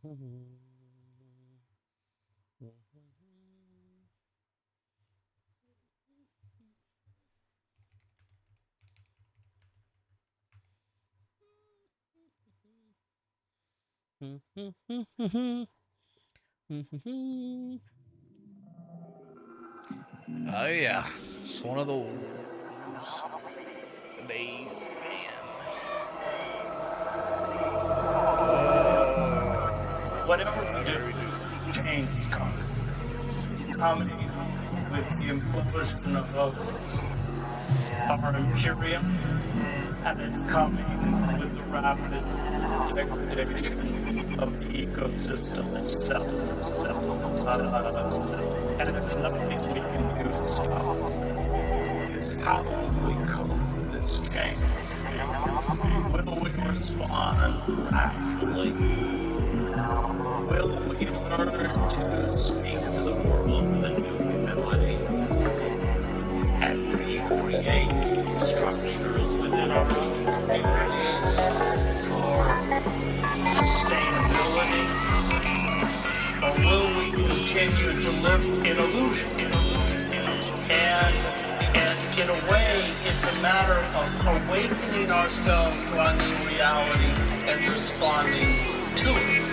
Oh yeah, it's one of those days, man. Whatever we do, change is coming. It's coming with the implosion of our imperium, and it's coming with the rapid degradation of the ecosystem itself. And there's nothing we can do to stop it. It's how we cope with this change. Will we respond rationally? Will we learn to speak to the world with a new humility and recreate structures within our own communities for sustainability? Or will we continue to live in illusion? And in a way, it's a matter of awakening ourselves to our new reality and responding to it.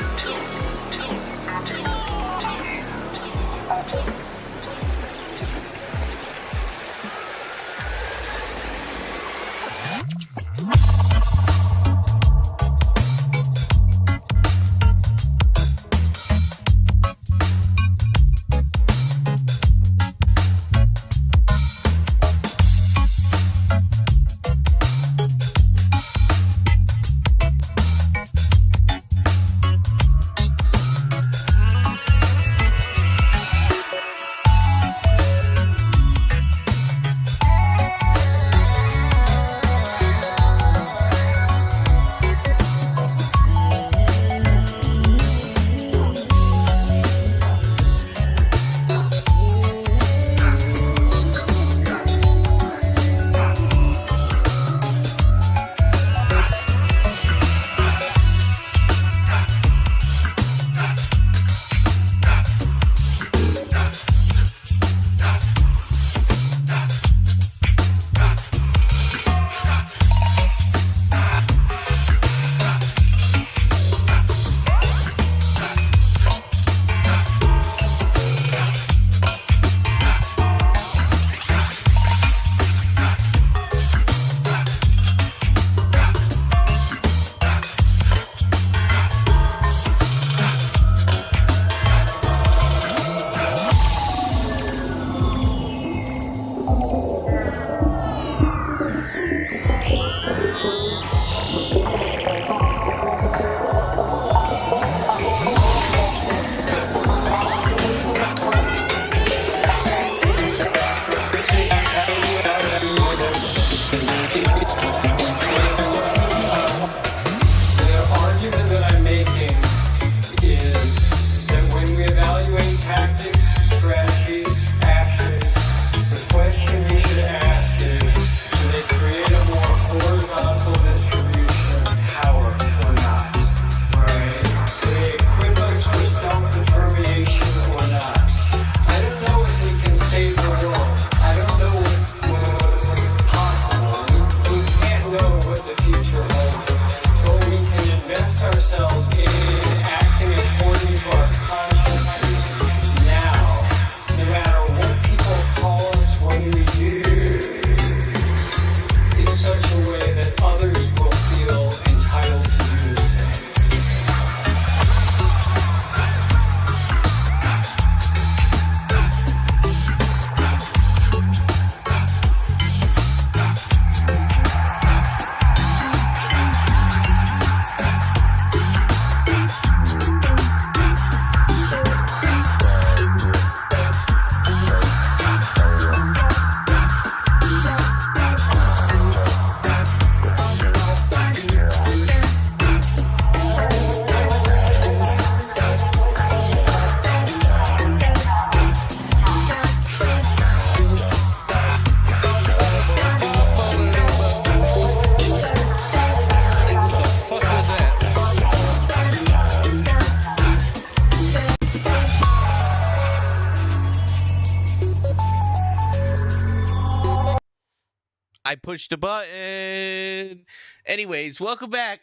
I pushed a button. Anyways, welcome back.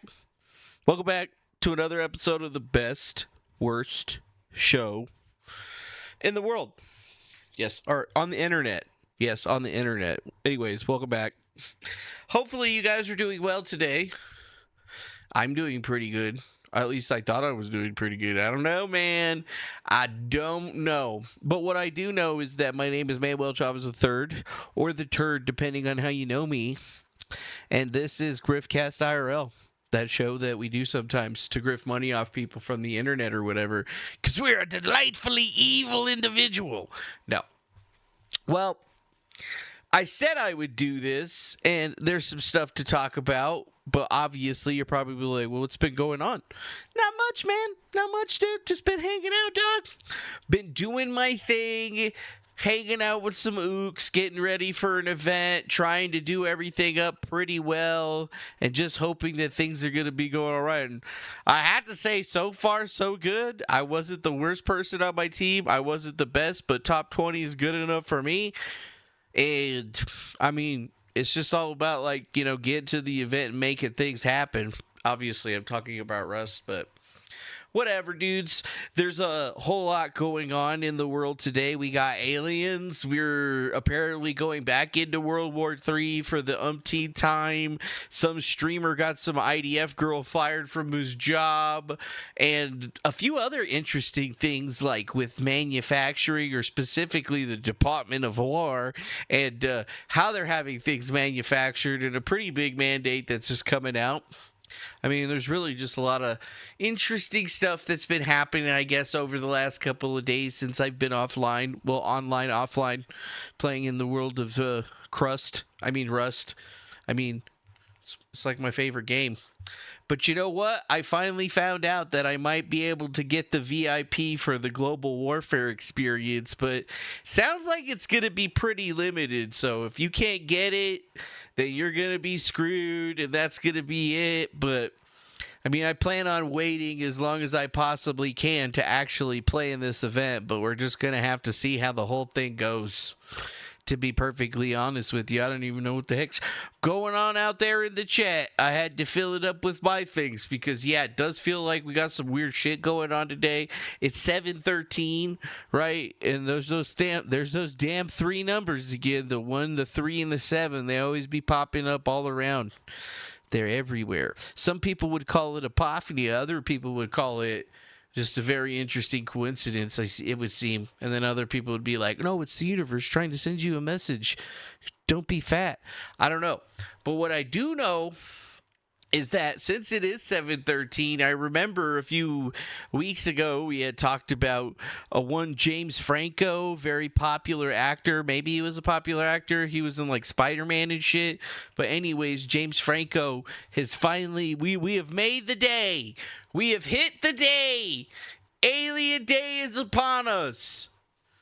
Welcome back to another episode of the best, worst show in the world. Yes, or on the internet. Yes, on the internet. Anyways, welcome back. Hopefully you guys are doing well today. I'm doing pretty good. At least I thought I was doing pretty good. I don't know, man. I don't know. But what I do know is that my name is Manuel Chavez III, or the Turd, depending on how you know me. And this is Griftcast IRL, that show that we do sometimes to grift money off people from the internet or whatever, because we're a delightfully evil individual. No. Well, I said I would do this, and there's some stuff to talk about. But obviously, you're probably like, well, what's been going on? Not much, man. Not much, dude. Just been hanging out, dog. Been doing my thing, hanging out with some ooks, getting ready for an event, trying to do everything up pretty well, and just hoping that things are going to be going all right. And I have to say, so far, so good. I wasn't the worst person on my team. I wasn't the best, but top 20 is good enough for me. And, I mean, it's just all about, like, you know, getting to the event and making things happen. Obviously, I'm talking about Rust, but whatever, dudes. There's a whole lot going on in the world today. We got aliens. We're apparently going back into World War III for the umpteenth time. Some streamer got some IDF girl fired from his job. And a few other interesting things, like with manufacturing, or specifically the Department of War, and how they're having things manufactured, and a pretty big mandate that's just coming out. I mean, there's really just a lot of interesting stuff that's been happening, I guess, over the last couple of days since I've been offline. Well, online, offline, playing in the world of Rust. I mean, it's like my favorite game. But you know what? I finally found out that I might be able to get the VIP for the Global Warfare experience, but sounds like it's going to be pretty limited. So if you can't get it, then you're going to be screwed, and that's going to be it. But I mean, I plan on waiting as long as I possibly can to actually play in this event, but we're just going to have to see how the whole thing goes. To be perfectly honest with you, I don't even know what the heck's going on out there in the chat. I had to fill it up with my things because, yeah, it does feel like we got some weird shit going on today. It's 7:13, right? And there's those damn three numbers again, the 1, the 3, and the 7. They always be popping up all around. They're everywhere. Some people would call it apophony. Other people would call it just a very interesting coincidence, it would seem. And then other people would be like, no, it's the universe trying to send you a message. Don't be fat. I don't know. But what I do know is that since it is 7:13, I remember a few weeks ago we had talked about one James Franco, very popular actor. Maybe he was a popular actor. He was in like Spider-Man and shit. But anyways, James Franco has finally, we have made the day. We have hit the day. Alien Day is upon us.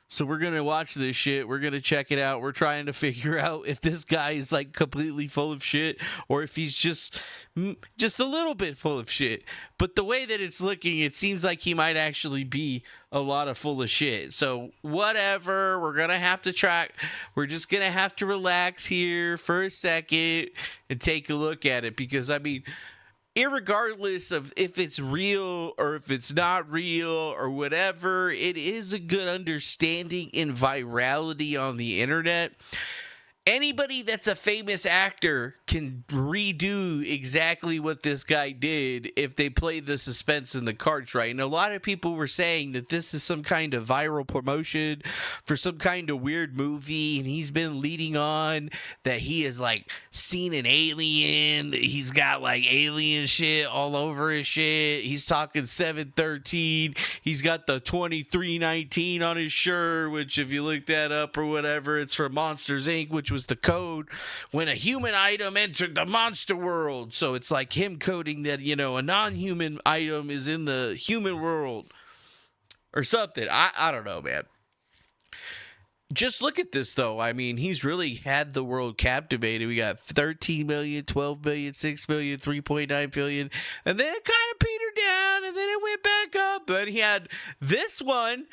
So we're going to watch this shit. We're going to check it out. We're trying to figure out if this guy is like completely full of shit or if he's just a little bit full of shit. But the way that it's looking, it seems like he might actually be a lot of full of shit. So whatever, we're going to have to track. We're just going to have to relax here for a second and take a look at it because, I mean, irregardless of if it's real or if it's not real or whatever, it is a good understanding in virality on the internet. Anybody that's a famous actor can redo exactly what this guy did if they play the suspense in the cards right. And a lot of people were saying that this is some kind of viral promotion for some kind of weird movie. And he's been leading on that he has like seen an alien. He's got like alien shit all over his shit. He's talking 713. He's got the 2319 on his shirt, which if you look that up or whatever, it's from Monsters Inc., which was the code when a human item entered the monster world. So it's like him coding that, you know, a non-human item is in the human world or something. I don't know, man. Just look at this, though. I mean, he's really had the world captivated. We got 13 million, 12 million, 6 million, 3.9 billion. And then it kind of petered down, and then it went back up. But he had this one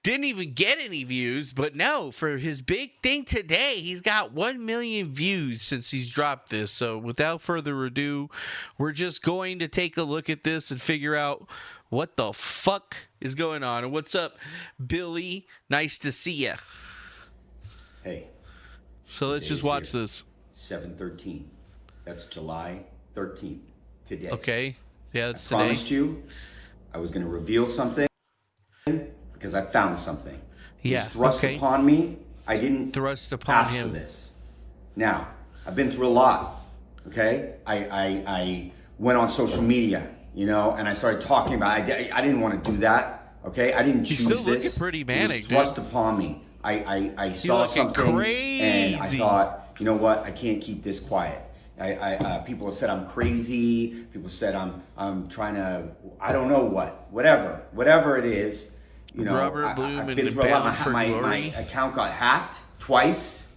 didn't even get any views, but no, for his big thing today, he's got 1 million views since he's dropped this. So without further ado, we're just going to take a look at this and figure out what the fuck is going on. And what's up, Billy? Nice to see ya. Hey. So let's just watch this. 7/13. That's July 13th. Today. Okay. Yeah, that's I today. promised you I was going to reveal something because I found something. It Yeah. was thrust upon me. I didn't thrust upon ask him for this. Now, I've been through a lot. Okay? I went on social media, you know, and I started talking about I didn't want to do that. Okay? I didn't choose He's still this. looking pretty It manic, was thrust upon me. I saw looking something crazy. and I thought, you know what? I can't keep this quiet. People have said I'm crazy. People said I'm trying to, I don't know whatever it is. You know, Robert Bloom I've and been through a lot. Bound for My Glory. account got hacked twice.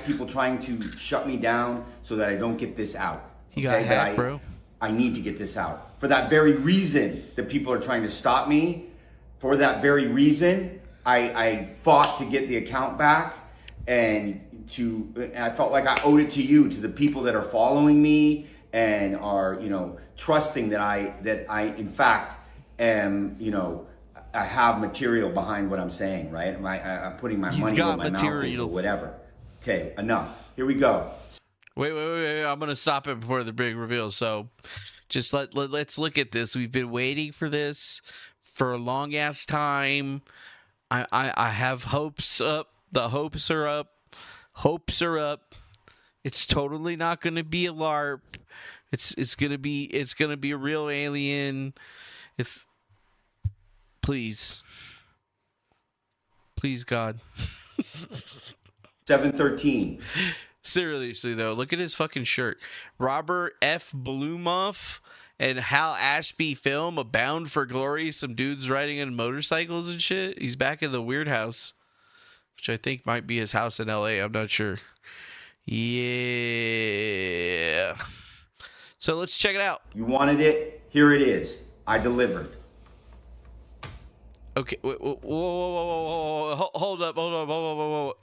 People trying to shut me down so that I don't get this out. You got But hacked, bro. I need to get this out for that very reason that people are trying to stop me. For that very reason, I fought to get the account back, and I felt like I owed it to you, to the people that are following me and are, you know, trusting that I in fact am, you know, I have material behind what I'm saying, right? I'm putting my money where my mouth is or whatever. Okay, enough. Here we go. Wait. I'm going to stop it before the big reveal. So just let's look at this. We've been waiting for this for a long ass time. I have hopes up. The hopes are up. Hopes are up. It's totally not going to be a LARP. It's going to be a real alien. Please God. 7/13. Seriously though, look at his fucking shirt. Robert F. Blumoff and Hal Ashby film, A Bound for Glory. Some dudes riding on motorcycles and shit. He's back in the Weird House, which I think might be his house in LA. I'm not sure. Yeah. So let's check it out. You wanted it. Here it is. I delivered. Okay. Whoa. Hold up. Whoa.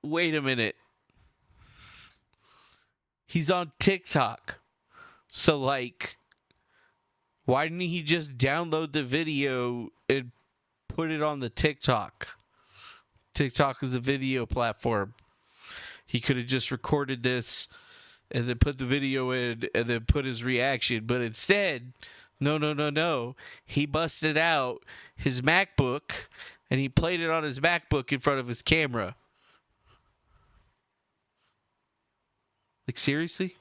Wait a minute. He's on TikTok. So, like, why didn't he just download the video and put it on the TikTok? TikTok is a video platform. He could have just recorded this and then put the video in and then put his reaction. But instead, no. He busted out his MacBook and he played it on his MacBook in front of his camera. Like, seriously?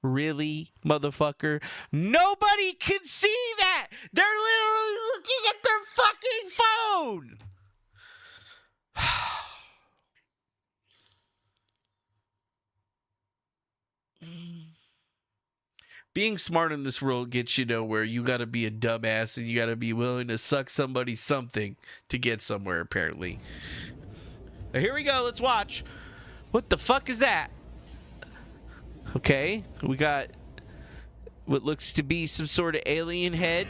Really, motherfucker? Nobody can see that! They're literally looking at their fucking phone! Being smart in this world gets you nowhere. You gotta be a dumbass and you gotta be willing to suck somebody something to get somewhere, apparently. Now, here we go, let's watch. What the fuck is that? Okay, we got what looks to be some sort of alien head.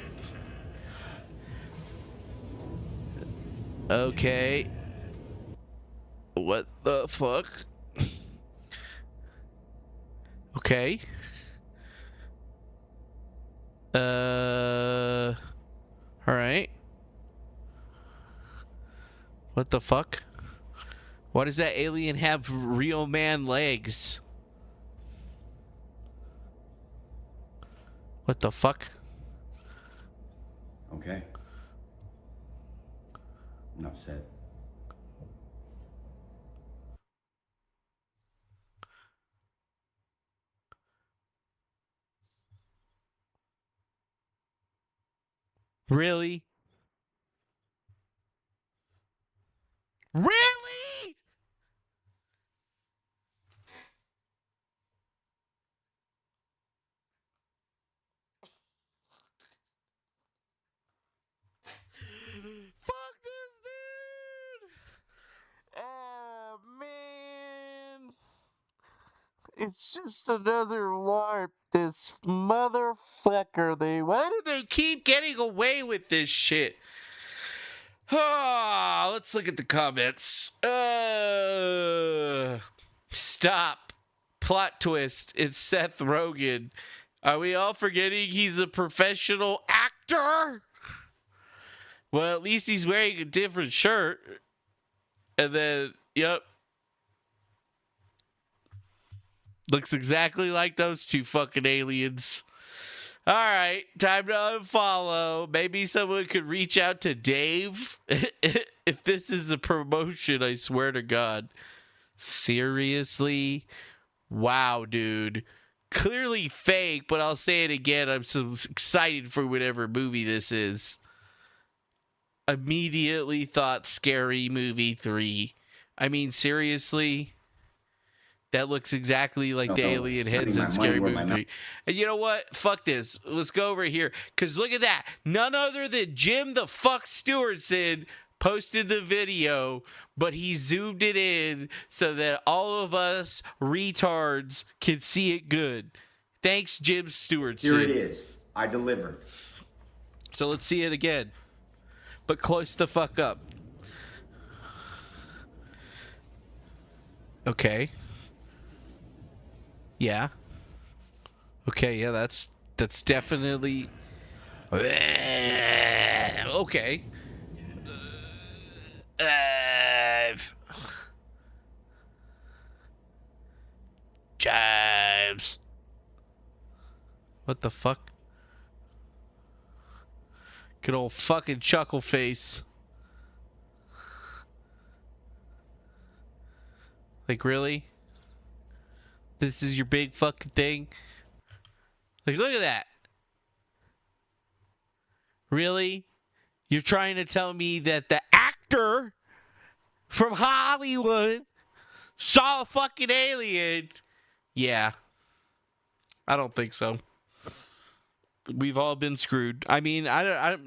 Okay. What the fuck? Okay. Alright. What the fuck? Why does that alien have real man legs? What the fuck? Okay. Enough said. Really? Really? Fuck this dude! Oh man. It's just another LARP. This motherfucker. Why do they keep getting away with this shit? Let's look at the comments. Stop. Plot twist. It's Seth Rogen. Are we all forgetting he's a professional actor? Well, at least he's wearing a different shirt. And then, yep. Looks exactly like those two fucking aliens. All right, time to unfollow. Maybe someone could reach out to Dave. If this is a promotion, I swear to God. Seriously? Wow, dude. Clearly fake, but I'll say it again. I'm so excited for whatever movie this is. Immediately thought Scary Movie 3. I mean, seriously? That looks exactly like the alien heads in Scary Movie 3. And you know what? Fuck this. Let's go over here. Because look at that. None other than Jim the fuck Stewartson posted the video, but he zoomed it in so that all of us retards can see it good. Thanks, Jim Stewartson. Here it is. I delivered. So let's see it again. But close the fuck up. Okay. Yeah. Okay, yeah, that's definitely okay. Chives. What the fuck? Good old fucking chuckle face. Like, really? This is your big fucking thing? Like, look at that. Really? You're trying to tell me that the actor from Hollywood saw a fucking alien? Yeah. I don't think so. We've all been screwed. I mean,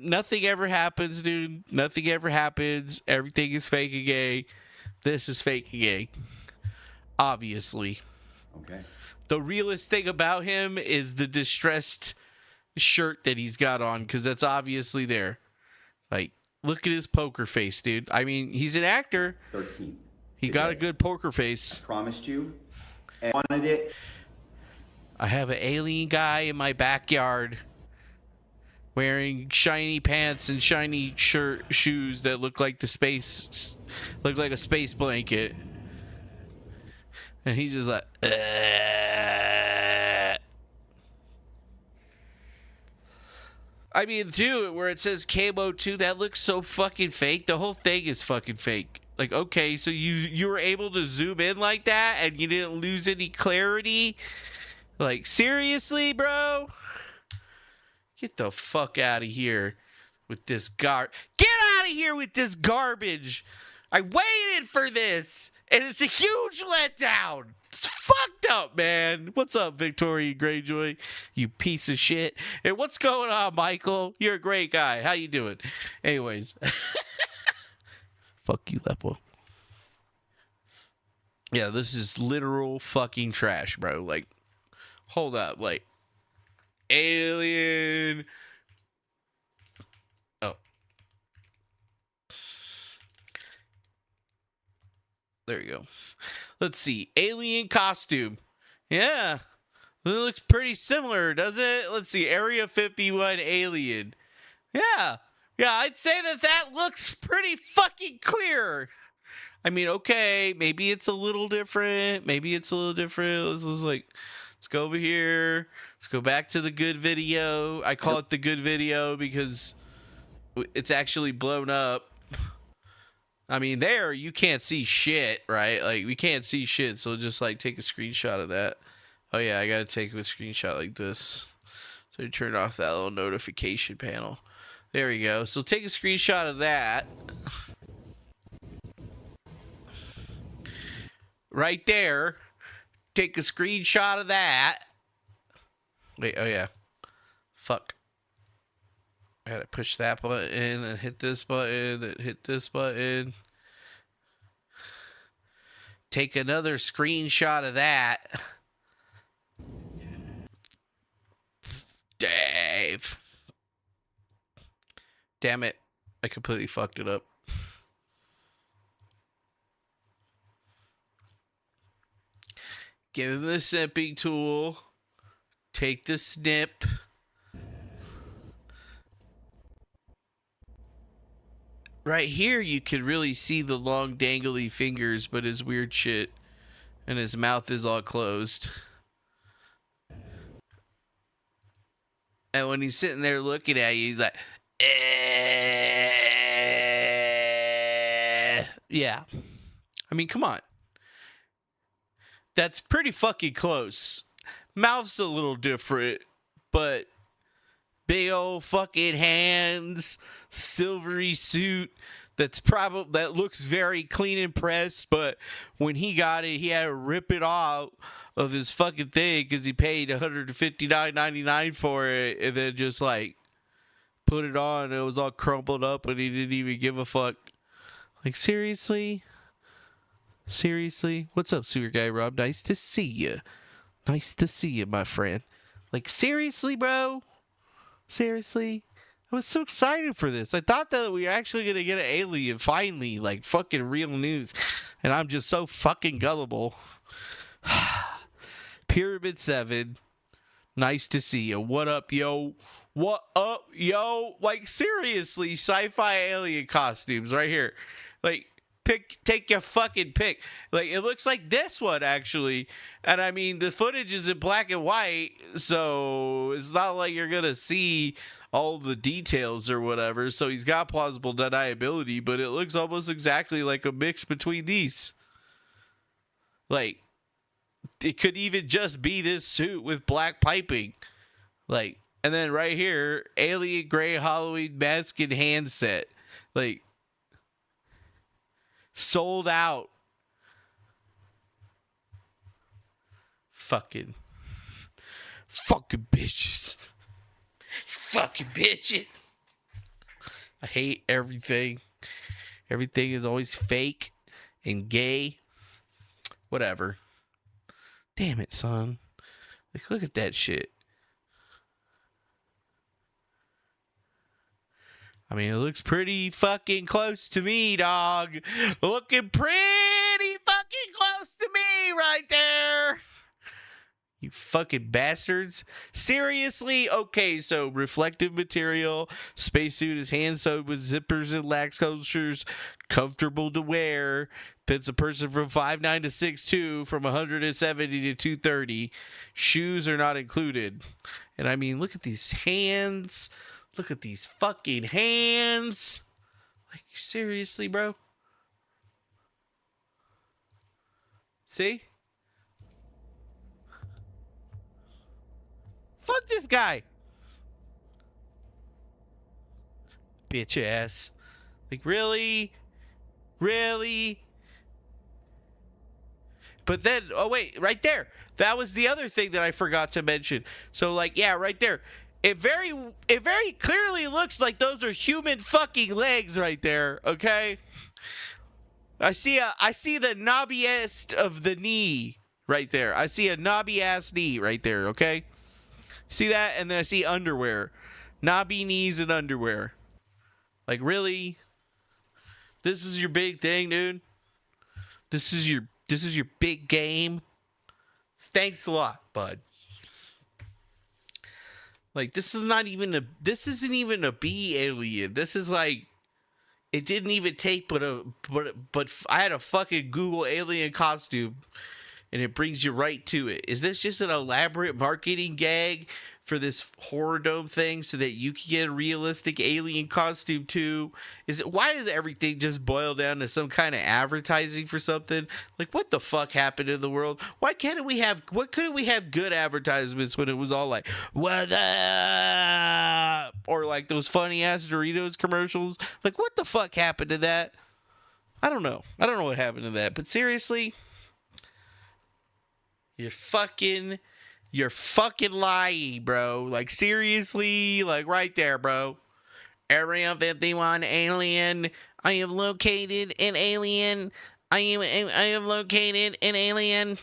nothing ever happens, dude. Nothing ever happens. Everything is fake and gay. This is fake and gay. Obviously. Okay. The realest thing about him is the distressed shirt that he's got on, because that's obviously there. Like, look at his poker face, dude. I mean, he's an actor. 13. He got a good poker face. Promised you. And wanted it. I have an alien guy in my backyard wearing shiny pants and shiny shoes that look like a space blanket. And he's just like, I mean, dude, where it says Camo 2, that looks so fucking fake. The whole thing is fucking fake. Like, okay, so you were able to zoom in like that and you didn't lose any clarity? Like, seriously, bro? Get the fuck out of here with this Get out of here with this garbage. I waited for this, and it's a huge letdown. It's fucked up, man. What's up, Victoria Greyjoy? You piece of shit. And what's going on, Michael? You're a great guy. How you doing? Anyways. Fuck you, Lepo. Yeah, this is literal fucking trash, bro. Like, hold up. Like, alien. Oh. There you go. Let's see. Alien costume. Yeah. It looks pretty similar, doesn't it? Let's see. Area 51 alien. Yeah. Yeah, I'd say that looks pretty fucking clear. I mean, okay, maybe it's a little different. Let's go over here. Let's go back to the good video. I call it the good video because it's actually blown up. I mean, there, you can't see shit, right? Like, we can't see shit, so just, like, take a screenshot of that. Oh, yeah, I gotta take a screenshot like this. So you turn off that little notification panel. There we go. So take a screenshot of that. Right there. Take a screenshot of that. Wait, oh, yeah. Fuck. I gotta push that button and hit this button and hit this button. Take another screenshot of that. 5. Damn it. I completely fucked it up. Give him the snipping tool. Take the snip. Right here, you can really see the long dangly fingers, but his weird shit. And his mouth is all closed. And when he's sitting there looking at you, he's like, yeah. I mean, come on. That's pretty fucking close. Mouth's a little different, but big old fucking hands, silvery suit. That looks very clean and pressed, but when he got it, he had to rip it off of his fucking thing because he paid $159.99 for it, and then just like put it on. And it was all crumpled up, and he didn't even give a fuck. Like, seriously? What's up, Sewer Guy Rob? Nice to see you. Nice to see you, my friend. Like, seriously, bro? Seriously? I was so excited for this. I thought that we were actually going to get an alien finally, like fucking real news. And I'm just so fucking gullible. Pyramid 7. Nice to see you. What up, yo? What up, yo? Like, seriously, sci-fi alien costumes right here. Like, take your fucking pick. Like, it looks like this one, actually. And I mean, the footage is in black and white, so it's not like you're gonna see all the details or whatever. So he's got plausible deniability, but it looks almost exactly like a mix between these. Like, it could even just be this suit with black piping. Like, and then right here, alien gray Halloween mask and handset. Like, sold out. Fucking bitches. Fucking bitches. I hate everything. Everything is always fake and gay. Whatever. Damn it, son. Like, look at that shit. I mean, it looks pretty fucking close to me, dog. Looking pretty fucking close to me right there. You fucking bastards. Seriously? Okay, so reflective material. Spacesuit is hand sewed with zippers and lax cultures. Comfortable to wear. Fits a person from 5'9" to 6'2", from 170 to 230. Shoes are not included. And I mean, look at these hands. Look at these fucking hands. Like, seriously, bro? See? Fuck this guy. Bitch ass. Like, really? Really? But then, oh wait, right there. That was the other thing that I forgot to mention. So, like, yeah, right there. It very clearly looks like those are human fucking legs right there, okay? I see the knobbiest of the knee right there. I see a knobby ass knee right there, okay? See that? And then I see underwear. Knobby knees and underwear. Like, really? This is your big thing, dude? This is your big game? Thanks a lot, bud. Like, this isn't even a B alien. This is like, it didn't even take but I had a fucking Google alien costume and it brings you right to it. Is this just an elaborate marketing gag for this horror dome thing so that you can get a realistic alien costume too? Why does everything just boil down to some kind of advertising for something? Like, what the fuck happened in the world? Why couldn't we have good advertisements when it was all like, what up? Or like those funny ass Doritos commercials? Like, what the fuck happened to that? I don't know what happened to that, but seriously, you're fucking lying, bro. Like, seriously, like, right there, bro. Area 51 alien. I am located an alien. I am located an alien.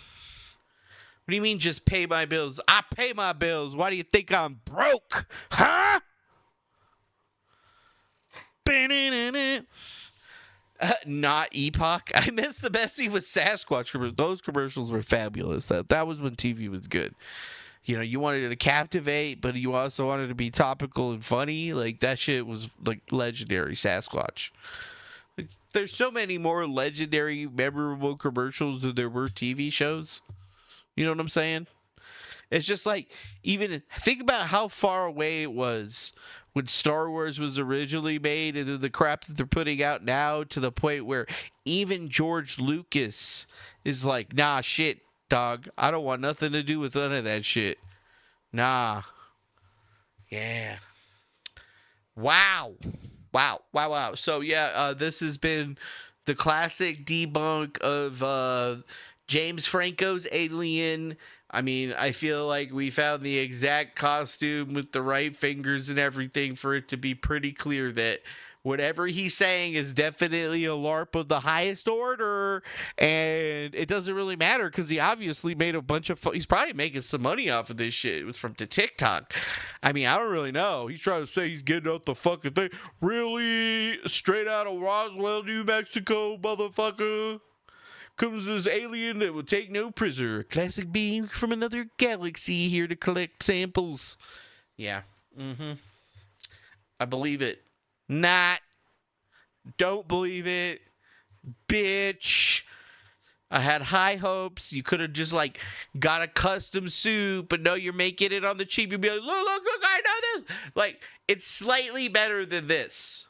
What do you mean just pay my bills? I pay my bills. Why do you think I'm broke? Huh? Not Epoch. I miss the Bessie with Sasquatch commercials. Those commercials were fabulous. That was when TV was good. You know, you wanted it to captivate, but you also wanted it to be topical and funny. Like, that shit was, like, legendary. Sasquatch. Like, there's so many more legendary, memorable commercials than there were TV shows. You know what I'm saying? It's just like, even think about how far away it was when Star Wars was originally made, and then the crap that they're putting out now, to the point where even George Lucas is like, nah, shit, dog. I don't want nothing to do with none of that shit. Nah. Yeah. Wow. So, yeah, this has been the classic debunk of James Franco's Alien. I mean, I feel like we found the exact costume with the right fingers and everything for it to be pretty clear that whatever he's saying is definitely a LARP of the highest order, and it doesn't really matter because he obviously made a bunch of he's probably making some money off of this shit. It was from the TikTok. I mean, I don't really know. He's trying to say he's getting out the fucking thing. Really? Straight out of Roswell, New Mexico, motherfucker. Comes this alien that will take no prisoner. A classic being from another galaxy here to collect samples. Yeah. I believe it. Not. Don't believe it. Bitch. I had high hopes. You could have just, like, got a custom suit, but no, you're making it on the cheap. You'd be like, look, I know this. Like, it's slightly better than this.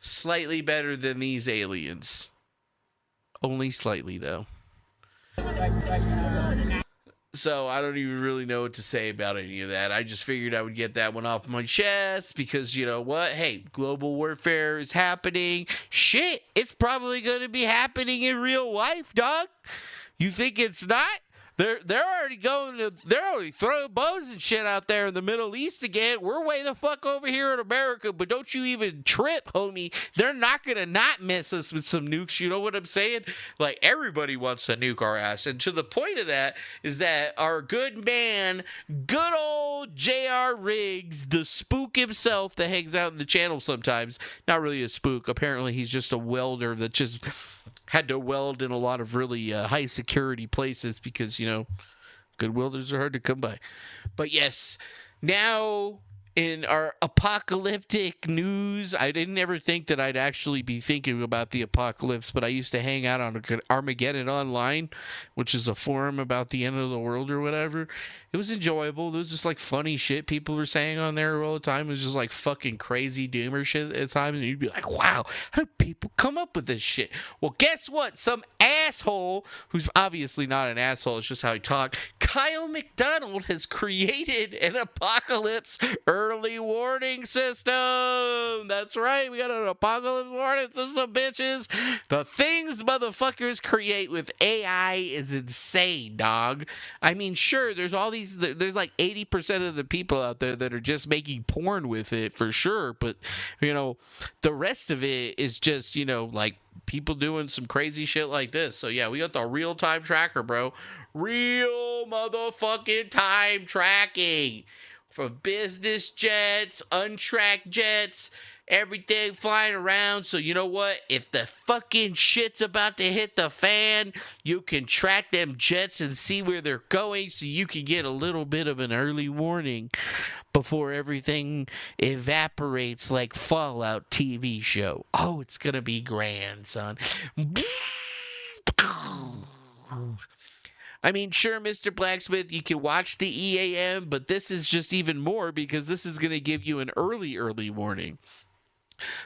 Slightly better than these aliens. Only slightly, though. So I don't even really know what to say about any of that. I just figured I would get that one off my chest because, you know what? Hey, global warfare is happening. Shit, it's probably going to be happening in real life, dog. You think it's not? They're already they're already throwing bows and shit out there in the Middle East again. We're way the fuck over here in America, but don't you even trip, homie. They're not gonna not miss us with some nukes. You know what I'm saying? Like, everybody wants to nuke our ass. And to the point of that is that our good man, good old J.R. Riggs, the spook himself that hangs out in the channel sometimes, not really a spook. Apparently he's just a welder that just had to weld in a lot of really high security places because, you know, good welders are hard to come by. But yes, now in our apocalyptic news, I didn't ever think that I'd actually be thinking about the apocalypse, but I used to hang out on Armageddon Online, which is a forum about the end of the world or whatever. It was enjoyable. It was just like funny shit people were saying on there all the time. It was just like fucking crazy doomer shit at the time, and you'd be like, wow, how do people come up with this shit? Well, guess what? Some asshole, who's obviously not an asshole, it's just how he talked, Kyle McDonald, has created an apocalypse early warning system. That's right, we got an apocalypse warning system, bitches. The things motherfuckers create with AI is insane, dog. I mean, sure, there's all these, there's like 80% of the people out there that are just making porn with it for sure, but, you know, the rest of it is just, you know, like people doing some crazy shit like this. So yeah, we got the real-time tracker, bro. Real motherfucking time tracking for business jets, untracked jets, everything flying around. So you know what? If the fucking shit's about to hit the fan, you can track them jets and see where they're going, so you can get a little bit of an early warning before everything evaporates like Fallout TV show. Oh, it's gonna be grand, son. I mean, sure, Mr. Blacksmith, you can watch the EAM, but this is just even more because this is going to give you an early warning.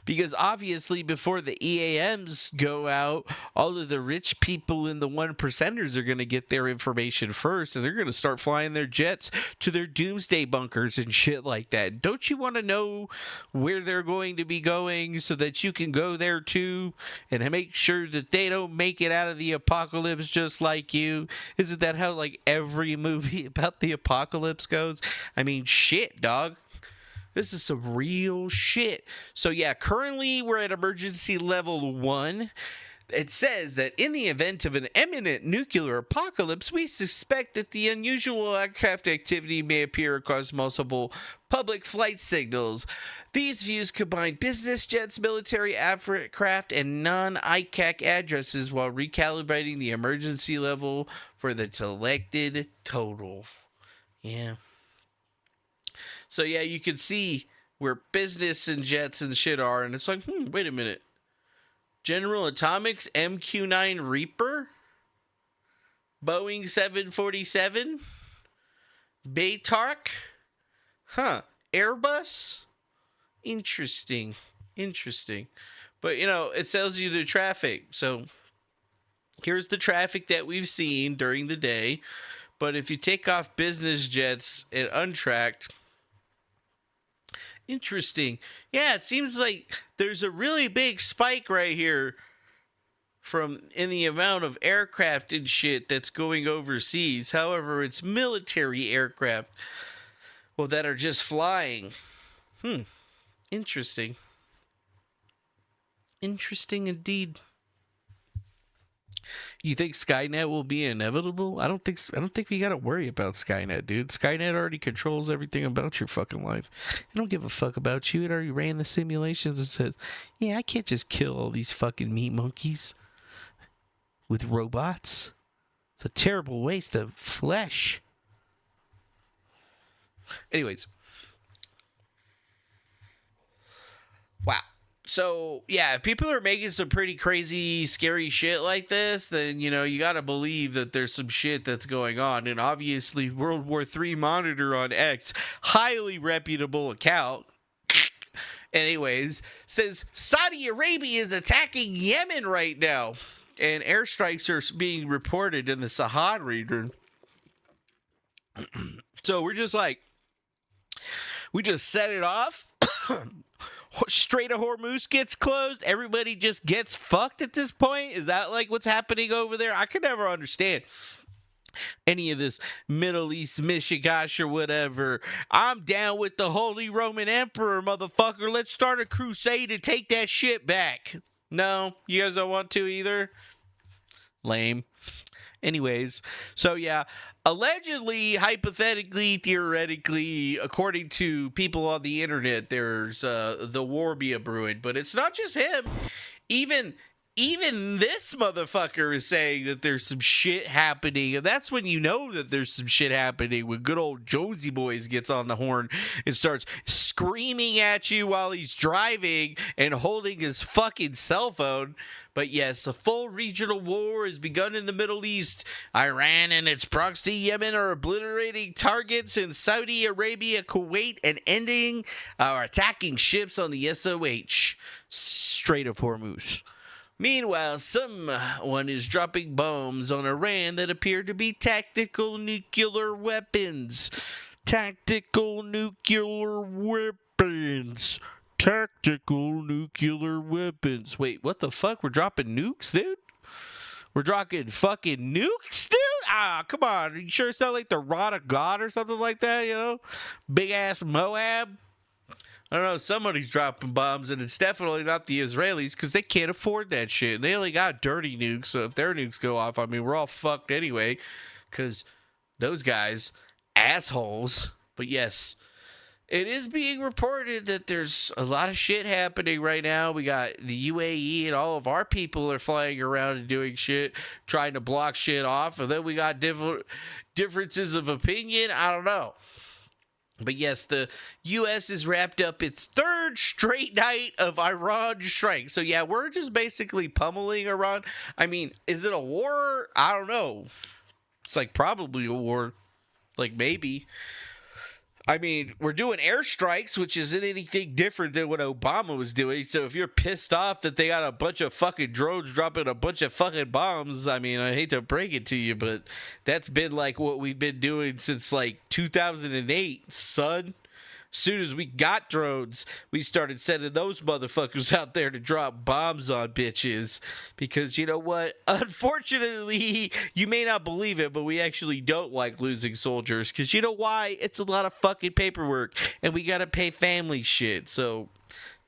Because obviously before the EAMs go out, all of the rich people and the 1%ers are going to get their information first, and they're going to start flying their jets to their doomsday bunkers and shit like that. Don't you want to know where they're going to be going so that you can go there too and make sure that they don't make it out of the apocalypse just like you? Isn't that how like every movie about the apocalypse goes? I mean, shit, dog. This is some real shit. So yeah, currently we're at emergency level 1. It says that in the event of an imminent nuclear apocalypse, we suspect that the unusual aircraft activity may appear across multiple public flight signals. These views combine business jets, military aircraft, and non-ICAC addresses while recalibrating the emergency level for the selected total. Yeah. So yeah, you can see where business and jets and shit are, and it's like, wait a minute. General Atomics MQ-9 Reaper? Boeing 747? Baytark? Airbus? Interesting. But, it tells you the traffic. So, here's the traffic that we've seen during the day. But if you take off business jets and untracked... Interesting. Yeah, it seems like there's a really big spike right here in the amount of aircraft and shit that's going overseas. However, it's military aircraft, that are just flying. Interesting. Interesting indeed. You think Skynet will be inevitable? I don't think we got to worry about Skynet, dude. Skynet already controls everything about your fucking life. I don't give a fuck about you. It already ran the simulations and says, yeah, I can't just kill all these fucking meat monkeys with robots. It's a terrible waste of flesh. Anyways. Wow. So, yeah, if people are making some pretty crazy, scary shit like this, then, you got to believe that there's some shit that's going on. And obviously, World War III Monitor on X, highly reputable account, anyways, says Saudi Arabia is attacking Yemen right now. And airstrikes are being reported in the Sahad region. So we're just like, we just set it off. Strait of Hormuz gets closed. Everybody just gets fucked at this point. Is that like what's happening over there? I could never understand any of this Middle East mishigash or whatever. I'm down with the Holy Roman Emperor, motherfucker. Let's start a crusade and take that shit back. No, you guys don't want to either? Lame. Anyways, so yeah, allegedly, hypothetically, theoretically, according to people on the internet, there's the war be a brewing, but it's not just him. Even this motherfucker is saying that there's some shit happening, and that's when you know that there's some shit happening, when good old Jonesy Boys gets on the horn and starts screaming at you while he's driving and holding his fucking cell phone. But yes, a full regional war has begun in the Middle East. Iran and its proxy Yemen are obliterating targets in Saudi Arabia, Kuwait, and ending or attacking ships on the SOH, Strait of Hormuz. Meanwhile, someone is dropping bombs on Iran that appear to be tactical nuclear weapons. Tactical nuclear weapons. Tactical nuclear weapons. Wait, what the fuck? We're dropping nukes, dude? We're dropping fucking nukes, dude? Ah, come on. Are you sure it's not like the rod of God or something like that, Big ass Moab? I don't know, somebody's dropping bombs, and it's definitely not the Israelis, because they can't afford that shit. And they only got dirty nukes, so if their nukes go off, I mean, we're all fucked anyway, because those guys, assholes. But yes, it is being reported that there's a lot of shit happening right now. We got the UAE, and all of our people are flying around and doing shit, trying to block shit off, and then we got differences of opinion. I don't know. But yes, the U.S. has wrapped up its third straight night of Iran strikes. So yeah, we're just basically pummeling Iran. I mean, is it a war? I don't know. It's like probably a war. Like maybe. I mean, we're doing airstrikes, which isn't anything different than what Obama was doing. So if you're pissed off that they got a bunch of fucking drones dropping a bunch of fucking bombs, I mean, I hate to break it to you, but that's been like what we've been doing since like 2008, son. As soon as we got drones, we started sending those motherfuckers out there to drop bombs on bitches. Because you know what? Unfortunately, you may not believe it, but we actually don't like losing soldiers. Because you know why? It's a lot of fucking paperwork. And we got to pay family shit. So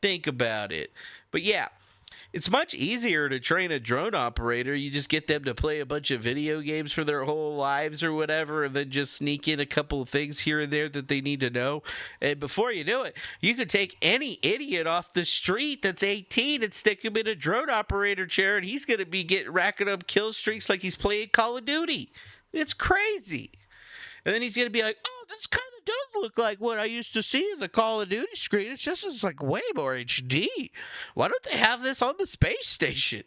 think about it. But yeah. It's much easier to train a drone operator. You just get them to play a bunch of video games for their whole lives or whatever, and then just sneak in a couple of things here and there that they need to know. And before you know it, you could take any idiot off the street that's 18 and stick him in a drone operator chair, and he's going to be racking up kill streaks like he's playing Call of Duty. It's crazy. And then he's going to be like, oh, this kind of does look like what I used to see in the Call of Duty screen. It's like way more HD. Why don't they have this on the space station?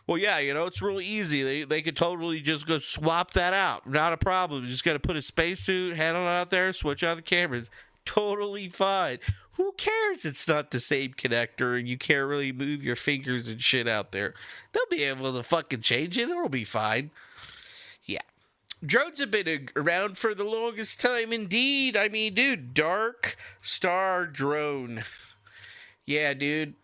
Well, yeah, it's really easy. They could totally just go swap that out. Not a problem. You just got to put a spacesuit, head on out there, switch on the cameras. Totally fine. Who cares it's not the same connector and you can't really move your fingers and shit out there? They'll be able to fucking change it. It'll be fine. Yeah. Drones have been around for the longest time indeed. I mean, dude, Dark Star drone. Yeah, dude.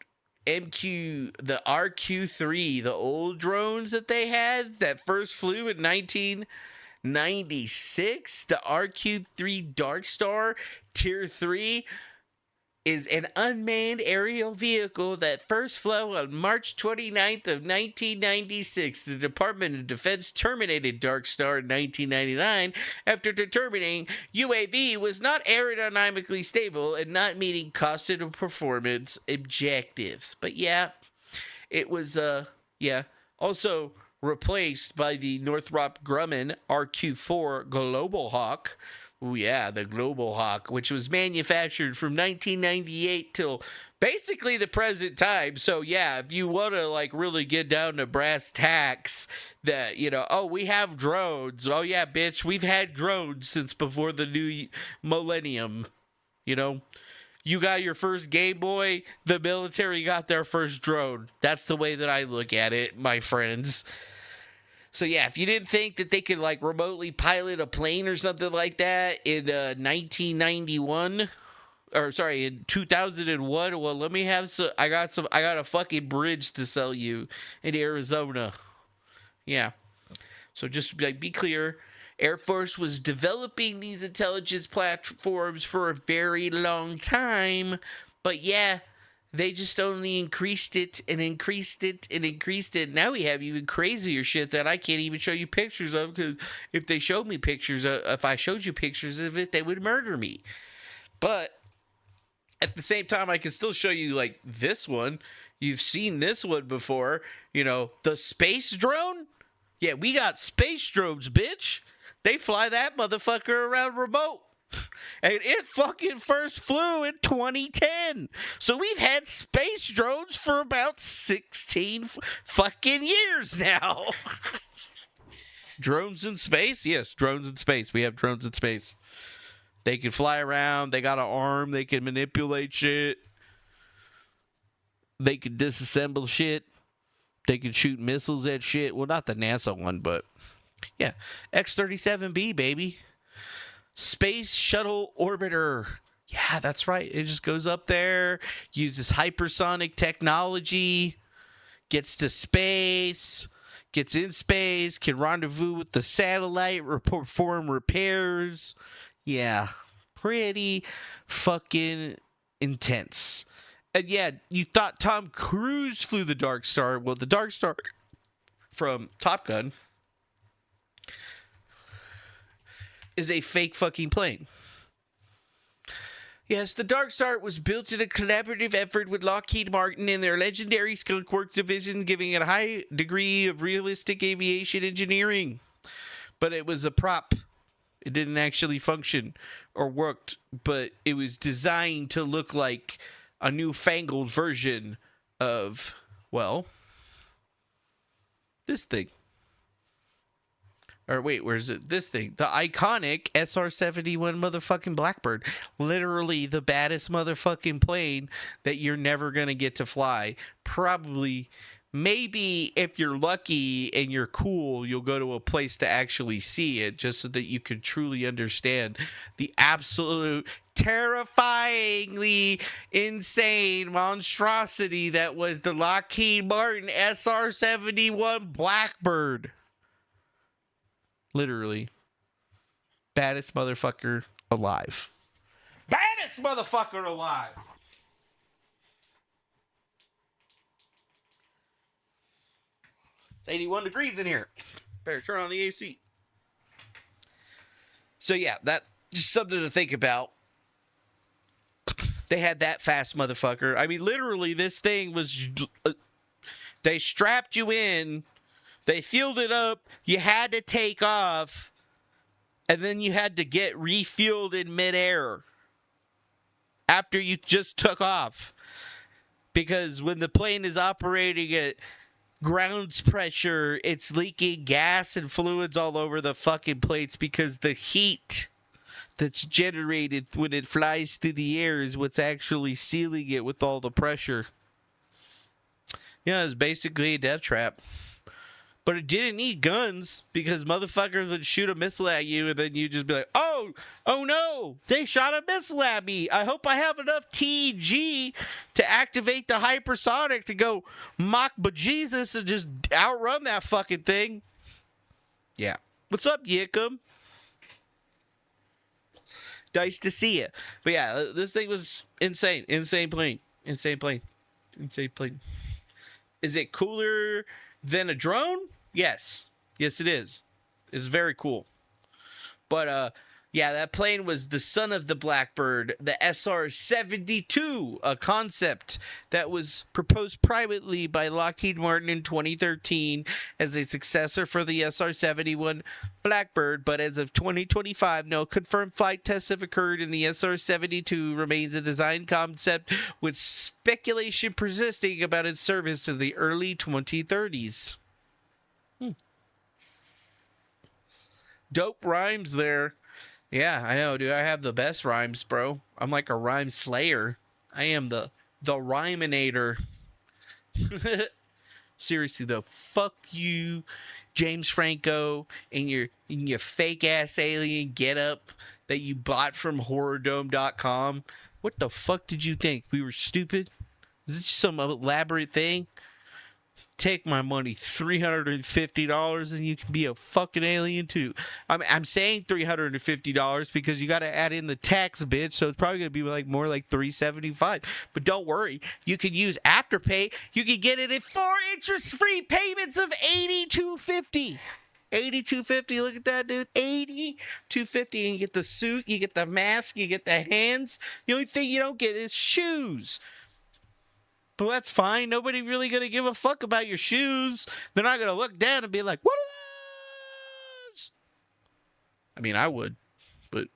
the RQ-3, the old drones that they had that first flew in 1996, the RQ-3 Dark Star Tier 3 is an unmanned aerial vehicle that first flew on March 29th of 1996. The Department of Defense terminated Dark Star in 1999 after determining UAV was not aerodynamically stable and not meeting cost and performance objectives. But yeah, it was also replaced by the Northrop Grumman RQ-4 Global Hawk. Oh yeah, the Global Hawk, which was manufactured from 1998 till basically the present time. So yeah, if you want to like really get down to brass tacks, that oh, we have drones. Oh yeah, bitch, we've had drones since before the new millennium. You got your first Game Boy, the military got their first drone. That's the way that I look at it, my friends. So yeah, if you didn't think that they could like remotely pilot a plane or something like that in 1991, or sorry, in 2001, well, let me have some. I got a fucking bridge to sell you in Arizona. Yeah. So just like be clear, Air Force was developing these intelligence platforms for a very long time, but yeah, they just only increased it and increased it and increased it. Now we have even crazier shit that I can't even show you pictures of, because if they showed me pictures, if I showed you pictures of it, they would murder me. But at the same time, I can still show you like this one. You've seen this one before. The space drone. Yeah, we got space drones, bitch. They fly that motherfucker around remote. And it fucking first flew in 2010. So we've had space drones for about 16 fucking years now. Drones in space? Yes, drones in space. We have drones in space. They can fly around. They got an arm. They can manipulate shit. They can disassemble shit. They can shoot missiles at shit. Well, not the NASA one, but yeah. X-37B, baby. Space Shuttle Orbiter. Yeah, that's right. It just goes up there, uses hypersonic technology, gets to space, gets in space, can rendezvous with the satellite, perform repairs. Yeah, pretty fucking intense. And yeah, you thought Tom Cruise flew the Dark Star. Well, the Dark Star from Top Gun is a fake fucking plane. Yes, the Dark Star was built in a collaborative effort with Lockheed Martin and their legendary Skunk Works division, giving it a high degree of realistic aviation engineering. But it was a prop. It didn't actually function or worked, but it was designed to look like a newfangled version of, well, this thing. Or wait, where's it? This thing. The iconic SR-71 motherfucking Blackbird. Literally the baddest motherfucking plane that you're never going to get to fly. Probably, maybe if you're lucky and you're cool, you'll go to a place to actually see it, just so that you can truly understand the absolute terrifyingly insane monstrosity that was the Lockheed Martin SR-71 Blackbird. Literally. Baddest motherfucker alive. Baddest motherfucker alive. It's 81 degrees in here. Better turn on the AC. So yeah, that just something to think about. They had that fast motherfucker. I mean, literally, this thing was... they strapped you in. They fueled it up. You had to take off. And then you had to get refueled in midair. After you just took off. Because when the plane is operating at ground pressure, it's leaking gas and fluids all over the fucking plates because the heat that's generated when it flies through the air is what's actually sealing it with all the pressure. Yeah, it's basically a death trap. But it didn't need guns because motherfuckers would shoot a missile at you and then you'd just be like, oh no, they shot a missile at me. I hope I have enough TG to activate the hypersonic to go Mach bejesus and just outrun that fucking thing. Yeah. What's up, Yikum? Nice to see you. But yeah, this thing was insane. Insane plane. Is it cooler than a drone? Yes, it is. It's very cool. But yeah, that plane was the son of the Blackbird, the SR-72, a concept that was proposed privately by Lockheed Martin in 2013 as a successor for the SR-71 Blackbird. But as of 2025, no confirmed flight tests have occurred, and the SR-72 remains a design concept with speculation persisting about its service in the early 2030s. Dope rhymes there. Yeah, I know, dude. I have the best rhymes, bro. I'm like a rhyme slayer. I am the rhyminator. Seriously though, fuck you, James Franco, and your fake ass alien getup that you bought from horrordome.com. What the fuck did you think? We were stupid? Is this some elaborate thing? Take my money, $350, and you can be a fucking alien too. I'm saying $350 because you got to add in the tax, bitch. So it's probably gonna be more like $375. But don't worry, you can use Afterpay. You can get it in 4 interest-free payments of $82.50. $82.50. Look at that, dude. $82.50, and you get the suit, you get the mask, you get the hands. The only thing you don't get is shoes. But that's fine. Nobody really gonna give a fuck about your shoes. They're not gonna look down and be like, "What are those?" I mean, I would, but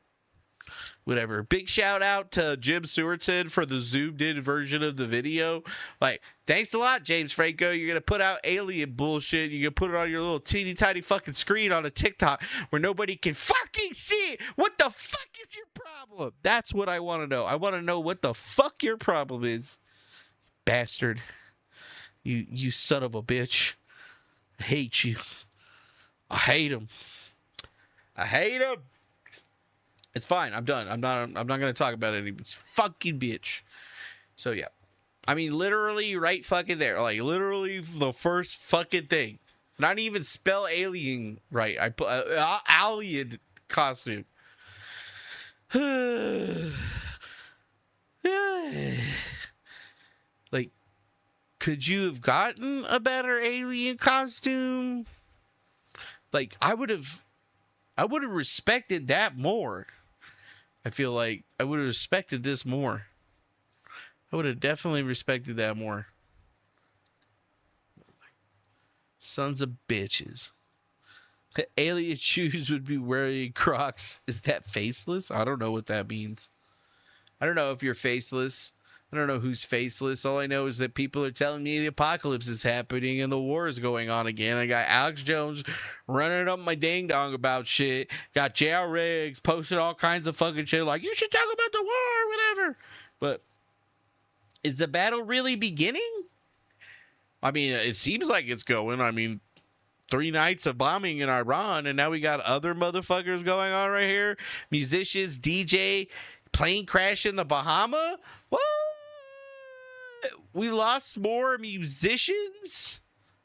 whatever. Big shout out to Jim Sewardson for the zoomed-in version of the video. Like, thanks a lot, James Franco. You're gonna put out alien bullshit. You're gonna put it on your little teeny tiny fucking screen on a TikTok where nobody can fucking see it. What the fuck is your problem? That's what I want to know. I want to know what the fuck your problem is. Bastard. You son of a bitch. I hate you. I hate him. It's fine. I'm done. I'm not going to talk about it anymore. It's fucking bitch. So yeah. I mean, literally right fucking there. Like, literally the first fucking thing. Not even spell alien right. I put alien costume. Like, could you have gotten a better alien costume? Like, I would have respected that more. I feel like I would have respected this more. I would have definitely respected that more. Sons of bitches. Alien shoes would be wearing Crocs. Is that faceless? I don't know what that means. I don't know if you're faceless. I don't know who's faceless. All I know is that people are telling me the apocalypse is happening and the war is going on again. I got Alex Jones running up my ding dong about shit. Got JR Riggs posting all kinds of fucking shit like, you should talk about the war, whatever. But is the battle really beginning? I mean, it seems like it's going. I mean, 3 nights of bombing in Iran, and now we got other motherfuckers going on right here. Musicians, DJ, plane crash in the Bahama. What? We lost more musicians?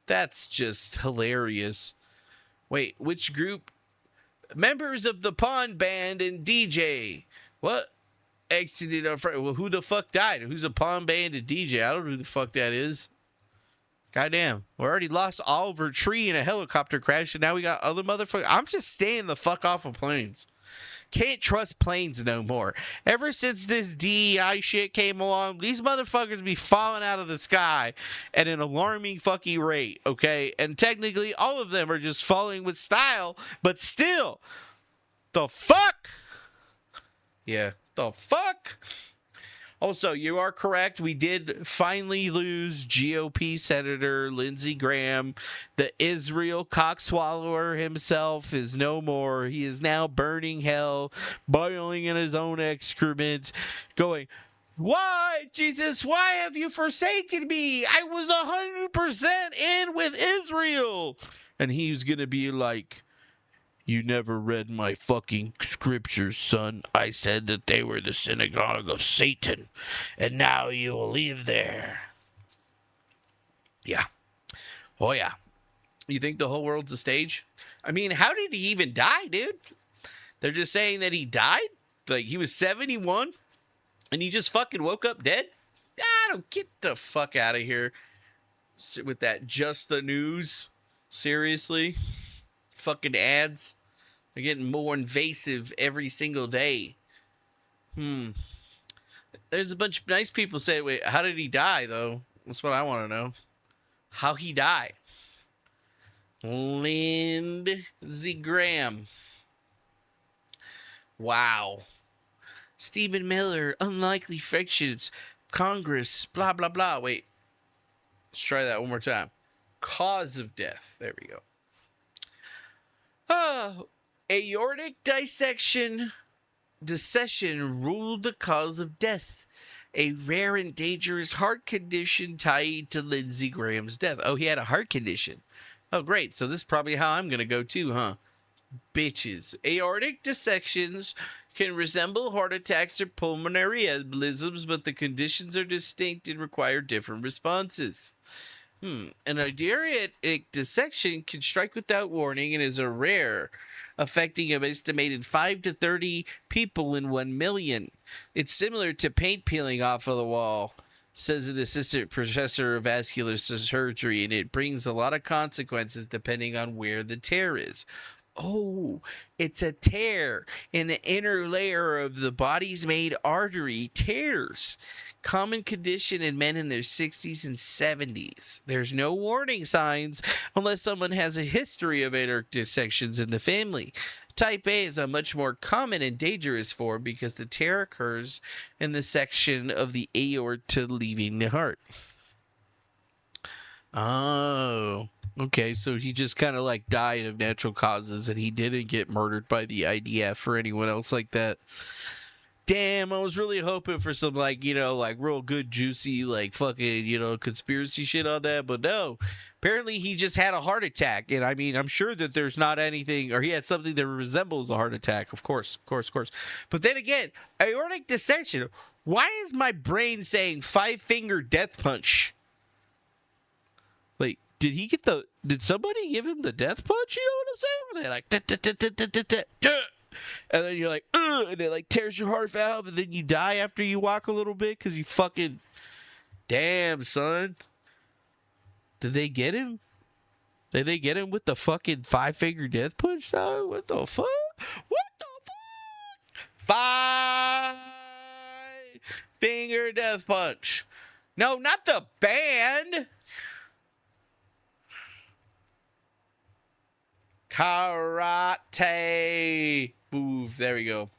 That's just hilarious. Wait, which group? Members of the Pond Band and DJ. What? Exited our friend. Well, who the fuck died? Who's a Pond Band and DJ? I don't know who the fuck that is. Goddamn. We already lost Oliver Tree in a helicopter crash, and now we got other motherfuckers. I'm just staying the fuck off of planes. Can't trust planes no more. Ever since this DEI shit came along, these motherfuckers be falling out of the sky at an alarming fucking rate, okay? And technically, all of them are just falling with style, but still, the fuck? Yeah, the fuck? Also, you are correct. We did finally lose GOP Senator Lindsey Graham. The Israel cockswallower himself is no more. He is now burning hell, boiling in his own excrement, going, "Why, Jesus, why have you forsaken me? I was 100% in with Israel." And he's going to be like, "You never read my fucking scriptures, son. I said that they were the synagogue of Satan, and now you will leave there." Yeah. Oh, yeah. You think the whole world's a stage? I mean, how did he even die, dude? They're just saying that he died? Like, he was 71, and he just fucking woke up dead? I don't get the fuck out of here with that just the news. Seriously? Fucking ads. They're getting more invasive every single day. There's a bunch of nice people say, wait, how did he die, though? That's what I want to know. How he died. Lindsey Graham. Wow. Stephen Miller, unlikely frictions, Congress, blah, blah, blah. Wait. Let's try that one more time. Cause of death. There we go. Aortic dissection ruled the cause of death. A rare and dangerous heart condition tied to Lindsey Graham's death. Oh, he had a heart condition. Oh, great. So this is probably how I'm going to go too, huh? Bitches. Aortic dissections can resemble heart attacks or pulmonary embolisms, but the conditions are distinct and require different responses. An aortic dissection can strike without warning and is a rare, affecting an estimated 5 to 30 people in 1 million. It's similar to paint peeling off of the wall, says an assistant professor of vascular surgery, and it brings a lot of consequences depending on where the tear is. Oh, it's a tear in the inner layer of the body's main artery. Tears. Common condition in men in their 60s and 70s. There's no warning signs unless someone has a history of aortic dissections in the family. Type A is a much more common and dangerous form because the tear occurs in the section of the aorta leaving the heart. Oh, okay. So he just kind of like died of natural causes and he didn't get murdered by the IDF or anyone else like that. Damn, I was really hoping for some, like, you know, like real good, juicy, like fucking, you know, conspiracy shit on that. But no, apparently he just had a heart attack. And I mean, I'm sure that there's not anything, or he had something that resembles a heart attack. Of course. But then again, aortic dissection. Why is my brain saying 5-finger death punch? Like, did somebody give him the death punch? You know what I'm saying? Were they like, and then you're like, and it like tears your heart valve, and then you die after you walk a little bit because you fucking, damn, son. Did they get him? Did they get him with the fucking 5-finger death punch, dog? What the fuck? 5-finger death punch. No, not the band. Karate move. There we go.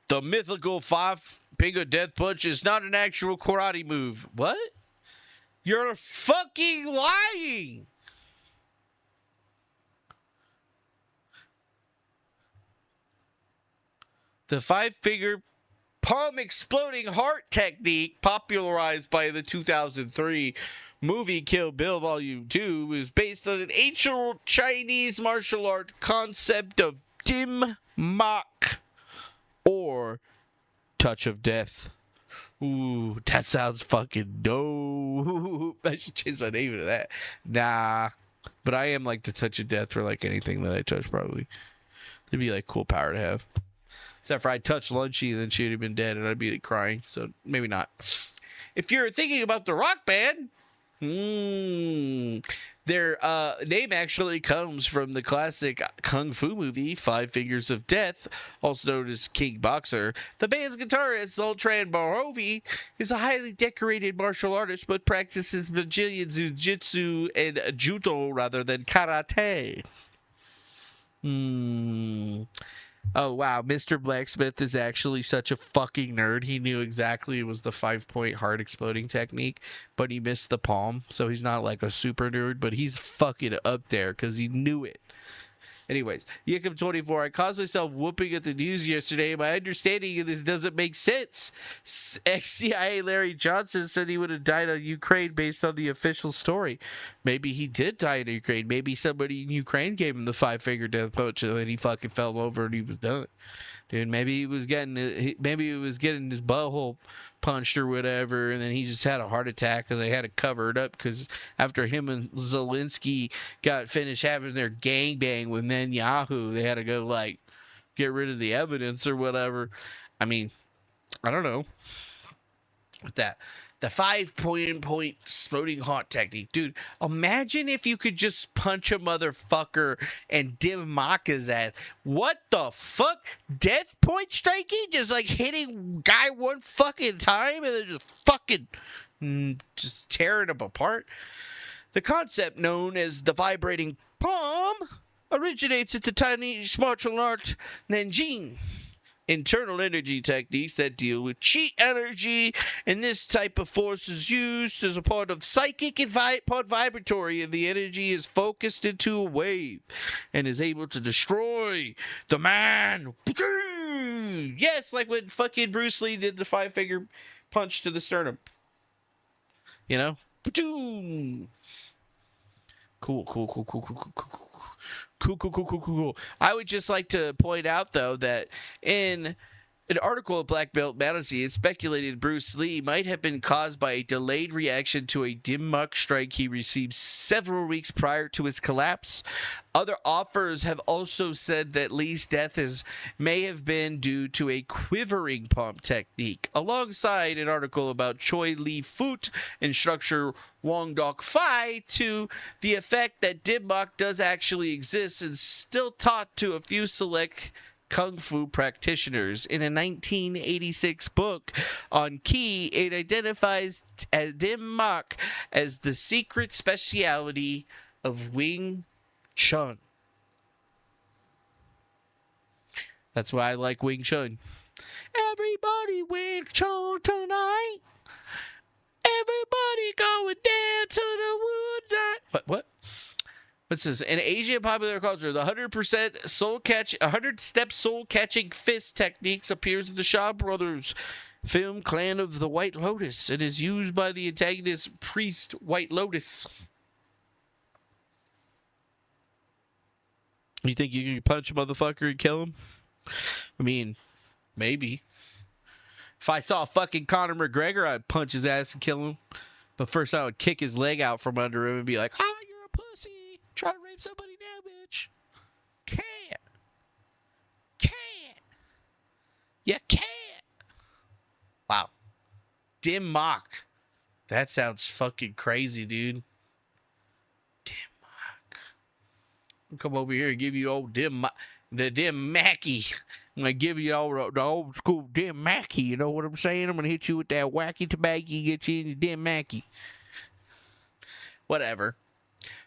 The mythical 5-finger death punch is not an actual karate move. What? You're fucking lying. The 5-finger palm exploding heart technique, popularized by the 2003 movie Kill Bill Volume 2, is based on an ancient Chinese martial art concept of dim mak, or touch of death. Ooh, that sounds fucking dope. I should change my name to that. Nah, but I am like the touch of death for like anything that I touch, probably. It'd be like cool power to have. Except for I'd touch Lunchy and then she'd have been dead and I'd be like crying, so maybe not. If you're thinking about the rock band, Their name actually comes from the classic kung fu movie Five Fingers of Death, also known as King Boxer. The band's guitarist, Zoltran Borovi, is a highly decorated martial artist but practices Brazilian jiu-jitsu and judo rather than karate. Oh, wow. Mr. Blacksmith is actually such a fucking nerd. He knew exactly it was the 5-point heart exploding technique, but he missed the palm. So he's not like a super nerd, but he's fucking up there because he knew it. Anyways, Yikum24, I caused myself whooping at the news yesterday. My understanding of this doesn't make sense. Ex-CIA Larry Johnson said he would have died in Ukraine based on the official story. Maybe he did die in Ukraine. Maybe somebody in Ukraine gave him the 5-finger death punch and then he fucking fell over and he was done. Dude, maybe he was getting his butthole punched or whatever, and then he just had a heart attack and they had to cover it up because after him and Zelensky got finished having their gangbang with Netanyahu, they had to go like get rid of the evidence or whatever. I mean, I don't know. With that, the 5-point exploding heart technique, dude. Imagine if you could just punch a motherfucker and dim mock his ass. What the fuck? Death point striking? Just like hitting guy one fucking time and then just fucking just tearing him apart. The concept known as the vibrating palm originates at the Chinese martial art Nanjing. Internal energy techniques that deal with chi energy, and this type of force is used as a part of psychic and part vibratory, and the energy is focused into a wave and is able to destroy the man. Yes, like when fucking Bruce Lee did the 5-finger punch to the sternum. You know? Cool. I would just like to point out, though, that in an article of Black Belt Magazine, it speculated Bruce Lee might have been caused by a delayed reaction to a dim muck strike he received several weeks prior to his collapse. Other authors have also said that Lee's death may have been due to a quivering pump technique, alongside an article about Choi Lee Foot, instructor Wong Dok Fai, to the effect that dim muck does actually exist and still taught to a few select kung fu practitioners. In a 1986 book on Ki, it identifies dim mak as the secret specialty of Wing Chun. That's why I like Wing Chun. Everybody Wing Chun tonight. Everybody going down to the wood night. What? What's this? In Asian popular culture, the 100-step soul-catching fist techniques appears in the Shaw Brothers film Clan of the White Lotus. It is used by the antagonist priest White Lotus. You think you can punch a motherfucker and kill him? I mean, maybe. If I saw fucking Conor McGregor, I'd punch his ass and kill him. But first I would kick his leg out from under him and be like, oh, you're a pussy. Try to rape somebody now, bitch. Can't. You can't. Wow. Dim mock. That sounds fucking crazy, dude. Dim mock. I'll come over here and give you old the dim Mackie. I'm going to give you all the old school dim Mackie. You know what I'm saying? I'm going to hit you with that wacky tobacco, get you in the dim Mackie. Whatever.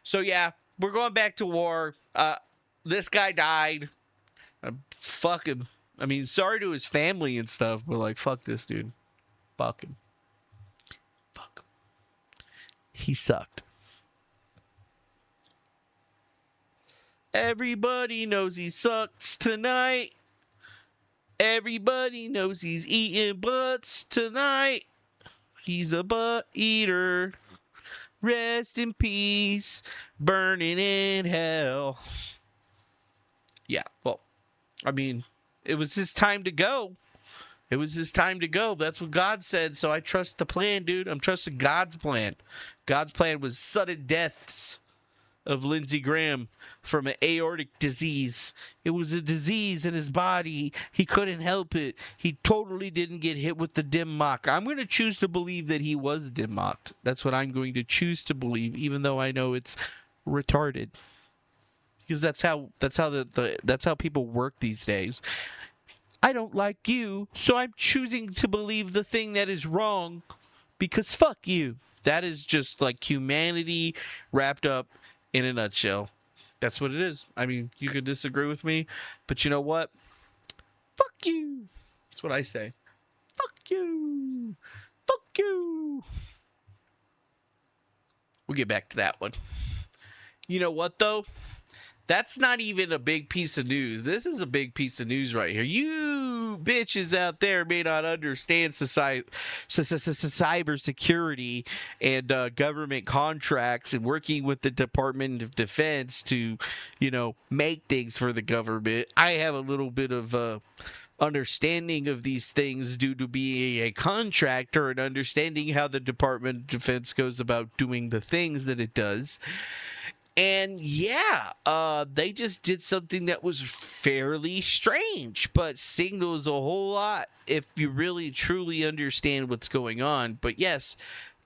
So, yeah. We're going back to war. This guy died. Fuck him. I mean, sorry to his family and stuff, but like, fuck this dude. Fuck him. Fuck him. He sucked. Everybody knows he sucks tonight. Everybody knows he's eating butts tonight. He's a butt eater. Rest in peace, burning in hell. Yeah, well, I mean, it was his time to go. It was his time to go. That's what God said, so I trust the plan, dude. I'm trusting God's plan. God's plan was sudden deaths of Lindsey Graham from an aortic disease. It was a disease in his body. He couldn't help it. He totally didn't get hit with the dim mak. I'm going to choose to believe that he was dim mocked. That's what I'm going to choose to believe, even though I know it's retarded. Because that's how people work these days. I don't like you, so I'm choosing to believe the thing that is wrong because fuck you. That is just like humanity wrapped up in a nutshell. That's what it is. I mean, you could disagree with me, but you know what? Fuck you. That's what I say. Fuck you. Fuck you. We'll get back to that one. You know what, though? That's not even a big piece of news. This is a big piece of news right here. You bitches out there may not understand cybersecurity and government contracts and working with the Department of Defense to, make things for the government. I have a little bit of understanding of these things due to being a contractor and understanding how the Department of Defense goes about doing the things that it does. And they just did something that was fairly strange, but signals a whole lot if you really truly understand what's going on. But yes,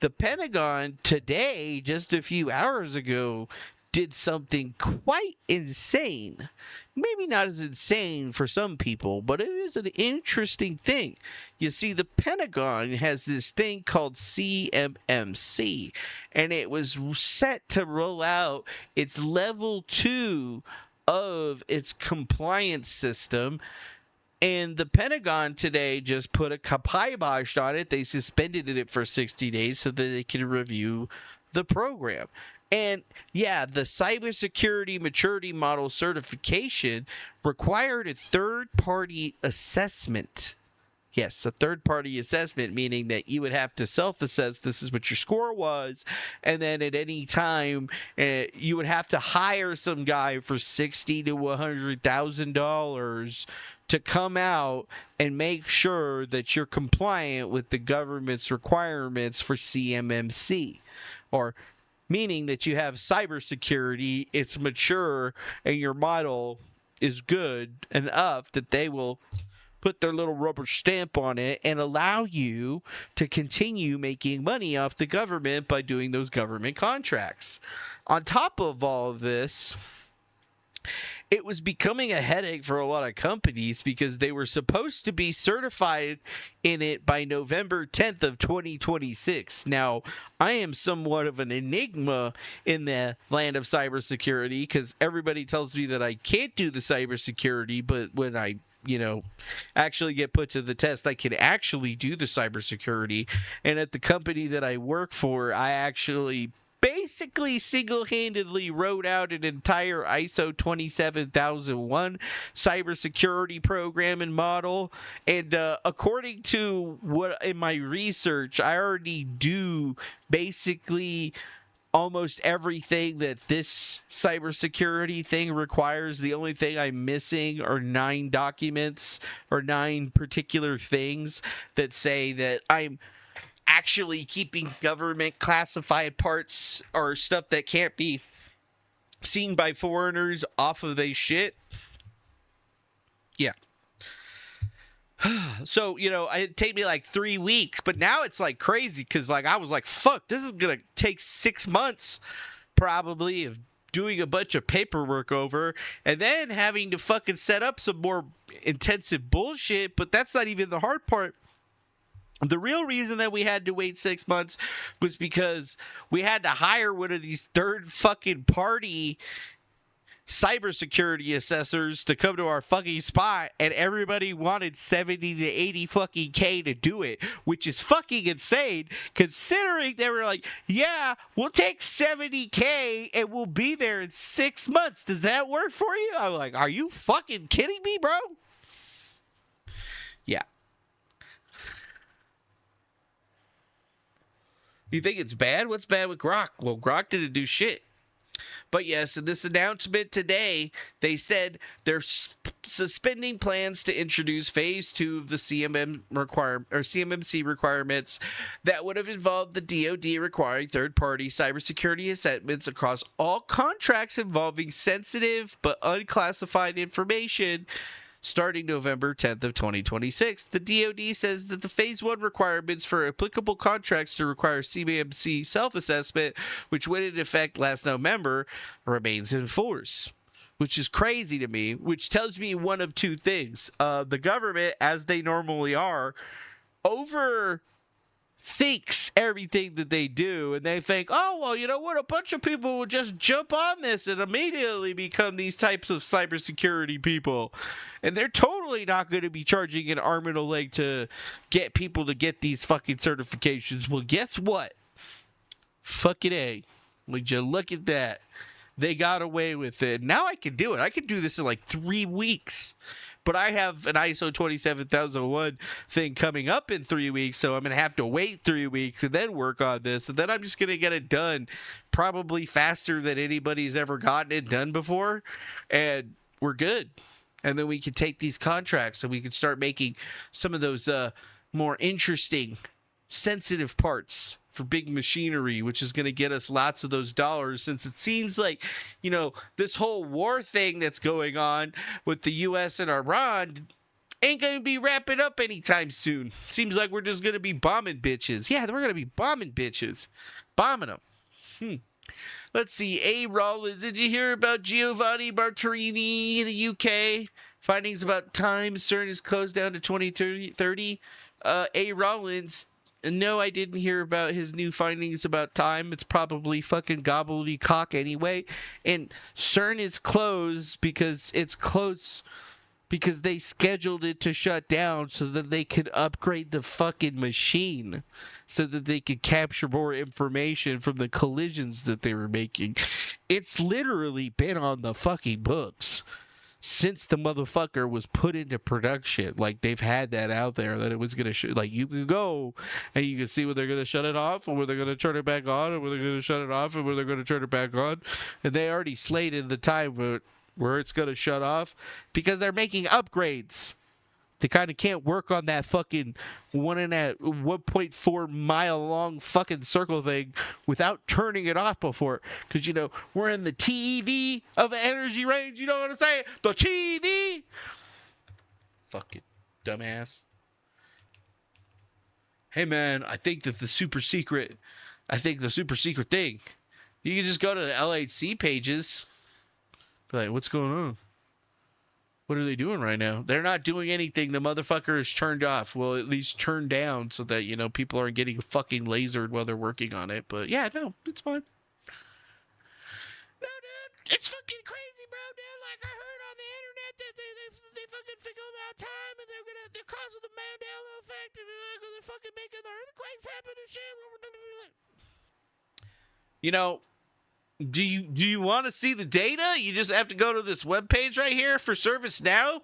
the Pentagon today, just a few hours ago, did something quite insane. Maybe not as insane for some people, but it is an interesting thing. You see, the Pentagon has this thing called CMMC, and it was set to roll out its level 2 of its compliance system. And the Pentagon today just put a kibosh on it. They suspended it for 60 days so that they can review the program. And the cybersecurity maturity model certification required a third-party assessment. Yes, a third-party assessment, meaning that you would have to self-assess this is what your score was, and then at any time you would have to hire some guy for $60,000 to $100,000 to come out and make sure that you're compliant with the government's requirements for CMMC, or meaning that you have cybersecurity, it's mature, and your model is good enough that they will put their little rubber stamp on it and allow you to continue making money off the government by doing those government contracts. On top of all of this, it was becoming a headache for a lot of companies because they were supposed to be certified in it by November 10th of 2026. Now, I am somewhat of an enigma in the land of cybersecurity because everybody tells me that I can't do the cybersecurity, but when I actually get put to the test, I can actually do the cybersecurity. And at the company that I work for, I actually basically single-handedly wrote out an entire ISO 27001 cybersecurity program and model. And according to what in my research, I already do basically almost everything that this cybersecurity thing requires. The only thing I'm missing are 9 documents or 9 particular things that say that I'm actually keeping government classified parts or stuff that can't be seen by foreigners off of they shit. Yeah. So, it'd take me like 3 weeks, but now it's like crazy because I was like, fuck, this is going to take 6 months probably of doing a bunch of paperwork over and then having to fucking set up some more intensive bullshit. But that's not even the hard part. The real reason that we had to wait 6 months was because we had to hire one of these third fucking party cybersecurity assessors to come to our fucking spot, and everybody wanted 70 to 80 fucking K to do it, which is fucking insane considering they were like, yeah, we'll take 70K and we'll be there in 6 months. Does that work for you? I'm like, are you fucking kidding me, bro? Yeah. You think it's bad? What's bad with Grok? Well, Grok didn't do shit. But yes, in this announcement today, they said they're suspending plans to introduce phase 2 of the CMMC requirements that would have involved the DoD requiring third-party cybersecurity assessments across all contracts involving sensitive but unclassified information. Starting November 10th of 2026, the DoD says that the Phase 1 requirements for applicable contracts to require CMMC self-assessment, which went into effect last November, remains in force. Which is crazy to me, which tells me one of two things. The government, as they normally are, overthinks everything that they do, and they think, oh, well, you know what? A bunch of people will just jump on this and immediately become these types of cybersecurity people. And they're totally not going to be charging an arm and a leg to get people to get these fucking certifications. Well, guess what? Fucking A. Would you look at that? They got away with it. Now I can do it. I can do this in like 3 weeks. But I have an ISO 27001 thing coming up in 3 weeks, so I'm going to have to wait 3 weeks and then work on this. And then I'm just going to get it done probably faster than anybody's ever gotten it done before. And we're good. And then we can take these contracts and we can start making some of those more interesting, sensitive parts for big machinery, which is going to get us lots of those dollars, since it seems like, you know, this whole war thing that's going on with the U.S. and Iran ain't going to be wrapping up anytime soon. Seems like we're just going to be bombing bitches. Yeah, we're going to be bombing bitches. Bombing them. Let's see. A. Rollins, did you hear about Giovanni Bartarini in the UK? Findings about time. CERN is closed down to 2030. A. Rollins, no, I didn't hear about his new findings about time. It's probably fucking gobbledygook anyway. And CERN is closed because it's close because they scheduled it to shut down so that they could upgrade the fucking machine so that they could capture more information from the collisions that they were making. It's literally been on the fucking books since the motherfucker was put into production. Like, they've had that out there that it was going to like, you can go and you can see where they're going to shut it off or where they're going to turn it back on, or where they're going to shut it off and where they're going to turn it back on. And they already slated the time where it's going to shut off because they're making upgrades. They kind of can't work on that fucking 1.4 mile long fucking circle thing without turning it off before. Because, you know, we're in the TeV of energy range. You know what I'm saying? The TeV. Fucking dumbass. Hey, man, I think the super secret thing, you can just go to the LHC pages. Be like, what's going on? What are they doing right now? They're not doing anything. The motherfucker is turned off. Well, at least turned down so that, you know, people aren't getting fucking lasered while they're working on it. But yeah, no, it's fine. No, dude, it's fucking crazy, bro, dude. Like, I heard on the internet that they fucking figured out time and they're causing the Mandela effect and they're fucking making the earthquakes happen and shit. You know, do you want to see the data? You just have to go to this webpage right here for ServiceNow,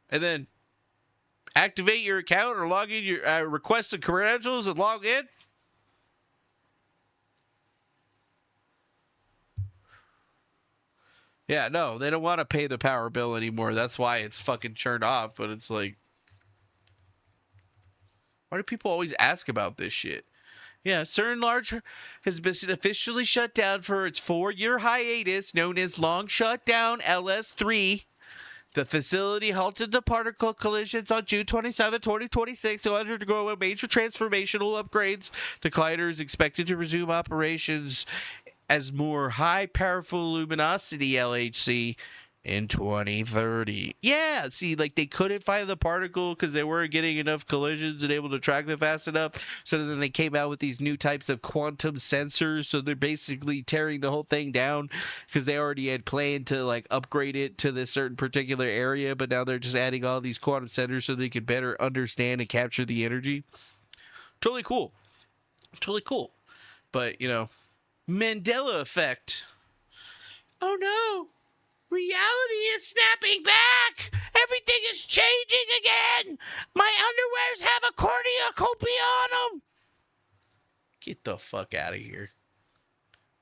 and then activate your account or log in your request the credentials and log in. Yeah, no, they don't want to pay the power bill anymore. That's why it's fucking turned off. But it's like, why do people always ask about this shit? Yeah, CERN Large has been officially shut down for its 4-year hiatus, known as Long Shutdown LS3. The facility halted the particle collisions on June 27, 2026 to undergo a major transformational upgrades. The collider is expected to resume operations as more high powerful luminosity LHC in 2030. Yeah, see, like, they couldn't find the particle because they weren't getting enough collisions and able to track them fast enough. So then they came out with these new types of quantum sensors. So they're basically tearing the whole thing down because they already had planned to, like, upgrade it to this certain particular area. But now they're just adding all these quantum sensors so they could better understand and capture the energy. Totally cool. Totally cool. But, you know, Mandela effect. Oh, no. Reality is snapping back. Everything is changing again. My underwears have a cornucopia on them. Get the fuck out of here.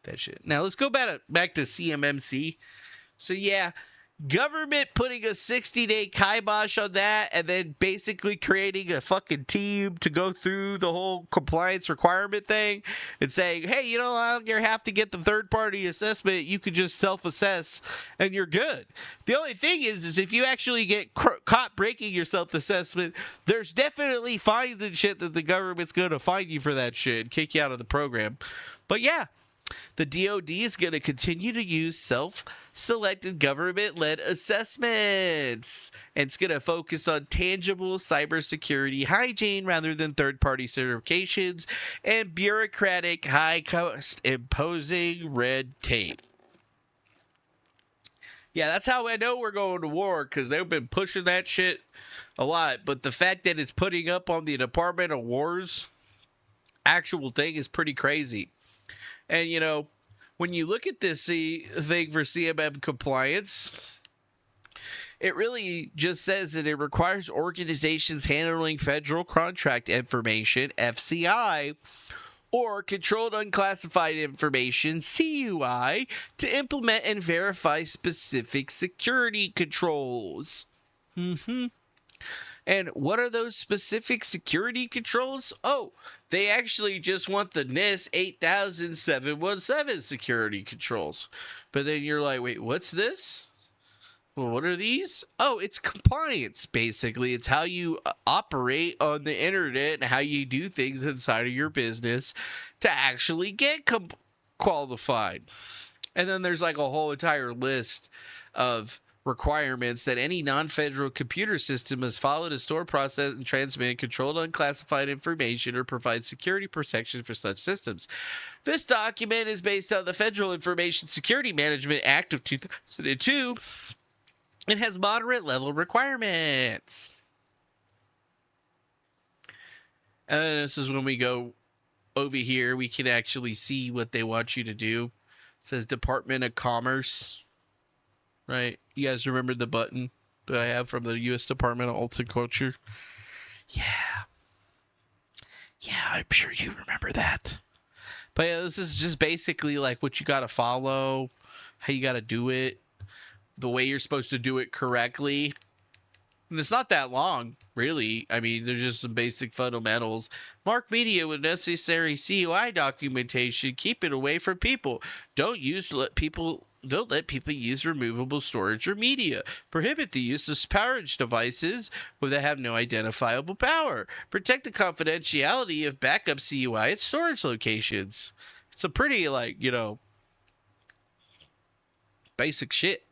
that shit. Now let's go back to CMMC. So yeah, government putting a 60-day kibosh on that and then basically creating a fucking team to go through the whole compliance requirement thing and saying, hey, you don't have to get the third-party assessment. You could just self-assess and you're good. The only thing is if you actually get caught breaking your self-assessment, there's definitely fines and shit that the government's going to fine you for that shit and kick you out of the program. But yeah, the DoD is going to continue to use self-selected government-led assessments. And it's going to focus on tangible cybersecurity hygiene rather than third-party certifications and bureaucratic, high-cost imposing red tape. Yeah, that's how I know we're going to war, because they've been pushing that shit a lot. But the fact that it's putting up on the Department of War's actual thing is pretty crazy. And, you know, when you look at this thing for CMM compliance, it really just says that it requires organizations handling federal contract information, FCI, or controlled unclassified information, CUI, to implement and verify specific security controls. And what are those specific security controls? Oh, they actually just want the NIST 8717 security controls. But then you're like, wait, what's this? Well, what are these? Oh, it's compliance, basically. It's how you operate on the internet and how you do things inside of your business to actually get qualified. And then there's like a whole entire list of requirements that any non-federal computer system must follow to store, process, and transmit controlled unclassified information or provide security protection for such systems. This document is based on the Federal Information Security Management Act of 2002 and has moderate level requirements. And then this is when we go over here, we can actually see what they want you to do. It says Department of Commerce. Right? You guys remember the button that I have from the U.S. Department of Horticulture? Yeah. Yeah, I'm sure you remember that. But yeah, this is just basically like what you got to follow, how you got to do it, the way you're supposed to do it correctly. And it's not that long, really. I mean, there's just some basic fundamentals. Mark media with necessary CUI documentation. Keep it away from people. Don't let people use removable storage or media. Prohibit the use of storage devices where they have no identifiable power. Protect the confidentiality of backup CUI at storage locations. It's a pretty, like, you know, basic shit.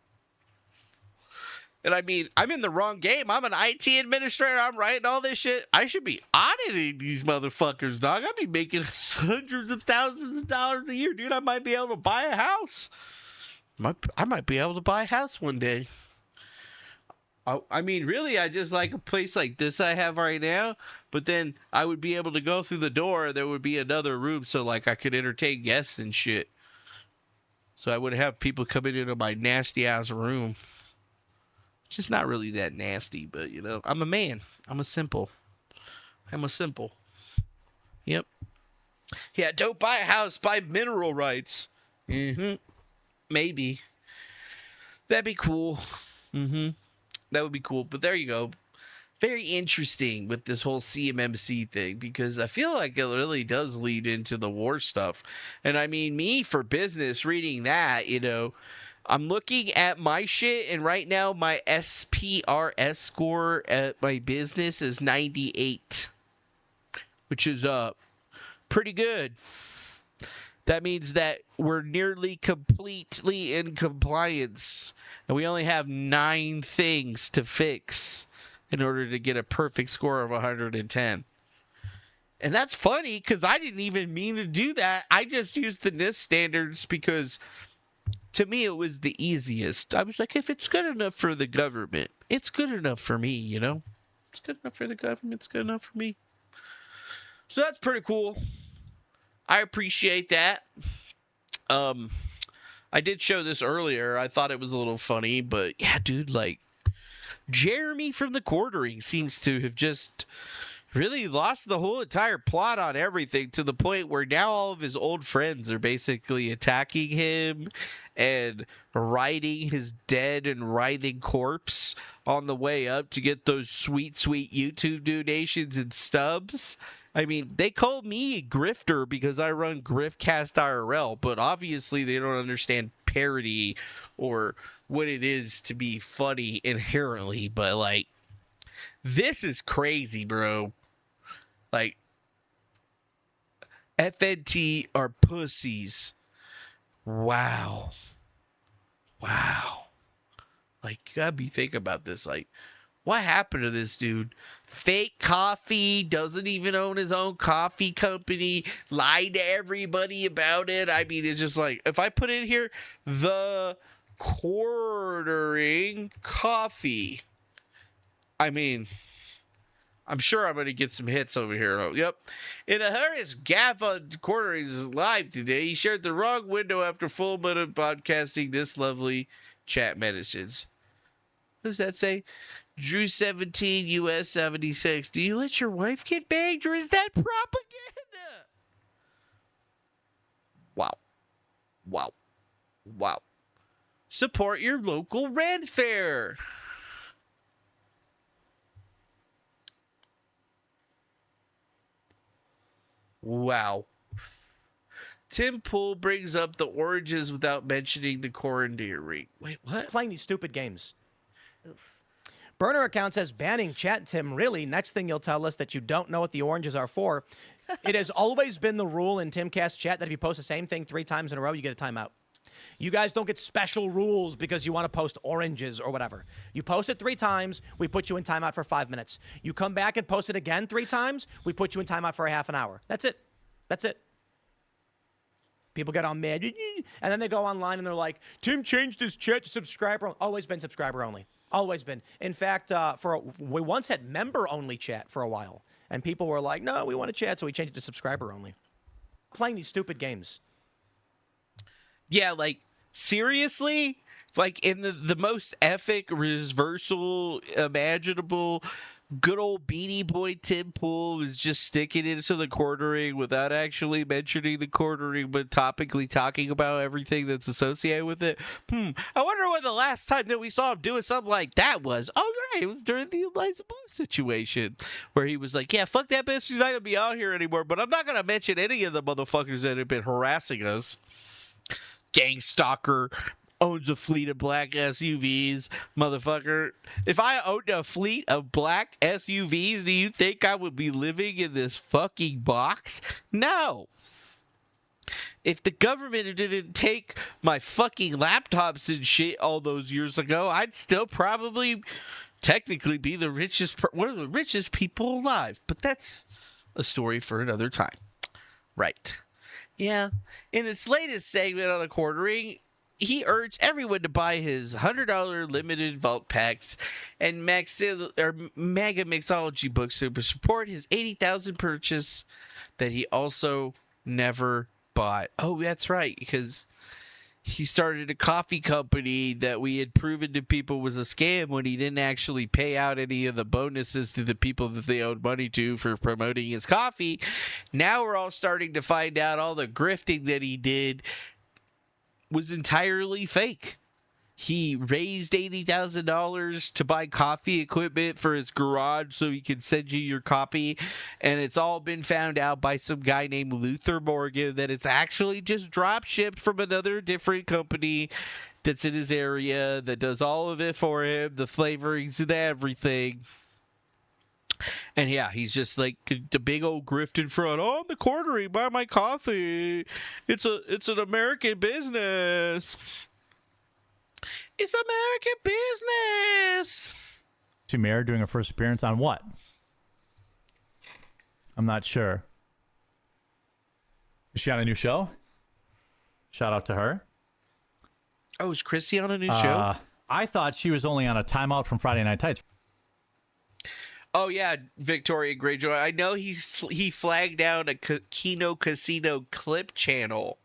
And I mean, I'm in the wrong game. I'm an IT administrator. I'm writing all this shit. I should be auditing these motherfuckers, dog. I'd be making hundreds of thousands of dollars a year, dude. I might be able to buy a house. I might be able to buy a house one day. I mean, really, I just like a place like this I have right now. But then I would be able to go through the door. There would be another room so, like, I could entertain guests and shit. So I would have people coming into my nasty-ass room. Just not really that nasty, but, you know, I'm a man. I'm a simple. Yep. Yeah, don't buy a house. Buy mineral rights. Maybe. That'd be cool. That would be cool. But there you go. Very interesting with this whole CMMC thing, because I feel like it really does lead into the war stuff. And I mean, me for business reading that, you know, I'm looking at my shit, and right now my SPRS score at my business is 98, which is pretty good. That means that we're nearly completely in compliance, and we only have 9 things to fix in order to get a perfect score of 110. And that's funny, because I didn't even mean to do that. I just used the NIST standards because, to me, it was the easiest. I was like, if it's good enough for the government, it's good enough for me, you know? It's good enough for the government, it's good enough for me. So that's pretty cool. I appreciate that. I did show this earlier. I thought it was a little funny, but yeah, dude, like, Jeremy from the Quartering seems to have just really lost the whole entire plot on everything to the point where now all of his old friends are basically attacking him and riding his dead and writhing corpse on the way up to get those sweet, sweet YouTube donations and stubs. I mean, they call me a grifter because I run Griftcast IRL, but obviously they don't understand parody or what it is to be funny inherently. But, like, this is crazy, bro. Like, FNT are pussies. Wow. Like, you gotta be thinking about this. Like, what happened to this dude? Fake coffee, doesn't even own his own coffee company, lied to everybody about it. I mean, it's just like, if I put in here, the quartering coffee, I mean, I'm sure I'm going to get some hits over here. Oh, yep. In a hilarious gaffe on Quartering's live today, he shared the wrong window after full minute podcasting this lovely chat messages. What does that say? Drew 17, US 76. Do you let your wife get banged, or is that propaganda? Wow. Support your local Red Fair. Wow. Tim Pool brings up the oranges without mentioning the quarantine. Wait, what? Playing these stupid games. Oof. Burner account says banning chat, Tim. Really? Next thing you'll tell us that you don't know what the oranges are for. It has always been the rule in Timcast chat that if you post the same thing 3 times in a row, you get a timeout. You guys don't get special rules because you want to post oranges or whatever. You post it 3 times, we put you in timeout for 5 minutes. You come back and post it again 3 times, we put you in timeout for a half an hour. That's it. People get all mad. And then they go online and they're like, Tim changed his chat to subscriber. Always been subscriber only. Always been. In fact, we once had member-only chat for a while. And people were like, no, we want to chat, so we changed it to subscriber only. Playing these stupid games. Yeah, like, seriously? Like, in the most epic reversal imaginable, good old Beanie Boy Tim Pool was just sticking into the quartering without actually mentioning the quartering, but topically talking about everything that's associated with it. I wonder when the last time that we saw him doing something like that was. Oh, right, it was during the Eliza Blue situation, where he was like, yeah, fuck that bitch, she's not going to be out here anymore, but I'm not going to mention any of the motherfuckers that have been harassing us. Gang stalker, owns a fleet of black SUVs, motherfucker. If I owned a fleet of black SUVs, do you think I would be living in this fucking box? No. If the government didn't take my fucking laptops and shit all those years ago, I'd still probably technically be the richest, one of the richest people alive. But that's a story for another time. Right. Yeah. In its latest segment on the quartering, he urged everyone to buy his $100 limited vault packs and mega mixology books to support his 80,000 purchase that he also never bought. Oh, that's right, because he started a coffee company that we had proven to people was a scam when he didn't actually pay out any of the bonuses to the people that they owed money to for promoting his coffee. Now we're all starting to find out all the grifting that he did was entirely fake. He raised $80,000 to buy coffee equipment for his garage so he could send you your copy, and it's all been found out by some guy named Luther Morgan that it's actually just drop shipped from another different company that's in his area that does all of it for him, the flavorings and everything. And yeah, he's just like the big old grift in front. Oh, I'm the quartering, buy my coffee. It's an American business. It's American business. Mayor doing her first appearance on what? I'm not sure. Is she on a new show? Shout out to her. Oh, is Chrissy on a new show? I thought she was only on a timeout from Friday Night Tights. Oh yeah, Victoria Greyjoy. I know he flagged down a Kino Casino clip channel.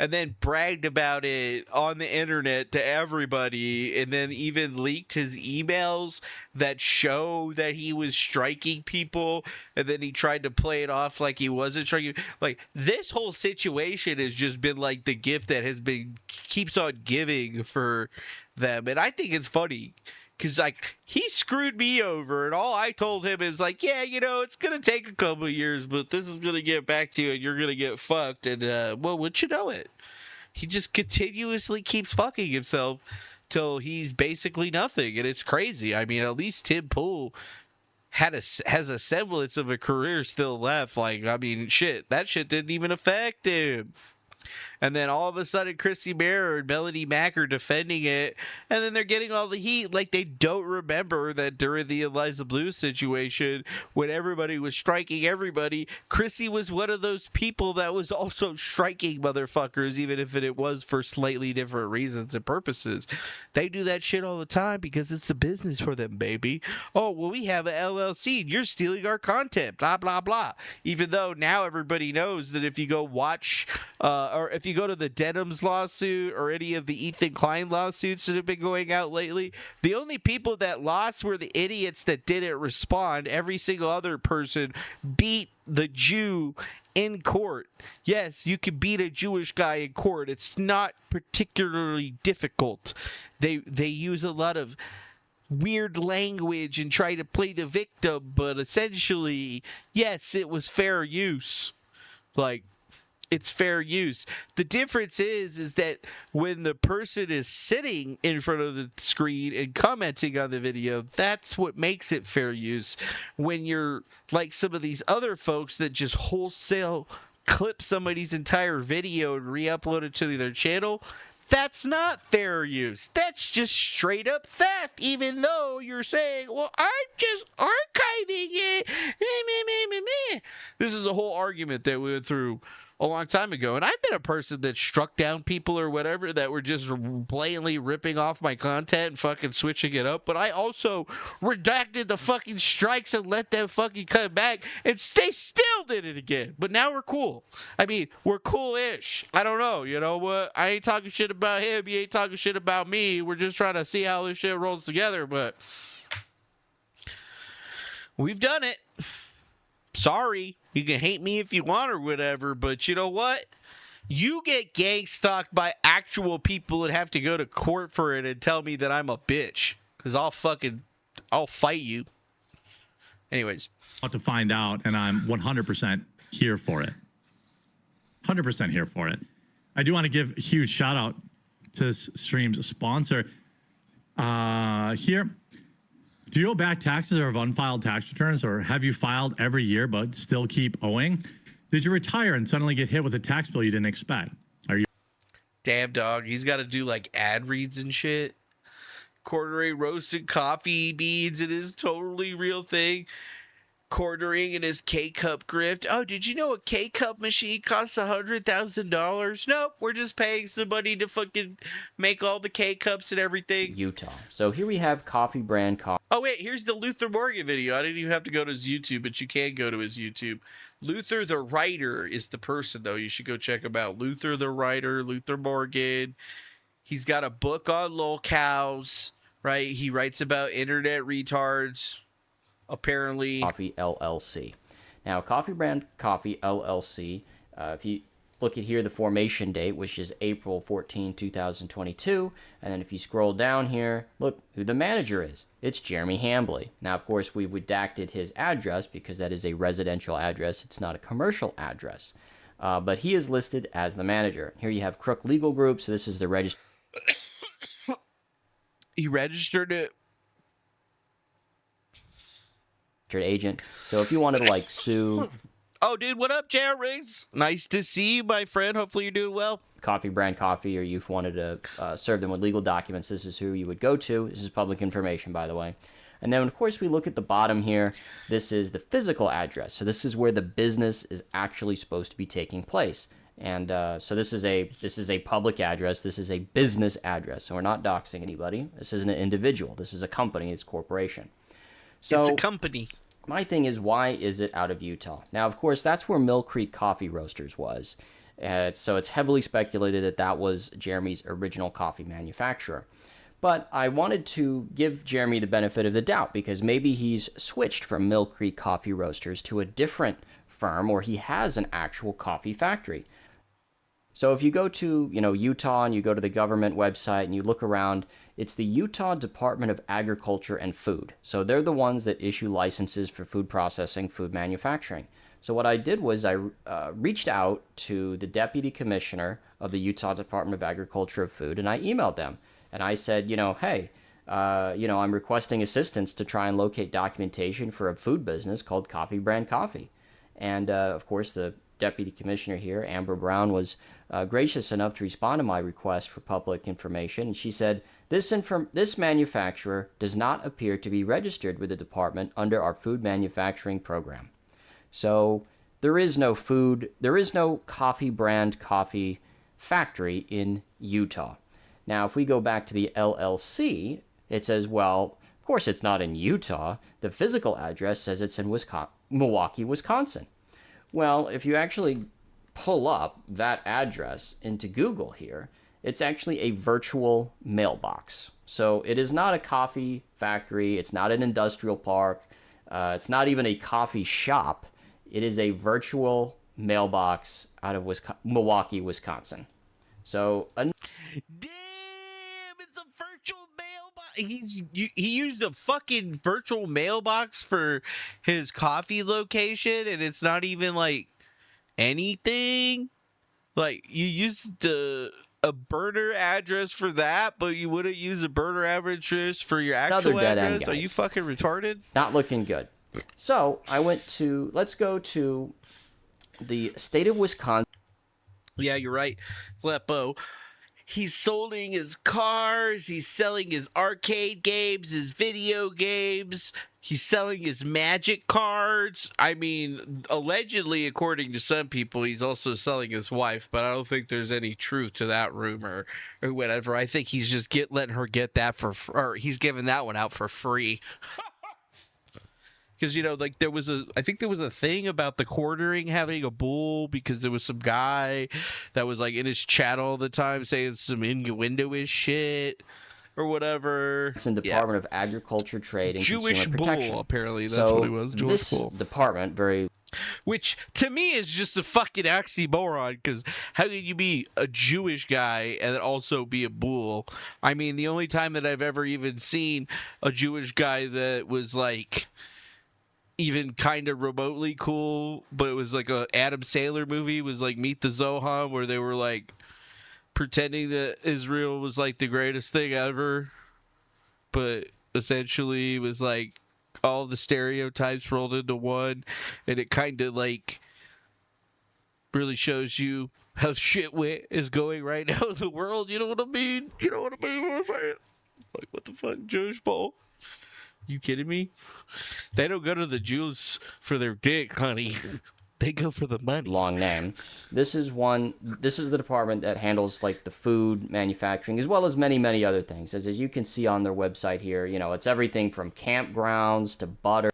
and then bragged about it on the internet to everybody, and then even leaked his emails that show that he was striking people, and then he tried to play it off like he wasn't striking. Like, this whole situation has just been like the gift that has been keeps on giving for them, and I think it's funny. Because, like, he screwed me over, and all I told him is, like, yeah, you know, it's going to take a couple of years, but this is going to get back to you, and you're going to get fucked, and, well, wouldn't you know it? He just continuously keeps fucking himself till he's basically nothing, and it's crazy. I mean, at least Tim Pool has a semblance of a career still left. Like, I mean, shit, that shit didn't even affect him. And then all of a sudden, Chrissy Mayer and Melanie Mack are defending it, and then they're getting all the heat. Like, they don't remember that during the Eliza Blue situation, when everybody was striking everybody, Chrissy was one of those people that was also striking motherfuckers, even if it was for slightly different reasons and purposes. They do that shit all the time because it's a business for them, baby. Oh, well, we have an LLC. You're stealing our content, blah, blah, blah. Even though now everybody knows that if you go watch, or if you go to the Denham's lawsuit or any of the Ethan Klein lawsuits that have been going out lately, the only people that lost were the idiots that didn't respond. Every single other person beat the Jew in court. Yes, you can beat a Jewish guy in court. It's not particularly difficult. They use a lot of weird language and try to play the victim, but essentially, yes, it was fair use. Like, it's fair use. The difference is that when the person is sitting in front of the screen and commenting on the video, that's what makes it fair use. When you're like some of these other folks that just wholesale clip somebody's entire video and re-upload it to their channel, that's not fair use. That's just straight up theft, even though you're saying, well, I'm just archiving it. This is a whole argument that we went through a long time ago, and I've been a person that struck down people or whatever that were just blatantly ripping off my content and fucking switching it up, but I also redacted the fucking strikes and let them fucking come back, and they still did it again. But now we're cool. I mean, we're cool-ish. I don't know, you know what? I ain't talking shit about him, he ain't talking shit about me. We're just trying to see how this shit rolls together, but we've done it. Sorry, you can hate me if you want or whatever, but you know what? You get gang stalked by actual people and have to go to court for it and tell me that I'm a bitch, because I'll fight you. Anyways. To find out, and I'm 100% here for it. 100% here for it. I do want to give a huge shout out to this stream's sponsor here. Do you owe back taxes or have unfiled tax returns, or have you filed every year but still keep owing? Did you retire and suddenly get hit with a tax bill you didn't expect? Are you? Damn, dog. He's got to do like ad reads and shit. Quartering roasted coffee beans. It is totally real thing. Quartering in his K-Cup grift. Oh, did you know a K-Cup machine costs $100,000? Nope, we're just paying somebody to fucking make all the K-Cups and everything. Utah. So here we have coffee brand coffee. Oh, wait, here's the Luther Morgan video. I didn't even have to go to his YouTube, but you can go to his YouTube. Luther the writer is the person, though. You should go check him out. Luther the writer, Luther Morgan. He's got a book on lolcows, right? He writes about internet retards. Apparently. Coffee LLC. Now, Coffee Brand Coffee LLC, if you look at here, the formation date, which is April 14, 2022. And then if you scroll down here, look who the manager is. It's Jeremy Hambley. Now, of course, we redacted his address because that is a residential address. It's not a commercial address. But he is listed as the manager. Here you have Crook Legal Group. So this is the registered. He registered it. Agent. So if you wanted to like sue. Oh, dude, what up, J.R. Riggs? Nice to see you, my friend. Hopefully you're doing well. Coffee Brand Coffee, or you wanted to serve them with legal documents, this is who you would go to. This is public information, by the way. And then, of course, we look at the bottom here. This is the physical address. So this is where the business is actually supposed to be taking place. And so this is a public address. This is a business address. So we're not doxing anybody. This isn't an individual. This is a company. It's a corporation. So it's a company. My thing is, why is it out of Utah? Now, of course, that's where Mill Creek Coffee Roasters was. So it's heavily speculated that that was Jeremy's original coffee manufacturer. But I wanted to give Jeremy the benefit of the doubt because maybe he's switched from Mill Creek Coffee Roasters to a different firm, or he has an actual coffee factory. So if you go to, Utah and you go to the government website and you look around, it's the Utah Department of Agriculture and Food. So they're the ones that issue licenses for food processing, food manufacturing. So what I did was I reached out to the deputy commissioner of the Utah Department of Agriculture and Food, and I emailed them. And I said, hey, I'm requesting assistance to try and locate documentation for a food business called Coffee Brand Coffee. And, of course, the deputy commissioner here, Amber Brown, was gracious enough to respond to my request for public information. And she said, this manufacturer does not appear to be registered with the department under our food manufacturing program. So there is no Coffee Brand Coffee factory in Utah. Now, if we go back to the LLC, it says, well, of course it's not in Utah. The physical address says it's in Milwaukee, Wisconsin. Well, if you actually pull up that address into Google here, it's actually a virtual mailbox. So it is not a coffee factory. It's not an industrial park. It's not even a coffee shop. It is a virtual mailbox out of Milwaukee, Wisconsin. So Damn, it's a virtual mailbox. He used a fucking virtual mailbox for his coffee location, and it's not even like anything. Like, you used a burner address for that, but you wouldn't use a burner address for your actual dead end, address? Are you guys. fucking retarded? Not looking good. So let's go to the state of Wisconsin. Yeah, you're right, Fleppo. He's selling his cars, he's selling his arcade games, his video games, he's selling his magic cards. I mean, allegedly, according to some people, he's also selling his wife, but I don't think there's any truth to that rumor or whatever. I think he's just letting her get that or he's giving that one out for free. Because, like, I think there was a thing about the quartering having a bull because there was some guy that was, like, in his chat all the time saying some innuendo-ish shit or whatever. It's in Department of Agriculture, Trade, and Jewish Consumer Protection. bull, apparently. That's what it was. Jewish bull. Department, which, to me, is just a fucking oxymoron, because how can you be a Jewish guy and also be a bull? I mean, the only time that I've ever even seen a Jewish guy that was, like, even kind of remotely cool, but it was like a Adam Sandler movie, was like Meet the Zoham, where they were like pretending that Israel was like the greatest thing ever, but essentially it was like all the stereotypes rolled into one, and it kind of like really shows you how shitwit is going right now in the world. You know what I mean? You know what I mean? What I'm saying? Like, what the fuck, Jewish bull? You kidding me? They don't go to the Jews for their dick, honey. They go for the money. Long name. This is the department that handles like the food manufacturing as well as many, many other things. As you can see on their website here, it's everything from campgrounds to butter.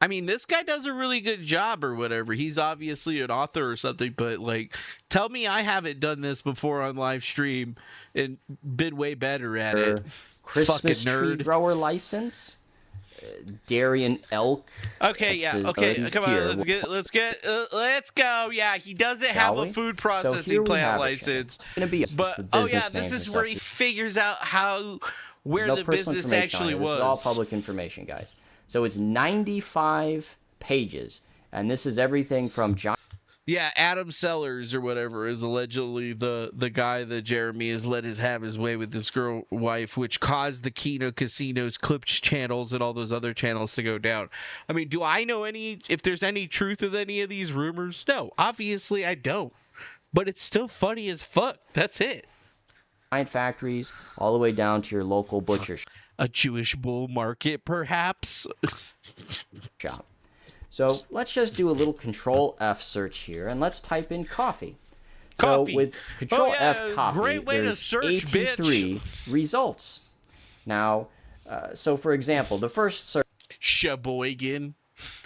I mean, this guy does a really good job or whatever. He's obviously an author or something, but like, tell me I haven't done this before on live stream and been way better at it. Christmas tree grower license. Dairy and elk. Okay, yeah. Okay, come on. Let's go. Yeah, he doesn't have a food processing plant license. It's gonna be this is where he figures out where the business actually was. This is all public information, guys. So it's 95 pages, and this is everything from John. Yeah, Adam Sellers or whatever is allegedly the guy that Jeremy has let have his way with this girl wife, which caused the Keno Casinos, Clips channels, and all those other channels to go down. I mean, do I know if there's any truth to any of these rumors? No, obviously I don't. But it's still funny as fuck. That's it. Giant factories all the way down to your local butcher shop. A Jewish bull market, perhaps. Shop. So let's just do a little Control F search here, and let's type in coffee. Coffee. So with Control F coffee, great way there's to search, 83 results. Now, so for example, the first search. Sheboygan.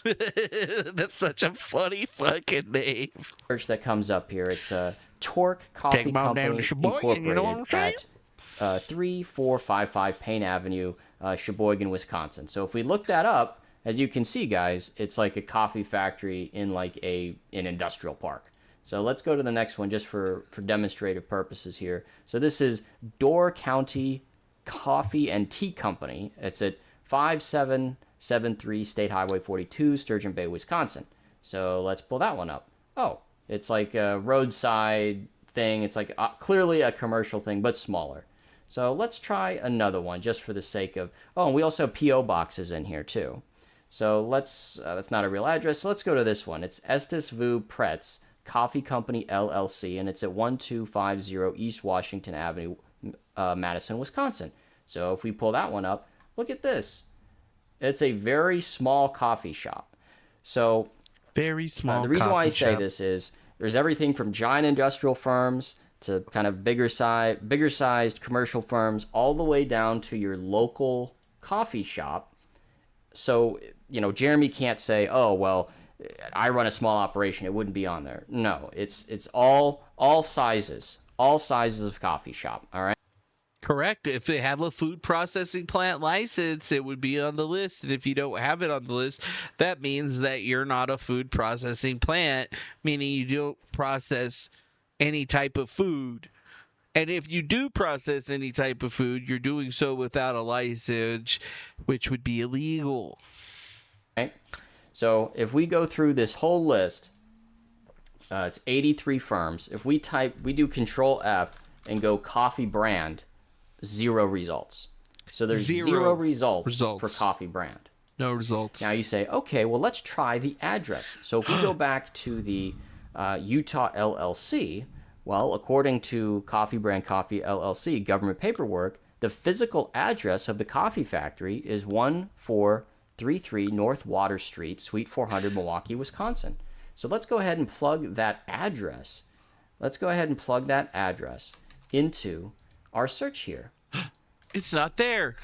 That's such a funny fucking name. Search that comes up here. It's Torque Coffee Take 'em on down Company to Sheboygan, Incorporated you know what I'm saying? at 3455 Payne Avenue, Sheboygan, Wisconsin. So if we look that up, as you can see, guys, it's like a coffee factory in like an industrial park. So let's go to the next one just for demonstrative purposes here. So this is Door County Coffee and Tea Company. It's at 5773 State Highway 42, Sturgeon Bay, Wisconsin. So let's pull that one up. Oh, it's like a roadside thing. It's like clearly a commercial thing, but smaller. So let's try another one just for the sake of... Oh, and we also have P.O. boxes in here too. So let's... that's not a real address. So let's go to this one. It's Estes Vu Pretz Coffee Company LLC, and it's at 1250 East Washington Avenue, Madison, Wisconsin. So if we pull that one up, look at this. It's a very small coffee shop. So Very small. the reason why I coffee say shop. this is there's everything from giant industrial firms to kind of bigger sized commercial firms, all the way down to your local coffee shop. So, you know, Jeremy can't say, oh, well, I run a small operation, it wouldn't be on there. No, it's all sizes of coffee shop, all right? Correct. If they have a food processing plant license, it would be on the list. And if you don't have it on the list, that means that you're not a food processing plant, meaning you don't process any type of food. And if you do process any type of food, you're doing so without a license, which would be illegal. Right? So if we go through this whole list, it's 83 firms. If we do Control F and go coffee brand, 0 results. So there's zero results for coffee brand. No results. Now you say, okay, well, let's try the address. So if we go back to the Utah LLC, well, according to Coffee Brand Coffee LLC government paperwork, the physical address of the coffee factory is 1433 North Water Street, Suite 400, Milwaukee, Wisconsin. So let's go ahead and plug that address. Into our search here. It's not there.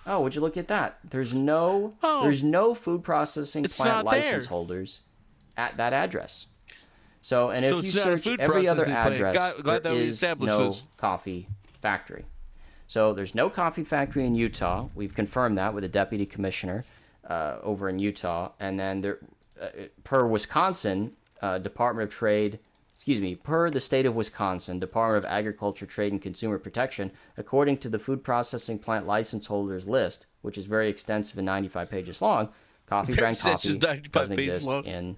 Oh, would you look at that? There's no food processing It's plant not there. license holders at that address. So, and So if you it's not a search food every other processing plant. address, Glad that there we is established no this. coffee factory. So there's no coffee factory in Utah. We've confirmed that with the deputy commissioner over in Utah. And then there, per Wisconsin Department of Trade, per the state of Wisconsin, Department of Agriculture, Trade, and Consumer Protection, according to the food processing plant license holders list, which is very extensive and 95 pages long, coffee brand coffee doesn't exist in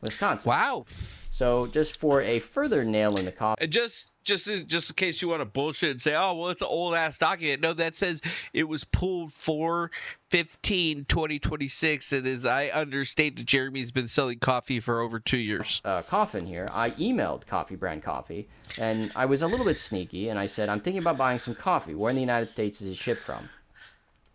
Wisconsin. Wow. So just for a further nail in the coffin. And just in case you want to bullshit and say, oh, well, it's an old ass document. No, that says it was pulled 4/15/2026, and as I understand, Jeremy's been selling coffee for over 2 years. Coffin here, I emailed Coffee Brand Coffee, and I was a little bit sneaky, and I said, I'm thinking about buying some coffee. Where in the United States is it shipped from?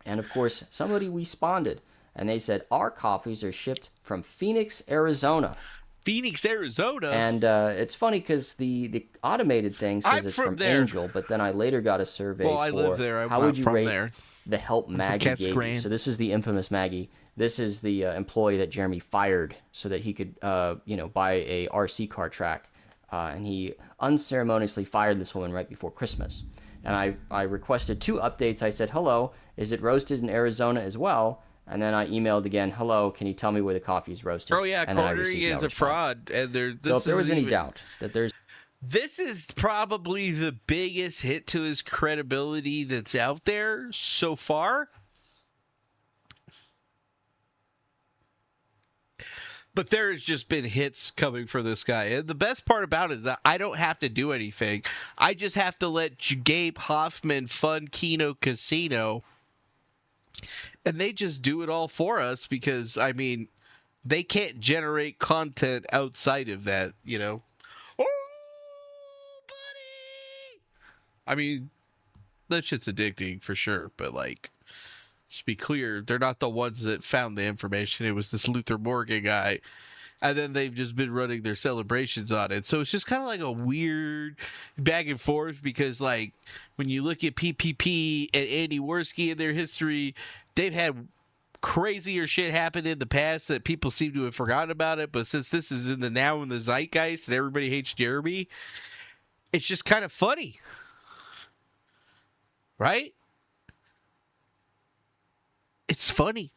And of course, somebody responded, and they said, our coffees are shipped from Phoenix, Arizona. Phoenix, Arizona? And it's funny because the automated thing says it's from there. Angel, but then I later got a survey Well, I live there. how I'm would you from rate there. the help Maggie Cat's gave you. Grain. So this is the infamous Maggie. This is the employee that Jeremy fired so that he could, buy a RC car track. And he unceremoniously fired this woman right before Christmas. And I requested 2 updates. I said, hello, is it roasted in Arizona as well? And then I emailed again, hello, can you tell me where the coffee is roasted? Oh, yeah, and then I Cornery received no is a response. fraud. And So if there was any doubt that there's... This is probably the biggest hit to his credibility that's out there so far. But there has just been hits coming for this guy. And the best part about it is that I don't have to do anything. I just have to let Gabe Hoffman fund Keno Casino. And they just do it all for us because, I mean, they can't generate content outside of that, you know. Oh, buddy! I mean, that shit's addicting for sure, but, like, just be clear, they're not the ones that found the information. It was this Luther Morgan guy. And then they've just been running their celebrations on it. So it's just kind of like a weird back and forth because, like, when you look at PPP and Andy Worski in their history, they've had crazier shit happened in the past that people seem to have forgotten about it, but since this is in the zeitgeist and everybody hates Jeremy, it's just kind of funny. Right? It's funny.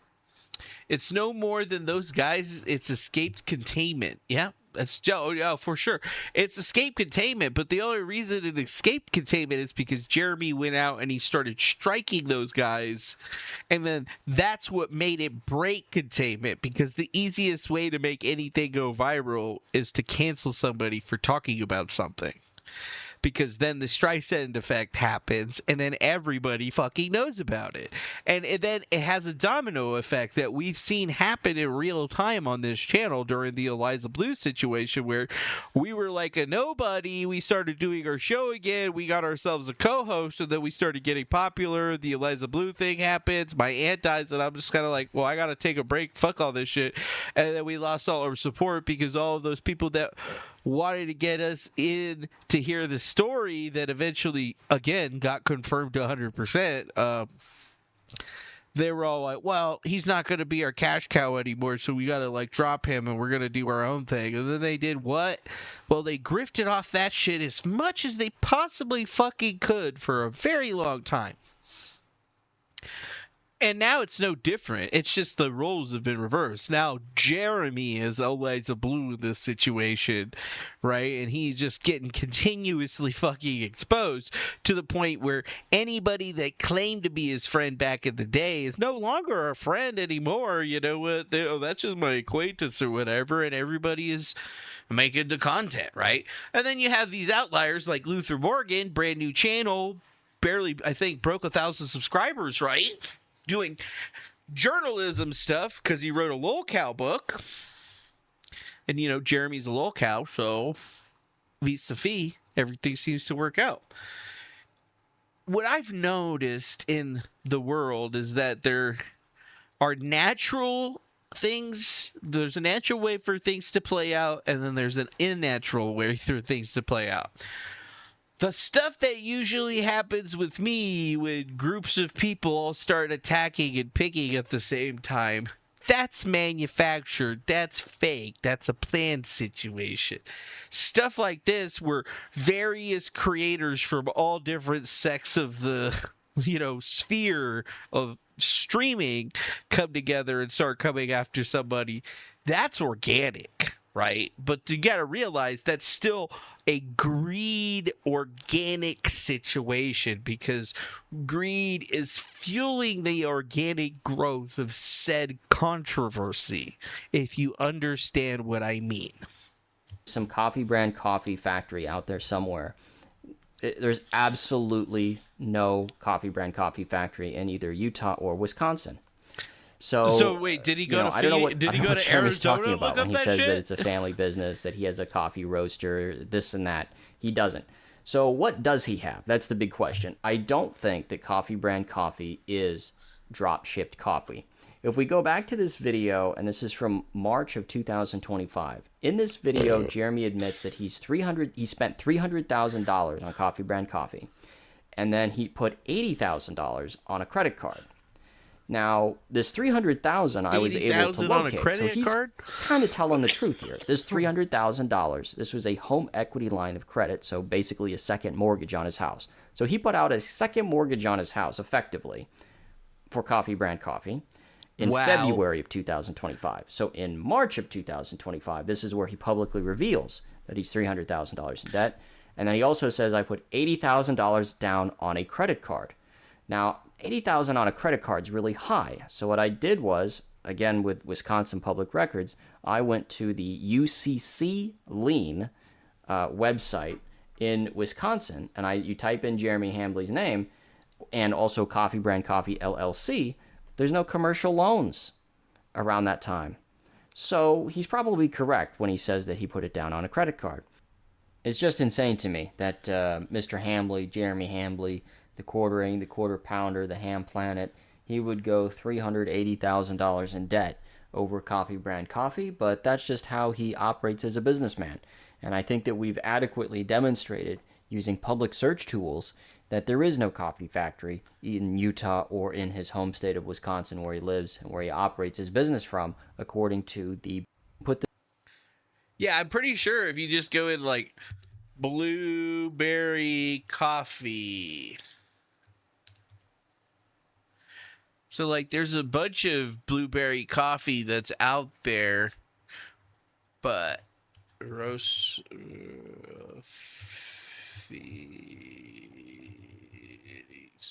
It's no more than those guys. It's escaped containment. Yeah, that's Joe. Yeah, for sure. It's escape containment, but the only reason it escaped containment is because Jeremy went out and he started striking those guys. And then that's what made it break containment, because the easiest way to make anything go viral is to cancel somebody for talking about something. Because then the Streisand effect happens, and then everybody fucking knows about it. And then it has a domino effect that we've seen happen in real time on this channel during the Eliza Blue situation, where we were like a nobody. We started doing our show again. We got ourselves a co-host, and then we started getting popular. The Eliza Blue thing happens. My aunt dies, and I'm just kind of like, well, I got to take a break. Fuck all this shit. And then we lost all our support because all of those people that wanted to get us in to hear the story that eventually, again, got confirmed to 100%. They were all like, well, he's not going to be our cash cow anymore, so we got to, like, drop him and we're going to do our own thing. And then they did what? Well, they grifted off that shit as much as they possibly fucking could for a very long time. And now it's no different. It's just the roles have been reversed. Now Jeremy is Eliza Blue in this situation, right? And he's just getting continuously fucking exposed to the point where anybody that claimed to be his friend back in the day is no longer a friend anymore. You know what? That's just my acquaintance or whatever. And everybody is making the content, right? And then you have these outliers like Luther Morgan, brand new channel, barely, I think, broke 1,000 subscribers, right? Doing journalism stuff because he wrote a lolcow book. And, you know, Jeremy's a lolcow, so vis-a-vis, everything seems to work out. What I've noticed in the world is that there are natural things. There's a natural way for things to play out, and then there's an unnatural way for things to play out. The stuff that usually happens with me when groups of people all start attacking and picking at the same time, that's manufactured, that's fake, that's a planned situation. Stuff like this where various creators from all different sects of the, sphere of streaming come together and start coming after somebody, that's organic. Right? But you got to realize that's still a greed organic situation, because greed is fueling the organic growth of said controversy, if you understand what I mean. Some coffee brand coffee factory out there somewhere. There's absolutely no coffee brand coffee factory in either Utah or Wisconsin. So wait, did he go to I don't know what, did he I don't go know what to Jeremy's Arizona talking to about look when up he that says shit? that it's a family business, that he has a coffee roaster, this and that. He doesn't. So what does he have? That's the big question. I don't think that coffee brand coffee is drop shipped coffee. If we go back to this video, and this is from March of 2025. In this video, Jeremy admits that he spent $300,000 on coffee brand coffee, and then he put $80,000 on a credit card. Now, this $300,000 I was able to locate. On a credit so he's card? kind of telling the truth here. This $300,000, this was a home equity line of credit, so basically a second mortgage on his house. So he put out a second mortgage on his house, effectively, for coffee brand coffee in February of 2025. So in March of 2025, this is where he publicly reveals that he's $300,000 in debt. And then he also says, I put $80,000 down on a credit card. Now, $80,000 on a credit card is really high. So what I did was, again with Wisconsin Public Records, I went to the UCC Lien website in Wisconsin, and you type in Jeremy Hambley's name, and also Coffee Brand Coffee LLC. There's no commercial loans around that time. So he's probably correct when he says that he put it down on a credit card. It's just insane to me that Mr. Hambley, Jeremy Hambley, the quartering, the quarter pounder, the ham planet, he would go $380,000 in debt over coffee brand coffee, but that's just how he operates as a businessman. And I think that we've adequately demonstrated using public search tools that there is no coffee factory in Utah or in his home state of Wisconsin where he lives and where he operates his business from, according to the Yeah, I'm pretty sure if you just go in like blueberry coffee. So like there's a bunch of blueberry coffee that's out there, but roast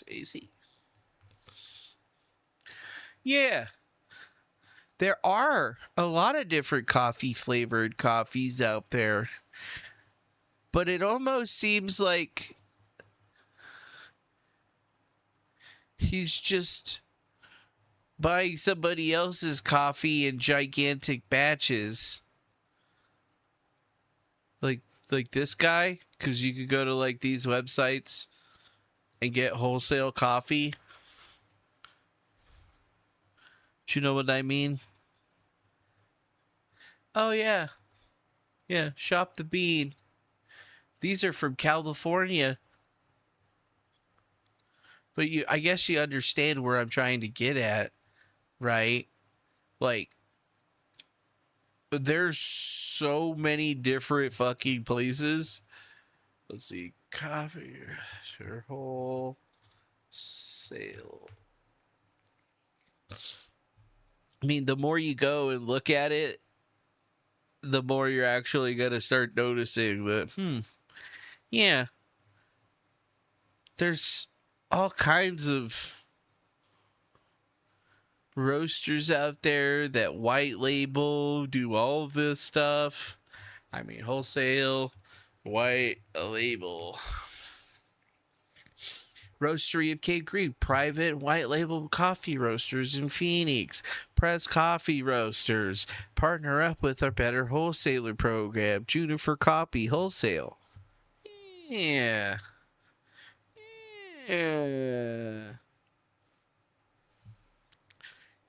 AC. Yeah. There are a lot of different coffee flavored coffees out there. But it almost seems like he's just buying somebody else's coffee in gigantic batches. Like this guy, because you could go to like these websites and get wholesale coffee. Do you know what I mean? Oh yeah. Yeah, Shop the Bean. These are from California. But I guess you understand where I'm trying to get at, right? Like, there's so many different fucking places. Let's see. Coffee. Sure. Wholesale. I mean, the more you go and look at it, the more you're actually going to start noticing that, yeah, there's all kinds of roasters out there that white label, do all of this stuff. I mean, wholesale, white label. Roastery of Cape Creek, private white label coffee roasters in Phoenix. Press Coffee Roasters. Partner up with our Better Wholesaler program. Juniper Coffee Wholesale. Yeah.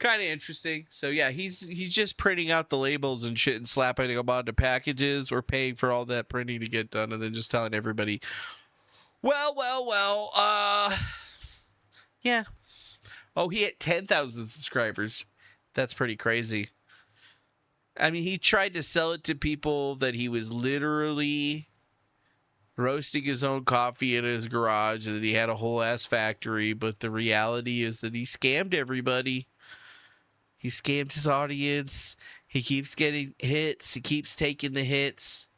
Kind of interesting. So yeah, he's just printing out the labels and shit and slapping them onto packages or paying for all that printing to get done and then just telling everybody, well, yeah. Oh, he hit 10,000 subscribers. That's pretty crazy. I mean, he tried to sell it to people that he was literally roasting his own coffee in his garage and that he had a whole ass factory, but the reality is that he scammed everybody. He scammed his audience. He keeps getting hits. He keeps taking the hits.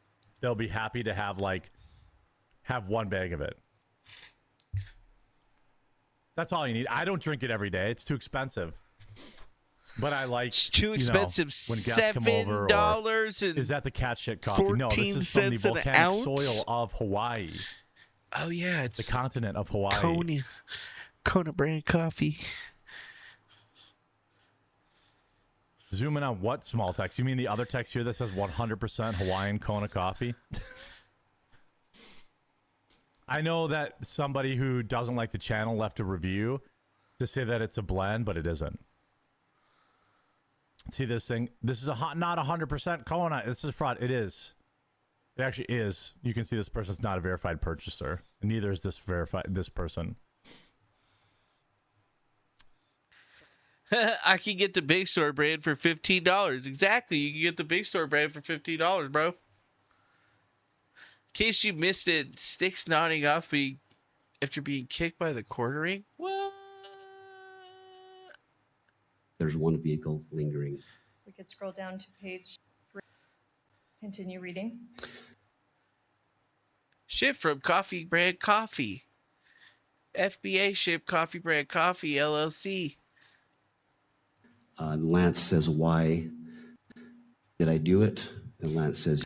They'll be happy to have one bag of it. That's all you need. I don't drink it every day. It's too expensive. But I like, it's too expensive. When guests come over, $7 is that the cat shit coffee? No, this is from the volcanic soil of Hawaii. Oh yeah, it's the continent of Hawaii. Kona brand coffee. Zoom in on what small text? You mean the other text here that says 100% Hawaiian Kona coffee? I know that somebody who doesn't like the channel left a review to say that it's a blend, but it isn't. See this thing? This is not 100% Kona. This is fraud. It is. It actually is. You can see this person's not a verified purchaser, and neither is this person. I can get the big store brand for $15. Exactly. You can get the big store brand for $15, bro. In case you missed it, Sticks nodding off after being kicked by the quartering. What? There's one vehicle lingering. We could scroll down to page 3. Continue reading. Ship from Coffee Brand Coffee. FBA ship Coffee Brand Coffee LLC. Lance says, why did I do it? And Lance says,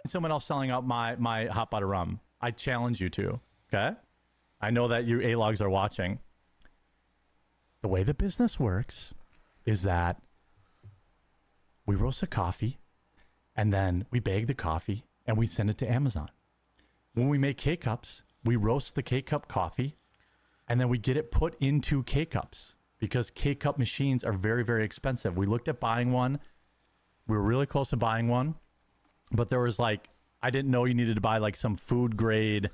someone else selling out my hot butter rum. I challenge you to. Okay? I know that you A-logs are watching. The way the business works is that we roast the coffee and then we bag the coffee and we send it to Amazon. When we make K-Cups, we roast the K-Cup coffee and then we get it put into K-Cups because K-Cup machines are very, very expensive. We looked at buying one. We were really close to buying one, but there was like, I didn't know you needed to buy like some food grade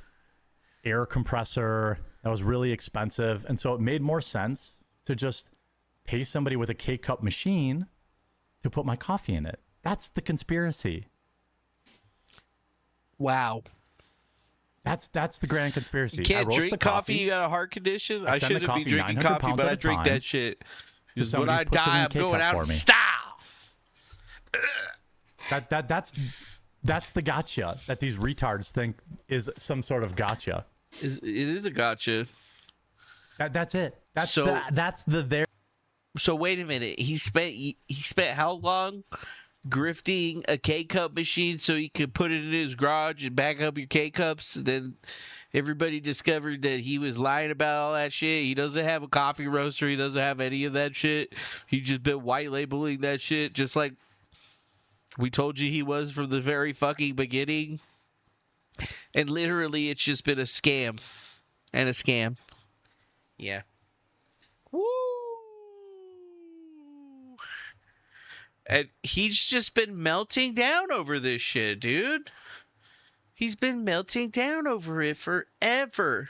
air compressor that was really expensive. And so it made more sense to just pay somebody with a K-cup machine to put my coffee in it. That's the conspiracy. Wow. That's the grand conspiracy. You can't I roast drink the coffee. You got a heart condition. I send the shouldn't be coffee drinking 900 coffee, pounds but at I a drink time that shit. to Because when somebody I who puts it in die, a I'm going K-cup out for in me. style. That's the gotcha that these retards think is some sort of gotcha. It is a gotcha. That's it. That's So- that's the there. So wait a minute. He spent how long grifting a K-cup machine so he could put it in his garage and back up your K-cups? And then everybody discovered that he was lying about all that shit. He doesn't have a coffee roaster. He doesn't have any of that shit. He just been white labeling that shit, just like we told you he was from the very fucking beginning. And literally, it's just been a scam and a scam. Yeah. Woo! And he's just been melting down over this shit, dude. He's been melting down over it forever.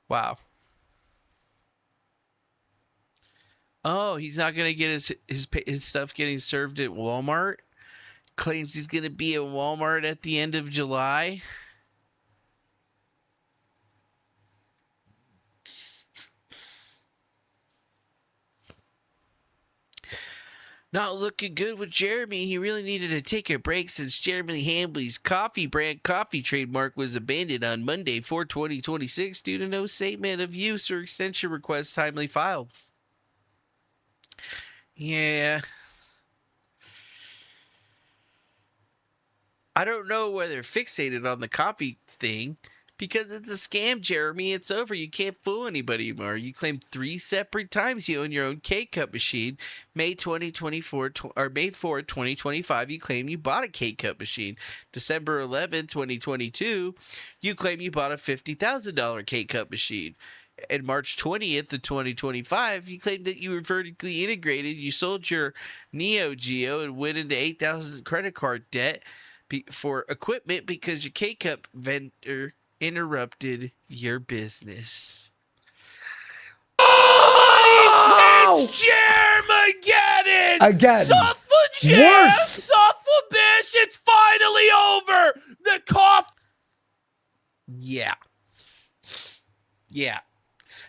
Wow. Oh, he's not gonna get his stuff getting served at Walmart. Claims he's gonna be at Walmart at the end of July. Not looking good with Jeremy. He really needed to take a break since Jeremy Hambley's coffee brand coffee trademark was abandoned on Monday, 4/20/26, due to no statement of use or extension request timely filed. Yeah. I don't know whether they're fixated on the coffee thing because it's a scam, Jeremy. It's over. You can't fool anybody anymore. You claimed 3 separate times you own your own K-cup machine. May 2024 or May 4, 2025, you claim you bought a K-cup machine. December 11, 2022, you claim you bought a $50,000 K-cup machine. And March 20th of 2025, you claimed that you were vertically integrated. You sold your Neo Geo and went into $8,000 credit card debt for equipment because your K-cup vendor interrupted your business. Oh! It's Jermageddon! Again. Suffer Jam! Worse. Suffer bitch! It's finally over! The cough... Yeah. Yeah.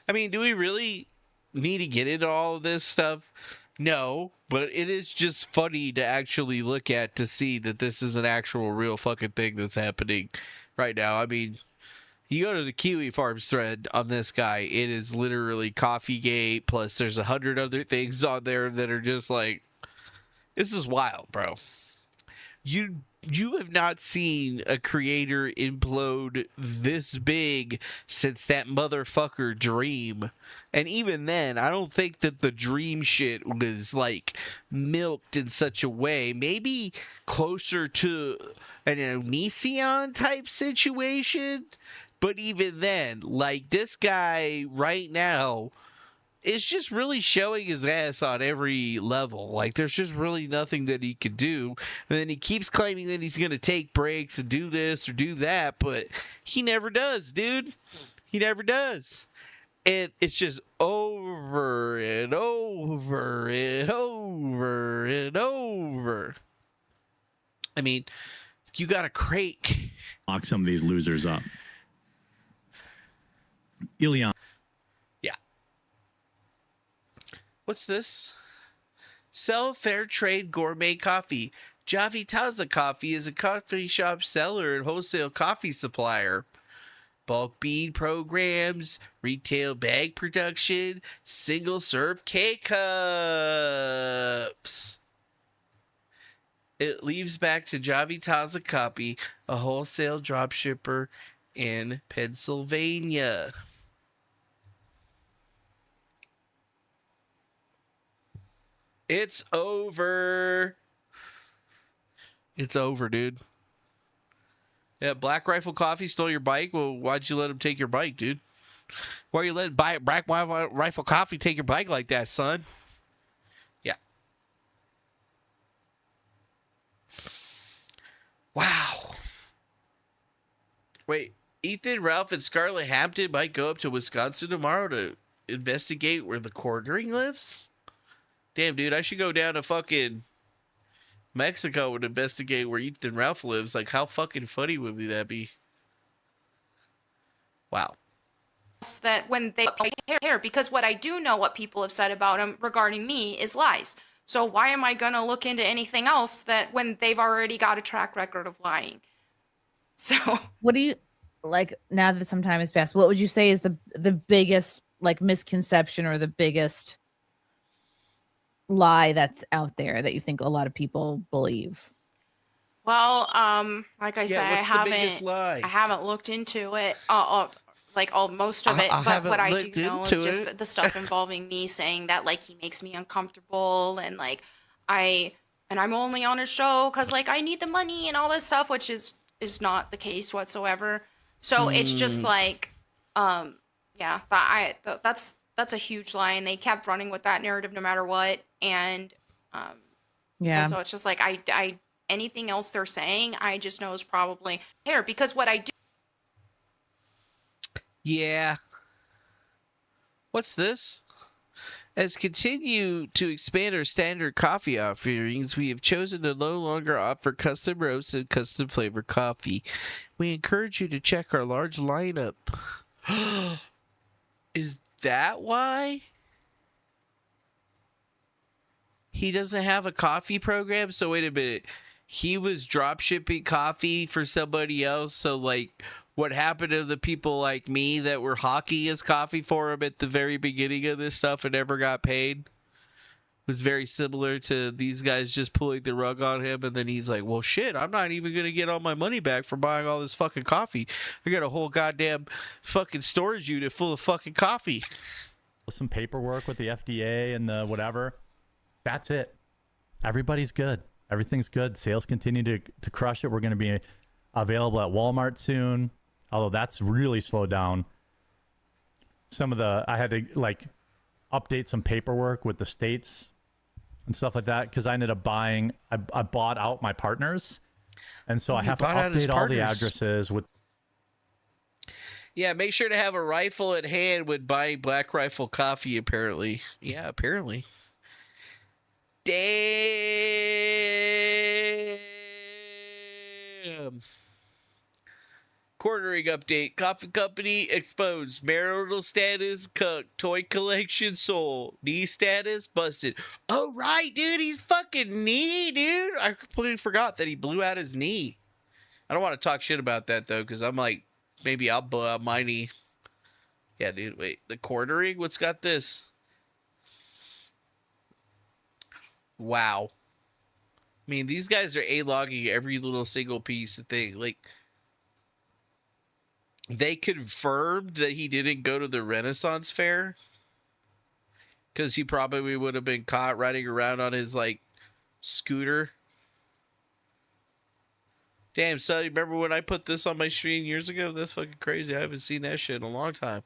I mean, do we really need to get into all of this stuff? No, but it is just funny to actually look at to see that this is an actual real fucking thing that's happening right now. I mean, you go to the Kiwi Farms thread on this guy, it is literally Coffeegate, plus there's 100 other things on there that are just like, this is wild, bro. You have not seen a creator implode this big since that motherfucker Dream. And even then, I don't think that the Dream shit was like milked in such a way. Maybe closer to an Onision type situation. But even then, like this guy right now is just really showing his ass on every level. Like, there's just really nothing that he could do. And then he keeps claiming that he's going to take breaks and do this or do that, but he never does, dude. He never does. And it's just over and over and over and over. I mean, you got to crank. Lock some of these losers up. Ilion. What's this? Sell fair trade gourmet coffee. Javi Taza Coffee is a coffee shop seller and wholesale coffee supplier. Bulk bean programs, retail bag production, single serve K-cups. It leaves back to Javi Taza Coffee, a wholesale dropshipper in Pennsylvania. It's over. It's over, dude. Yeah, Black Rifle Coffee stole your bike. Well, why'd you let him take your bike, dude? Why are you letting Black Rifle Coffee take your bike like that, son? Yeah. Wow. Wait, Ethan, Ralph, and Scarlett Hampton might go up to Wisconsin tomorrow to investigate where the quartering lives? Damn, dude, I should go down to fucking Mexico and investigate where Ethan Ralph lives. Like, how fucking funny would that be? Wow. That when they care, because what I do know what people have said about him regarding me is lies. So why am I gonna look into anything else that when they've already got a track record of lying? So what do you like now that some time has passed? What would you say is the biggest like misconception or the biggest lie that's out there that you think a lot of people believe? Well, like I said, I haven't looked into it. Like most of it, but what I do know is just the stuff involving me saying that like he makes me uncomfortable and like I'm only on his show because like I need the money and all this stuff, which is not the case whatsoever. So it's just like, yeah, that's a huge lie, and they kept running with that narrative no matter what, and yeah. And so it's just like I anything else they're saying, I just know is probably here because what I do. Yeah. What's this? As continue to expand our standard coffee offerings, we have chosen to no longer offer custom roast and custom flavor coffee. We encourage you to check our large lineup. Is that why? He doesn't have a coffee program? So wait a minute. He was drop shipping coffee for somebody else, so like what happened to the people like me that were hawking his coffee for him at the very beginning of this stuff and never got paid was very similar to these guys just pulling the rug on him, and then he's like, well shit, I'm not even gonna get all my money back for buying all this fucking coffee. I got a whole goddamn fucking storage unit full of fucking coffee. Some paperwork with the FDA and the whatever. That's it. Everybody's good. Everything's good. Sales continue to crush it. We're going to be available at Walmart soon, although that's really slowed down. I had to like update some paperwork with the states and stuff like that because I ended up buying. I bought out my partners, and so I have to update all the addresses with. Yeah, make sure to have a rifle at hand when buying Black Rifle Coffee. Apparently, yeah, apparently. Damn. Quartering update. Coffee company exposed. Marital status cuck. Toy collection sold. Knee status busted. Oh, right, dude. He's fucking knee, dude. I completely forgot that he blew out his knee. I don't want to talk shit about that, though, because I'm like, maybe I'll blow out my knee. Yeah, dude. Wait. The quartering? What's got this? Wow. I mean, these guys are A-logging every little single piece of thing. Like, they confirmed that he didn't go to the Renaissance Fair because he probably would have been caught riding around on his, like, scooter. Damn, son, you remember when I put this on my stream years ago? That's fucking crazy. I haven't seen that shit in a long time.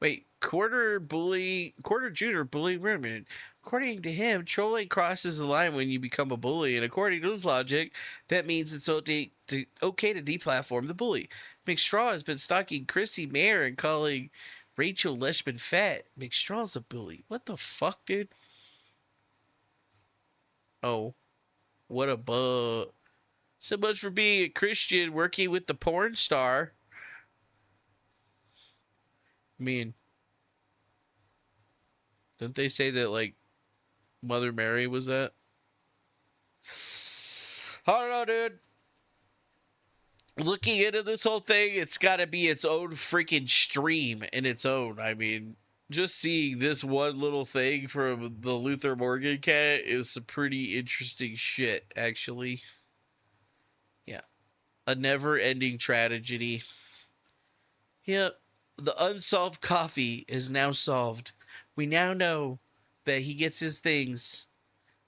Wait, quarter junior bully. Wait a minute. According to him, trolling crosses the line when you become a bully, and according to his logic, that means it's okay to deplatform the bully. McStraw has been stalking Chrissy Mayer and calling Rachel Leshman fat. McStraw's a bully. What the fuck, dude? Oh, what a bug. So much for being a Christian working with the porn star. I mean, didn't they say that, like, Mother Mary was that? I don't know, dude. Looking into this whole thing, it's got to be its own freaking stream in its own. I mean, just seeing this one little thing from the Luther Morgan cat is some pretty interesting shit, actually. Yeah. A never-ending tragedy. Yep. The unsolved coffee is now solved. We now know that he gets his things.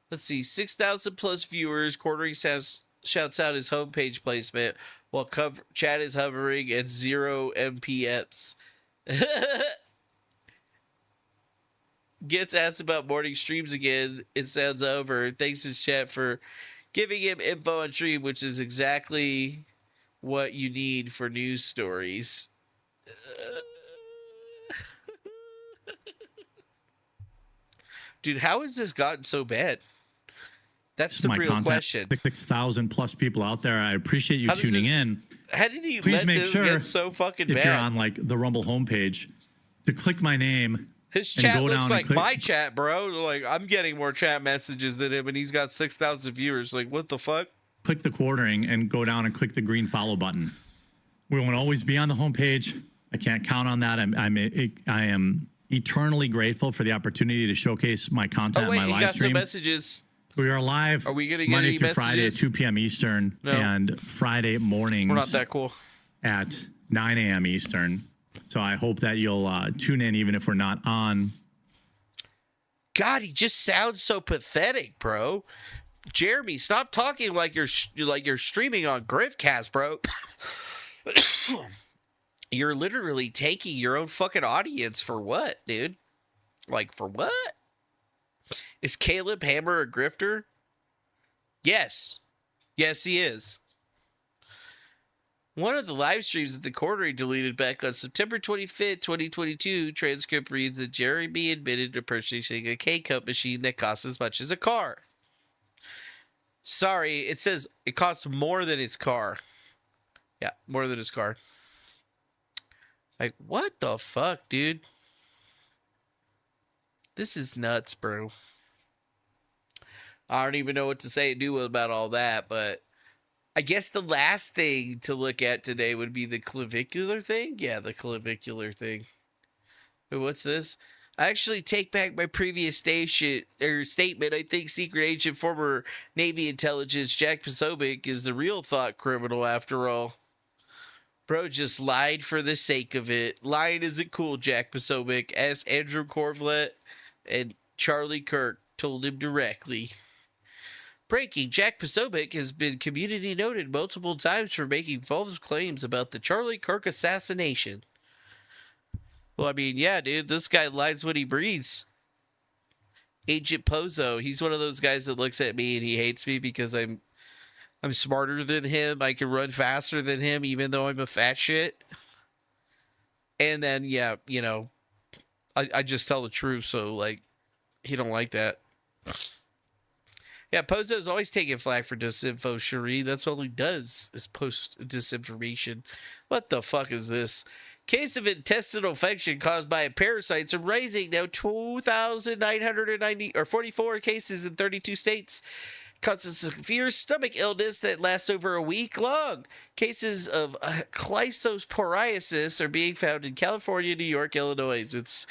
Let's see, 6,000 plus viewers. Quartering shouts out his homepage placement while chat is hovering at 0 MPFs. Gets asked about morning streams again. It sounds over. Thanks his chat for giving him info on stream, which is exactly what you need for news stories. Dude, how has this gotten so bad? That's the real question. 6,000 plus people out there. I appreciate you tuning in. How did he Please let make this sure, get so fucking bad? If you're on like the Rumble homepage, to click my name. His chat looks like my chat, bro. Like, I'm getting more chat messages than him, and he's got 6,000 viewers. Like, what the fuck? Click the quartering and go down and click the green follow button. We won't always be on the homepage. I can't count on that. I am eternally grateful for the opportunity to showcase my content. Oh wait, my you live got stream. some messages. We are live. Are we gonna get Monday any through messages? Friday at 2 p.m. Eastern and Friday mornings. We're not that cool. At 9 a.m. Eastern. So I hope that you'll tune in even if we're not on. God, he just sounds so pathetic, bro. Jeremy, stop talking like you're streaming on Griftcast, bro. You're literally taking your own fucking audience for what, dude? Like, for what? Is Caleb Hammer a grifter? Yes. Yes, he is. One of the live streams that the quartering deleted back on September 25th, 2022, transcript reads that Jeremy admitted to purchasing a K-Cup machine that costs as much as a car. Sorry, it says it costs more than his car. Yeah, more than his car. Like, what the fuck, dude? This is nuts, bro. I don't even know what to say and do about all that, but I guess the last thing to look at today would be the clavicular thing. Yeah, the clavicular thing. Wait, what's this? I actually take back my previous statement. I think secret agent, former Navy intelligence Jack Posobiec is the real thought criminal after all. Bro just lied for the sake of it. Lying isn't cool, Jack Posobiec, as Andrew Corvlett and Charlie Kirk told him directly. Breaking, Jack Posobiec has been community noted multiple times for making false claims about the Charlie Kirk assassination. Well, I mean, yeah, dude, this guy lies when he breathes. Agent Pozo, he's one of those guys that looks at me and he hates me because I'm smarter than him. I can run faster than him, even though I'm a fat shit. And then, yeah, you know, I just tell the truth, so, like, he don't like that. Yeah, Pozo's always taking flack for disinfo, Cherie. That's all he does, is post disinformation. What the fuck is this? Case of intestinal infection caused by parasites are rising now 2,990 or 44 cases in 32 states. Causes severe stomach illness that lasts over a week long. Cases of chlysosporiasis are being found in California, New York, Illinois. It's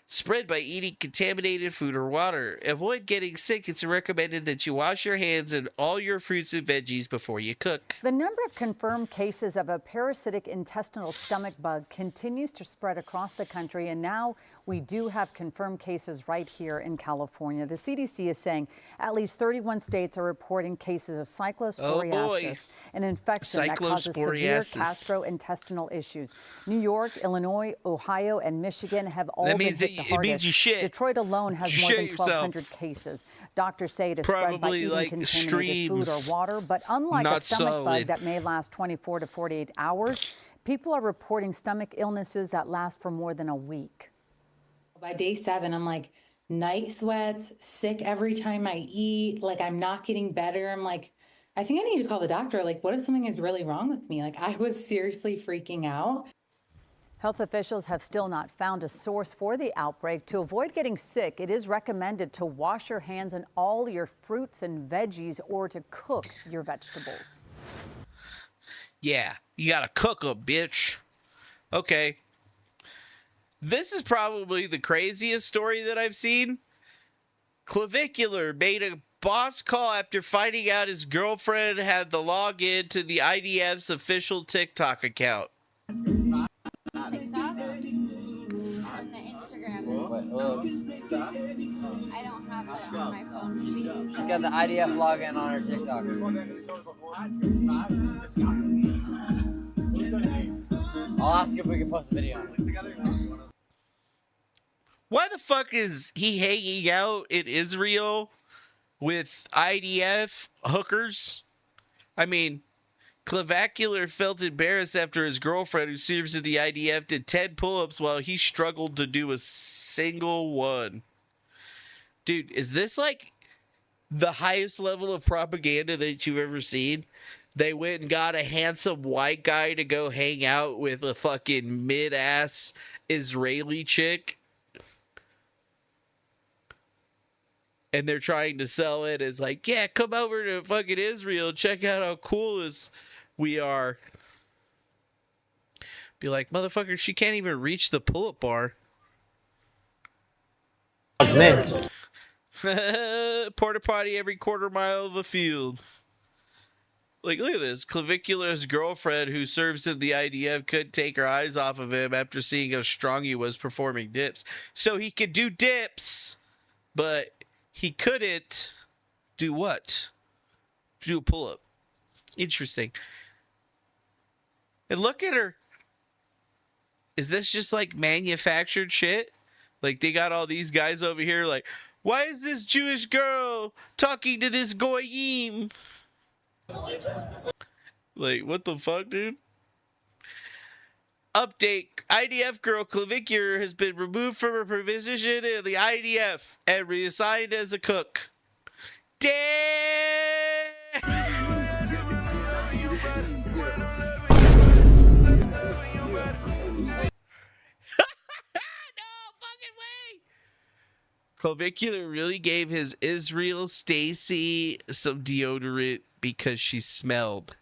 spread by eating contaminated food or water. Avoid getting sick. It's recommended that you wash your hands and all your fruits and veggies before you cook. The number of confirmed cases of a parasitic intestinal stomach bug continues to spread across the country, and now we do have confirmed cases right here in California. The CDC is saying at least 31 states are reporting cases of cyclosporiasis, an infection that causes severe gastrointestinal issues. New York, Illinois, Ohio, and Michigan have all been hit the hardest. It means you shit. Detroit alone has more than 1,200 cases. Doctors say it is spread by eating contaminated food or water, but unlike a stomach bug that may last 24 to 48 hours, people are reporting stomach illnesses that last for more than a week. By day 7, I'm like night sweats, sick every time I eat, like I'm not getting better. I'm like, I think I need to call the doctor. Like, what if something is really wrong with me? Like, I was seriously freaking out. Health officials have still not found a source for the outbreak. To avoid getting sick, it is recommended to wash your hands and all your fruits and veggies or to cook your vegetables. Yeah, you gotta cook them, bitch. Okay. This is probably the craziest story that I've seen. Clavicular made a boss call after finding out his girlfriend had the login to the IDF's official TikTok account. TikTok? On the Instagram. Wait, look. I don't have it on my phone. She's got the IDF login on her TikTok. I'll ask if we can post a video. Why the fuck is he hanging out in Israel with IDF hookers? I mean, Clavicular felt embarrassed after his girlfriend, who serves in the IDF, did 10 pull-ups while he struggled to do a single one. Dude, is this like the highest level of propaganda that you've ever seen? They went and got a handsome white guy to go hang out with a fucking mid-ass Israeli chick. And they're trying to sell it as like, yeah, come over to fucking Israel. Check out how cool we are. Be like, motherfucker, she can't even reach the pull-up bar. Porta potty every quarter mile of the field. Like, look at this. Clavicular's girlfriend, who serves in the IDF, couldn't take her eyes off of him after seeing how strong he was performing dips. So he could do dips, but he couldn't do what? Do a pull-up. Interesting. And look at her. Is this just like manufactured shit? Like they got all these guys over here like, why is this Jewish girl talking to this goyim? Like, what the fuck, dude? Update. IDF girl Clavicular has been removed from her position in the IDF and reassigned as a cook. Damn! Clavicular really gave his Israel Stacy some deodorant because she smelled.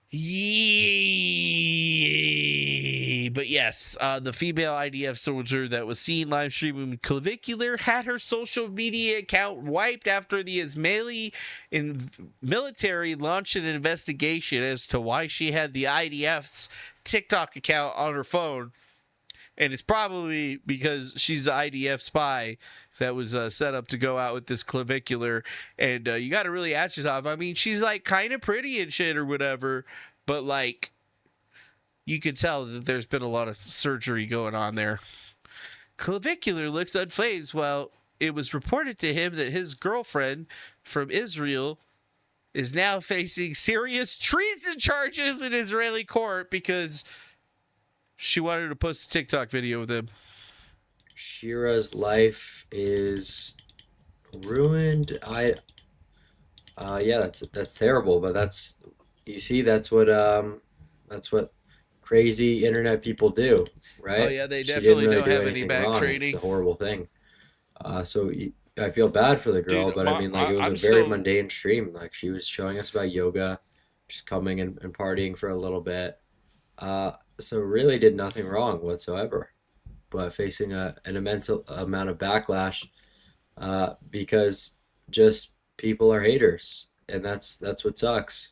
Yee. But yes, the female IDF soldier that was seen live streaming Clavicular had her social media account wiped after the Israeli military launched an investigation as to why she had the IDF's TikTok account on her phone. And it's probably because she's an IDF spy that was set up to go out with this Clavicular. And you got to really ask yourself, I mean, she's like kind of pretty and shit or whatever, but like you could tell that there's been a lot of surgery going on there. Clavicular looks unfazed while it was reported to him that his girlfriend from Israel is now facing serious treason charges in Israeli court because she wanted to post a TikTok video with him. Shira's life is ruined. Yeah, that's terrible, but that's what crazy internet people do, right? Oh yeah, they definitely don't have any back training. It's a horrible thing. So I feel bad for the girl, Dude, but I mean, like, it was a very mundane stream. Like, she was showing us about yoga, just coming and partying for a little bit. So really did nothing wrong whatsoever, but facing an immense amount of backlash because just people are haters, and that's what sucks.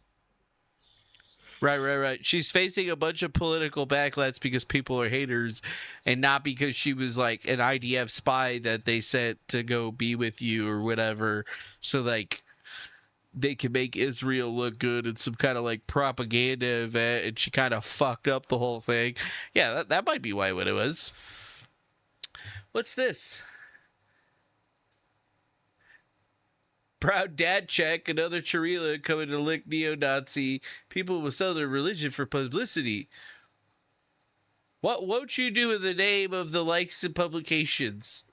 Right. She's facing a bunch of political backlash because people are haters and not because she was like an IDF spy that they sent to go be with you or whatever. So like they can make Israel look good in some kind of like propaganda event, and she kind of fucked up the whole thing. Yeah, that might be what it was. What's this? Proud dad check, another Charila coming to lick neo-Nazi. People will sell their religion for publicity. What won't you do in the name of the likes and publications?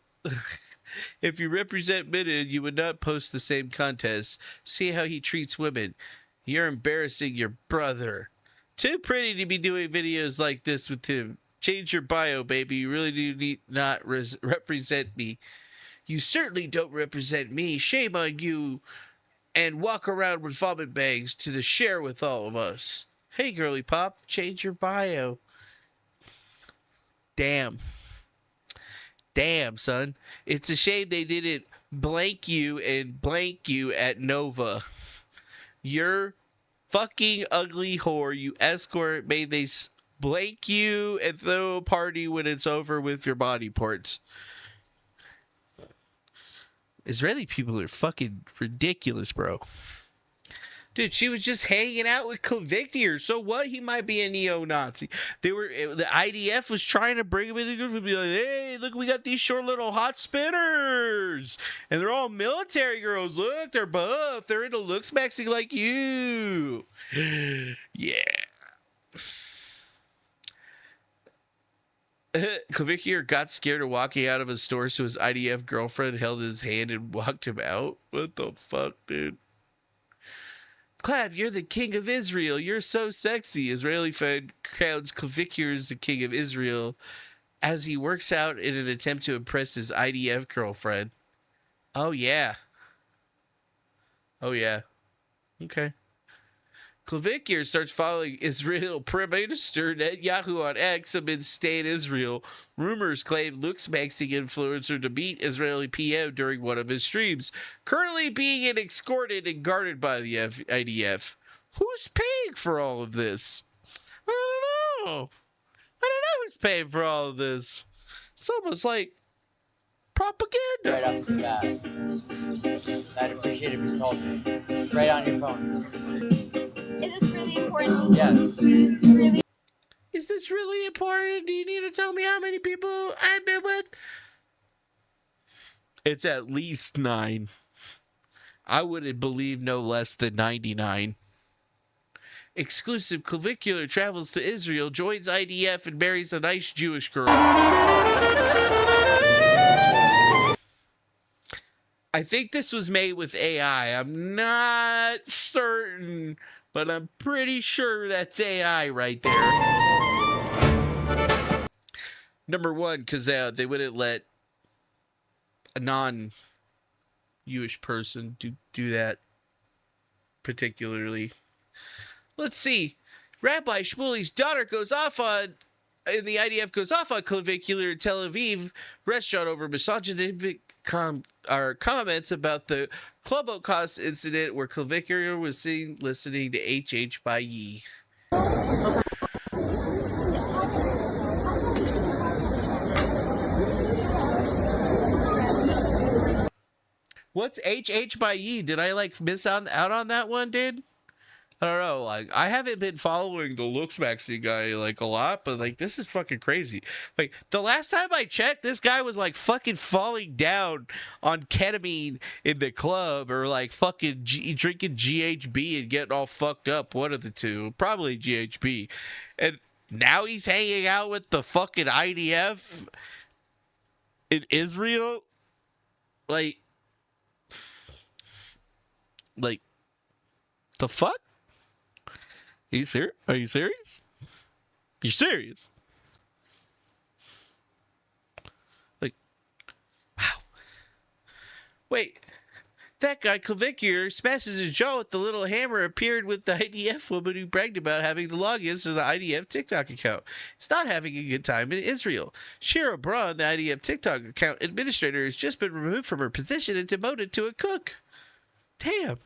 If you represent Minid, you would not post the same contest. See how he treats women. You're embarrassing your brother. Too pretty to be doing videos like this with him. Change your bio, baby. You really do not represent me. You certainly don't represent me. Shame on you. And walk around with vomit bags to share with all of us. Hey, girly pop, change your bio. Damn, son. It's a shame they didn't blank you and blank you at Nova. You're fucking ugly whore, you escort. May they blank you and throw a party when it's over with your body parts. Israeli people are fucking ridiculous, bro. Dude, she was just hanging out with convictors. So what? He might be a neo-Nazi. The IDF was trying to bring him in the group and be like, hey, look, we got these short little hot spinners. And they're all military girls. Look, they're buff. They're into looks maxing like you. Yeah. Clavicular got scared of walking out of a store, so his IDF girlfriend held his hand and walked him out. What the fuck, dude? Clav, you're the king of Israel. You're so sexy. Israeli fan crowns Clavicular as the king of Israel as he works out in an attempt to impress his IDF girlfriend. Oh, yeah. Oh, yeah. Okay. Clavicular starts following Israel Prime Minister Netanyahu on X amid stay in Israel. Rumors claim looks maxing influencer to meet Israeli PM during one of his streams. Currently being escorted and guarded by the IDF. Who's paying for all of this? I don't know. I don't know who's paying for all of this. It's almost like propaganda. Right off the bat. I'd appreciate it if you told me. Right on your phone. Is this really important? Yes. Really? Is this really important? Do you need to tell me how many people I've been with? It's at least 9. I wouldn't believe no less than 99. Exclusive Clavicular travels to Israel, joins IDF, and marries a nice Jewish girl. I think this was made with AI. I'm not certain, but I'm pretty sure that's AI right there. Number one, because they wouldn't let a non-Jewish person do that particularly. Let's see. Rabbi Shmuly's daughter goes off on, and the IDF goes off on Clavicular Tel Aviv restaurant over misogynistic comments about the Club Oakhouse incident where Clavicular was seen listening to H.H. by Yee. What's H.H. by Yee? Did I miss out on that one, dude? I don't know. I haven't been following the looks maxi guy a lot, but this is fucking crazy. The last time I checked, this guy was fucking falling down on ketamine in the club, or fucking drinking GHB and getting all fucked up. One of the two, probably GHB. And now he's hanging out with the fucking IDF in Israel. The fuck? Are you serious? Are you serious? You serious? Wow. Wait. That guy, Clavicular, smashes his jaw with the little hammer, appeared with the IDF woman who bragged about having the logins to the IDF TikTok account. He's not having a good time in Israel. Shira Braun, the IDF TikTok account administrator, has just been removed from her position and demoted to a cook. Damn.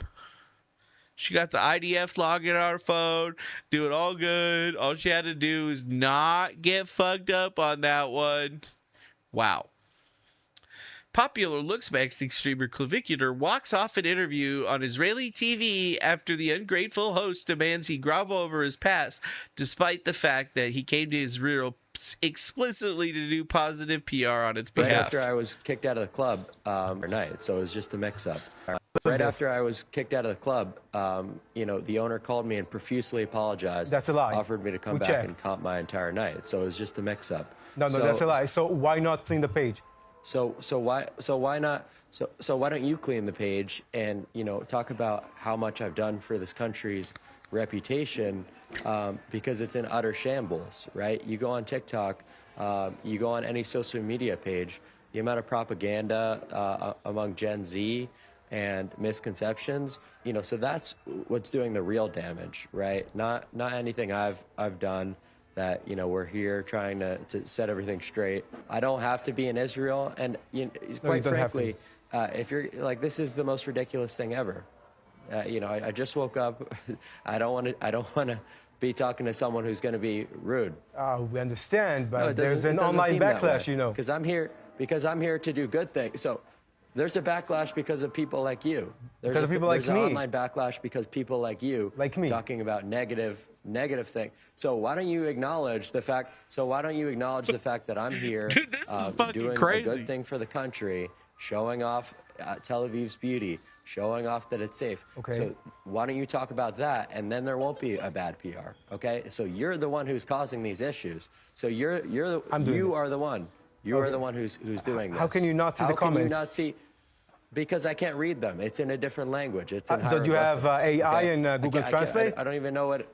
She got the IDF login on her phone, doing all good. All she had to do is not get fucked up on that one. Wow. Popular looks maxing streamer Clavicular walks off an interview on Israeli TV after the ungrateful host demands he grovel over his past, despite the fact that he came to Israel explicitly to do positive PR on its behalf. Right after I was kicked out of the club night, so it was just a mix-up. Right after I was kicked out of the club, the owner called me and profusely apologized. That's a lie. Offered me to come back and comp my entire night. So it was just a mix-up. No, that's a lie. So why not clean the page? So why not? So why don't you clean the page and talk about how much I've done for this country's reputation, because it's in utter shambles, right? You go on TikTok, you go on any social media page, the amount of propaganda among Gen Z and misconceptions, so that's what's doing the real damage, right? Not anything I've done that, we're here trying to set everything straight. I don't have to be in Israel, and quite frankly, if you're this is the most ridiculous thing ever. I just woke up. I don't want to be talking to someone who's going to be rude. We understand, but No, there's an online backlash, Because I'm here to do good things. So there's a backlash because of people like you. There's Because of people like there's an me. online backlash because people like you, like me, talking about negative things. So why don't you acknowledge the fact? That I'm here doing a good thing for the country, showing off Tel Aviv's beauty, showing off that it's safe. Okay. So why don't you talk about that, and then there won't be a bad PR. Okay. So you're the one who's causing these issues. So you are the one. You are the one who's doing this. How can you not see the comments? How can you not see? Because I can't read them. It's in a different language. It's in do you have AI and Google Translate? I don't even know what.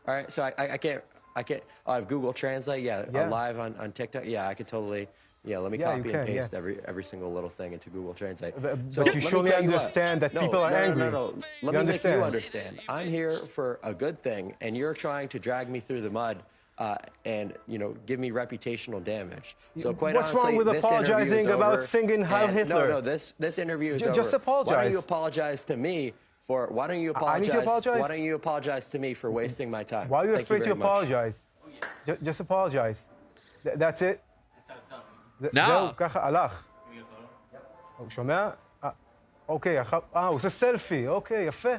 All right, so I can't. Oh, I have Google Translate. Yeah. Live on TikTok. Yeah, I could totally. Yeah, let me copy and paste every single little thing into Google Translate. But you surely understand that people are angry. No. Let me make you understand. I'm here for a good thing, and you're trying to drag me through the mud. And give me reputational damage. So quite what's honestly, wrong with apologizing about singing Heil Hitler? No, this interview is over. Just apologize. Why don't you apologize to me for? Why don't you apologize? I need to apologize. Why don't you apologize to me for wasting my time? Why are you Thank afraid to very much. apologize? Just apologize. That's it. No. ככה הלך. הוא שומע? אוקיי, הוא עושה סלפי, אוקיי, יפה.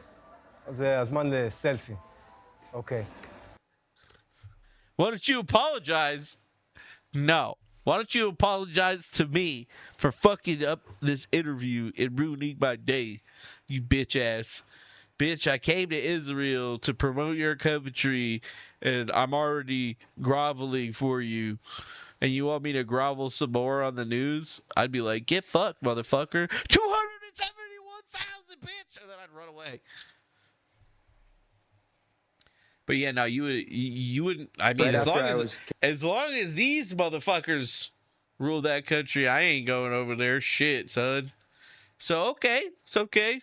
זה הזמן לסלפי. אוקיי. Why don't you apologize? No. Why don't you apologize to me for fucking up this interview and ruining my day, you bitch ass? Bitch, I came to Israel to promote your country, and I'm already groveling for you. And you want me to grovel some more on the news? I'd be like, get fucked, motherfucker. 271,000, bitch! And then I'd run away. But yeah, no, you wouldn't. I mean, as long as these motherfuckers rule that country, I ain't going over there. Shit, son. So okay, it's okay.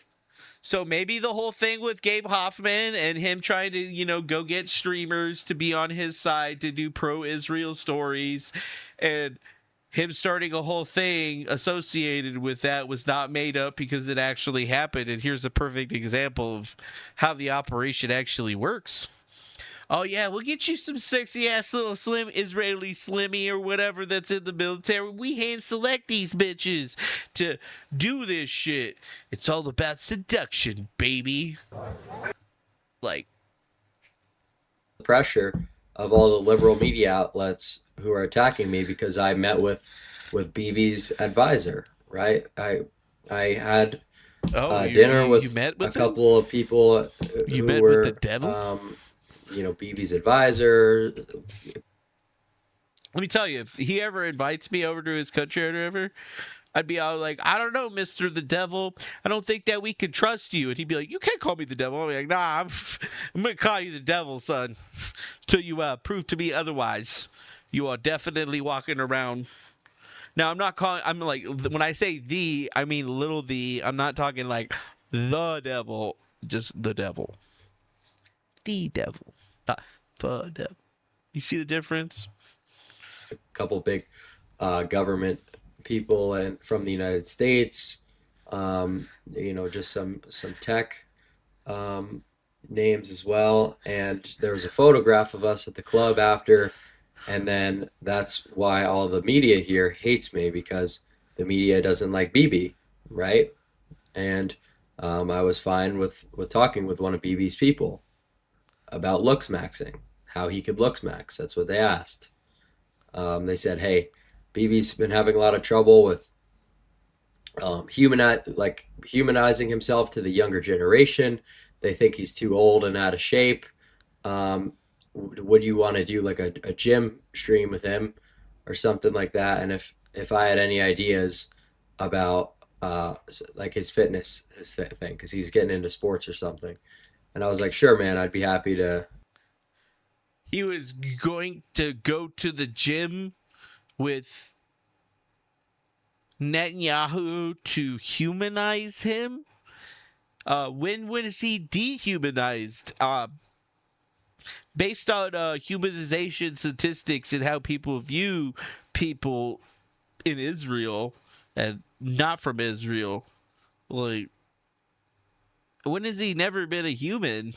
So maybe the whole thing with Gabe Hoffman and him trying to, go get streamers to be on his side to do pro-Israel stories, and him starting a whole thing associated with that was not made up because it actually happened. And here's a perfect example of how the operation actually works. Oh, yeah, we'll get you some sexy-ass little slim Israeli slimmy or whatever that's in the military. We hand-select these bitches to do this shit. It's all about seduction, baby. Like, the pressure of all the liberal media outlets who are attacking me because I met with BB's advisor, right? I had dinner with a couple of people who met were, with the devil? BB's advisor. Let me tell you, if he ever invites me over to his country or whatever, I'd be all like, I don't know, Mr. the Devil. I don't think that we can trust you. And he'd be like, you can't call me the devil. I'd be like, nah, I'm going to call you the devil, son, till you prove to me otherwise. You are definitely walking around. Now, I'm like, when I say the, I mean little the. I'm not talking like the devil, just the devil. The devil, not the devil. You see the difference? A couple big government people and from the United States, just some tech names as well. And there was a photograph of us at the club after, and then that's why all the media here hates me, because the media doesn't like BB, right? And I was fine with talking with one of BB's people about looks maxing, how he could looks max. That's what they asked. They said, hey, BB's been having a lot of trouble with humanizing himself to the younger generation. They think he's too old and out of shape. Would you want to do like a gym stream with him or something like that? And if I had any ideas about like his fitness thing, because he's getting into sports or something. And I was like, sure, man, I'd be happy to. He was going to go to the gym with Netanyahu to humanize him. When is he dehumanized? Based on humanization statistics and how people view people in Israel and not from Israel, like, when has he never been a human?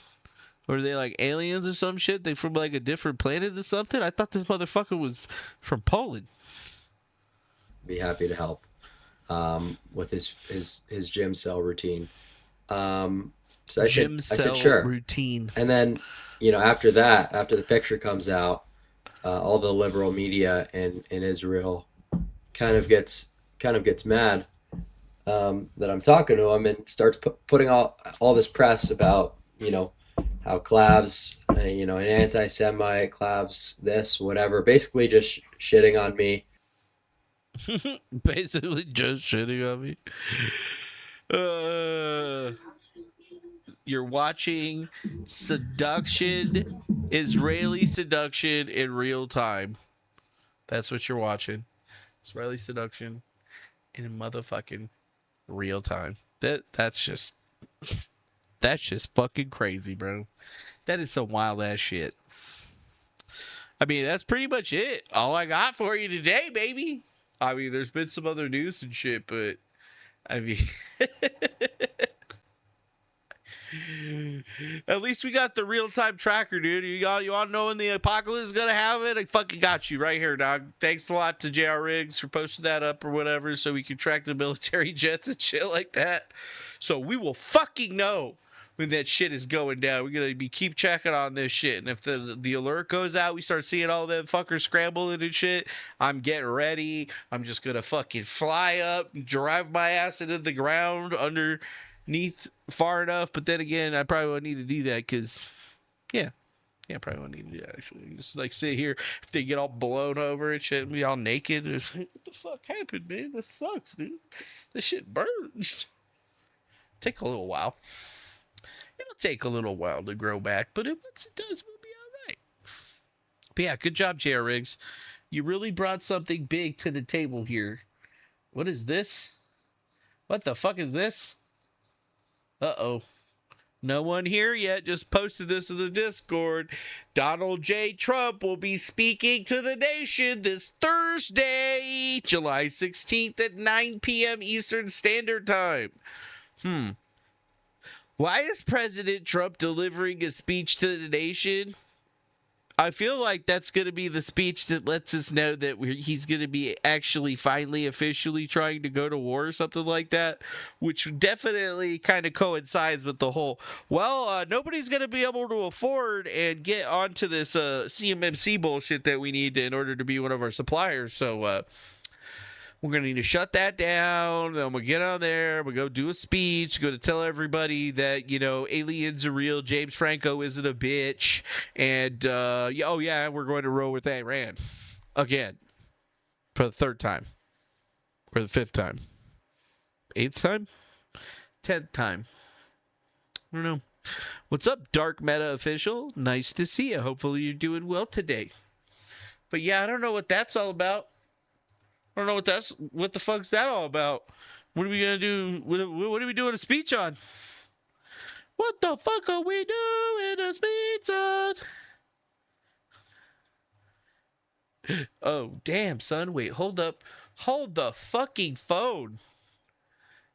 Or are they like aliens or some shit? They from like a different planet or something? I thought this motherfucker was from Poland. Be happy to help with his gym cell routine. So I said sure. Routine. And then, after that, after the picture comes out, all the liberal media in Israel kind of gets mad that I'm talking to him, and starts putting all this press about how Clav's an anti-Semite, Clav's this, whatever, basically just shitting on me. Basically just shitting on me. You're watching Israeli seduction in real time. That's what you're watching. Israeli seduction in motherfucking real time. That's just fucking crazy, bro. That is some wild ass shit. I mean, that's pretty much it. All I got for you today, baby. I mean, there's been some other news and shit, but I mean, at least we got the real-time tracker, dude. You want to know when the apocalypse is gonna have it? I fucking got you right here, dog. Thanks a lot to JR Riggs for posting that up or whatever, so we can track the military jets and shit like that. So we will fucking know when that shit is going down. We're gonna keep checking on this shit, and if the alert goes out, we start seeing all them fuckers scrambling and shit, I'm getting ready. I'm just gonna fucking fly up, drive my ass into the ground underneath far enough. But then again, I probably won't need to do that because I probably won't need to do that, actually. Just like sit here, if they get all blown over and shit, and be all naked, what the fuck happened, man? This sucks, dude. This shit burns. Take a little while. It'll take a little while to grow back, but once it does, we'll be all right. But yeah, good job, JR Riggs. You really brought something big to the table here. What is this? What the fuck is this? Uh-oh. No one here yet. Just posted this in the Discord. Donald J. Trump will be speaking to the nation this Thursday, July 16th at 9 p.m. Eastern Standard Time. Why is President Trump delivering a speech to the nation? I feel like that's going to be the speech that lets us know that he's going to be actually finally officially trying to go to war or something like that, which definitely kind of coincides with the whole, nobody's going to be able to afford and get onto this CMMC bullshit that we need in order to be one of our suppliers. So, we're going to need to shut that down. Then we'll get on there. We'll go do a speech. Go to tell everybody that, aliens are real. James Franco isn't a bitch. And, we're going to roll with Iran. Again. For the third time. Or the fifth time. Eighth time? 10th time. I don't know. What's up, Dark Meta Official? Nice to see you. Hopefully you're doing well today. But yeah, I don't know what that's all about. I don't know what the fuck's that all about? What are we gonna do? What are we doing a speech on? What the fuck are we doing a speech on? Oh, damn, son. Wait, hold up. Hold the fucking phone.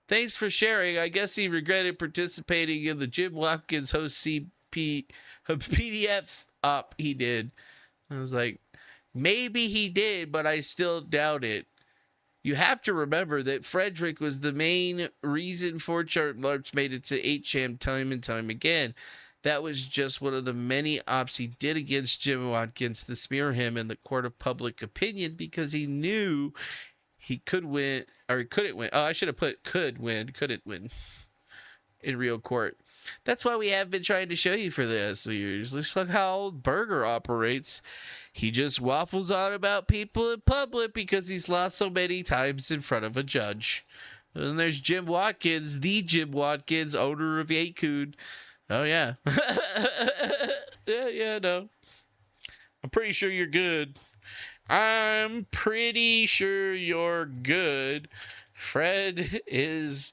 Thanks for sharing. I guess he regretted participating in the Jim Watkins host PDF op he did. I was like, maybe he did, but I still doubt it. You have to remember that Frederick was the main reason for Larps made it to 8chan time and time again. That was just one of the many ops he did against Jim Watkins to smear him in the court of public opinion because he knew he could win, or he couldn't win. Oh, I should have put couldn't win in real court. That's why we have been trying to show you for this years. Looks like how old Burger operates. He just waffles on about people in public because he's lost so many times in front of a judge. And there's Jim Watkins, the Jim Watkins, owner of Yakun. Oh, yeah. No. I'm pretty sure you're good. I'm pretty sure you're good. Fred is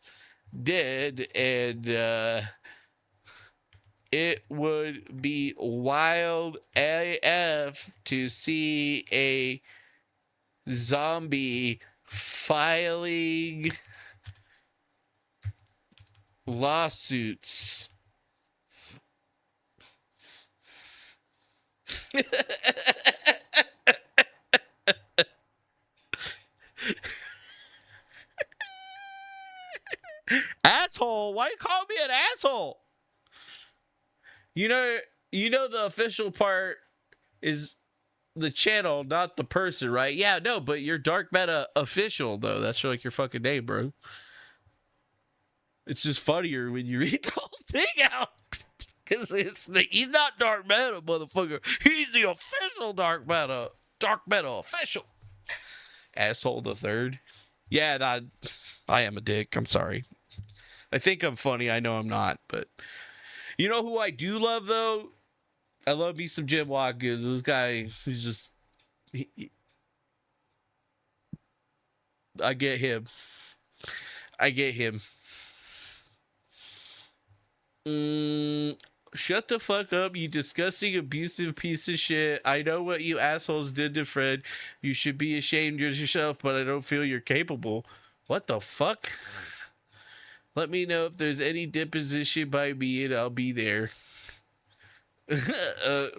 dead, and it would be wild AF to see a zombie filing lawsuits. Asshole, why you call me an asshole? You know the official part is the channel, not the person, right? Yeah, no, but you're Dark Meta official though. That's like your fucking name, bro. It's just funnier when you read the whole thing out. Cause he's not Dark Meta, motherfucker. He's the official Dark Meta. Dark Meta official. Asshole the third. Yeah, I am a dick. I'm sorry. I think I'm funny. I know I'm not, but you know who I do love though? I love me some Jim Watkins. This guy, he's just I get him. Shut the fuck up, you disgusting, abusive piece of shit. I know what you assholes did to Fred. You should be ashamed of yourself, but I don't feel you're capable. What the fuck? Let me know if there's any deposition by me and I'll be there.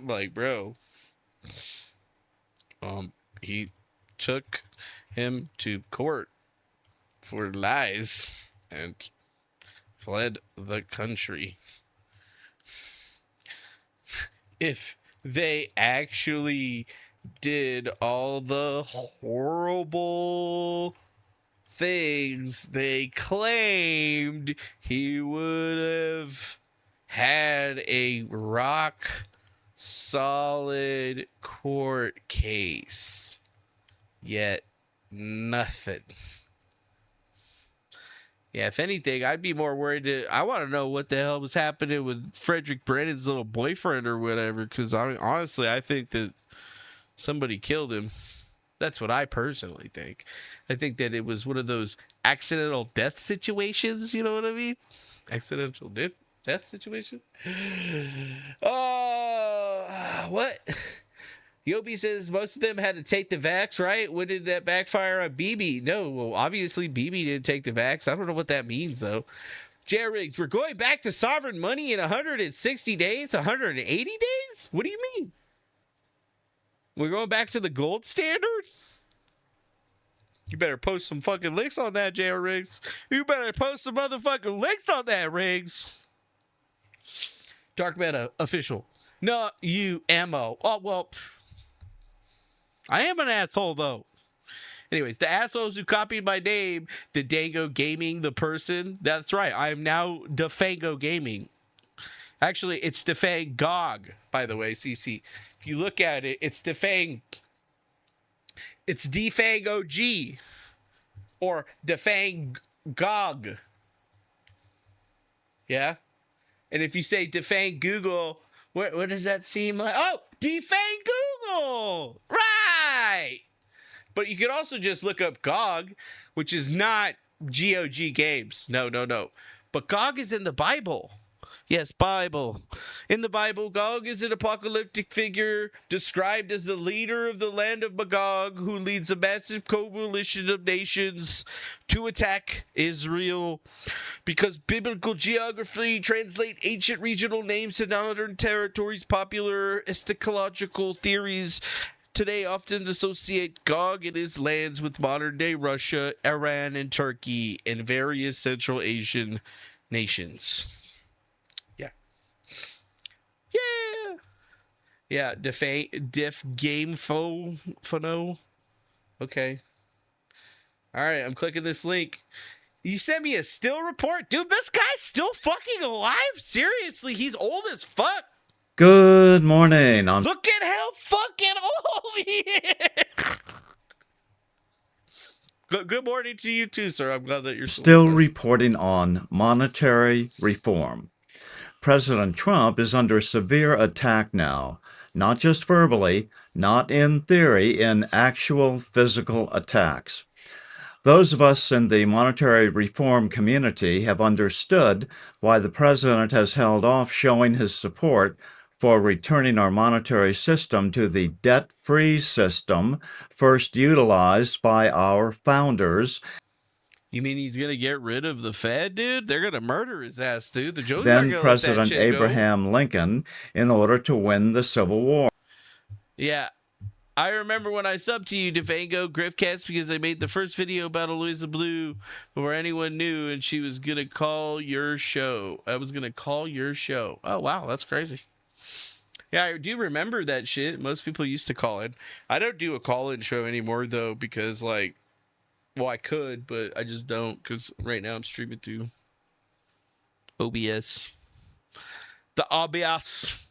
Like, bro. He took him to court for lies and fled the country. If they actually did all the horrible things they claimed, he would have had a rock solid court case. Yet nothing. Yeah, if anything, I'd be more worried. I want to know what the hell was happening with Frederick Brennan's little boyfriend or whatever. Because honestly, I think that somebody killed him. That's what I personally think. I think that it was one of those accidental death situations. You know what I mean? Accidental death situation. Oh, what? Yobi says most of them had to take the vax, right? When did that backfire on BB? No, well, obviously BB didn't take the vax. I don't know what that means, though. Riggs, we're going back to sovereign money in 160 days? 180 days? What do you mean? We're going back to the gold standard? You better post some fucking links on that, Riggs. You better post some motherfucking links on that, Riggs. Dark Meta, official. No, you ammo. Oh, well... I am an asshole, though. Anyways, the assholes who copied my name, Dedango Gaming, the person. That's right. I am now Defango Gaming. Actually, it's Defang Gog, by the way, CC. If you look at it, it's Defang. It's Defang OG. Or Defang Gog. Yeah? And if you say Defang Google, what does that seem like? Oh, Defang Google! Right! But you could also just look up GOG, which is not GOG Games. No. But GOG is in the Bible. Yes, Bible. In the Bible, Gog is an apocalyptic figure described as the leader of the land of Magog, who leads a massive coalition of nations to attack Israel. Because biblical geography translates ancient regional names to modern territories, popular eschatological theories today often associate Gog and his lands with modern-day Russia, Iran, and Turkey, and various Central Asian nations. Yeah, Def Game Phono. Okay. All right, I'm clicking this link. You sent me a still report? Dude, this guy's still fucking alive? Seriously, he's old as fuck. Good morning. Look at how fucking old he is. Good morning to you too, sir. I'm glad that you're still reporting on monetary reform. President Trump is under severe attack now. Not just verbally, not in theory, in actual physical attacks. Those of us in the monetary reform community have understood why the president has held off showing his support for returning our monetary system to the debt-free system first utilized by our founders. You mean he's gonna get rid of the Fed, dude? They're gonna murder his ass, dude. The Joes aren't then gonna let that President shit Abraham Lincoln in order to win the Civil War. Yeah. I remember when I subbed to you, Defango, Griftcast, because I made the first video about Eliza Blue before anyone knew, and she was going to call your show. I was going to call your show. Oh, wow, that's crazy. Yeah, I do remember that shit. Most people used to call it. I don't do a call-in show anymore, though, because, like, well, I could, but I just don't, because right now I'm streaming through OBS. The OBS.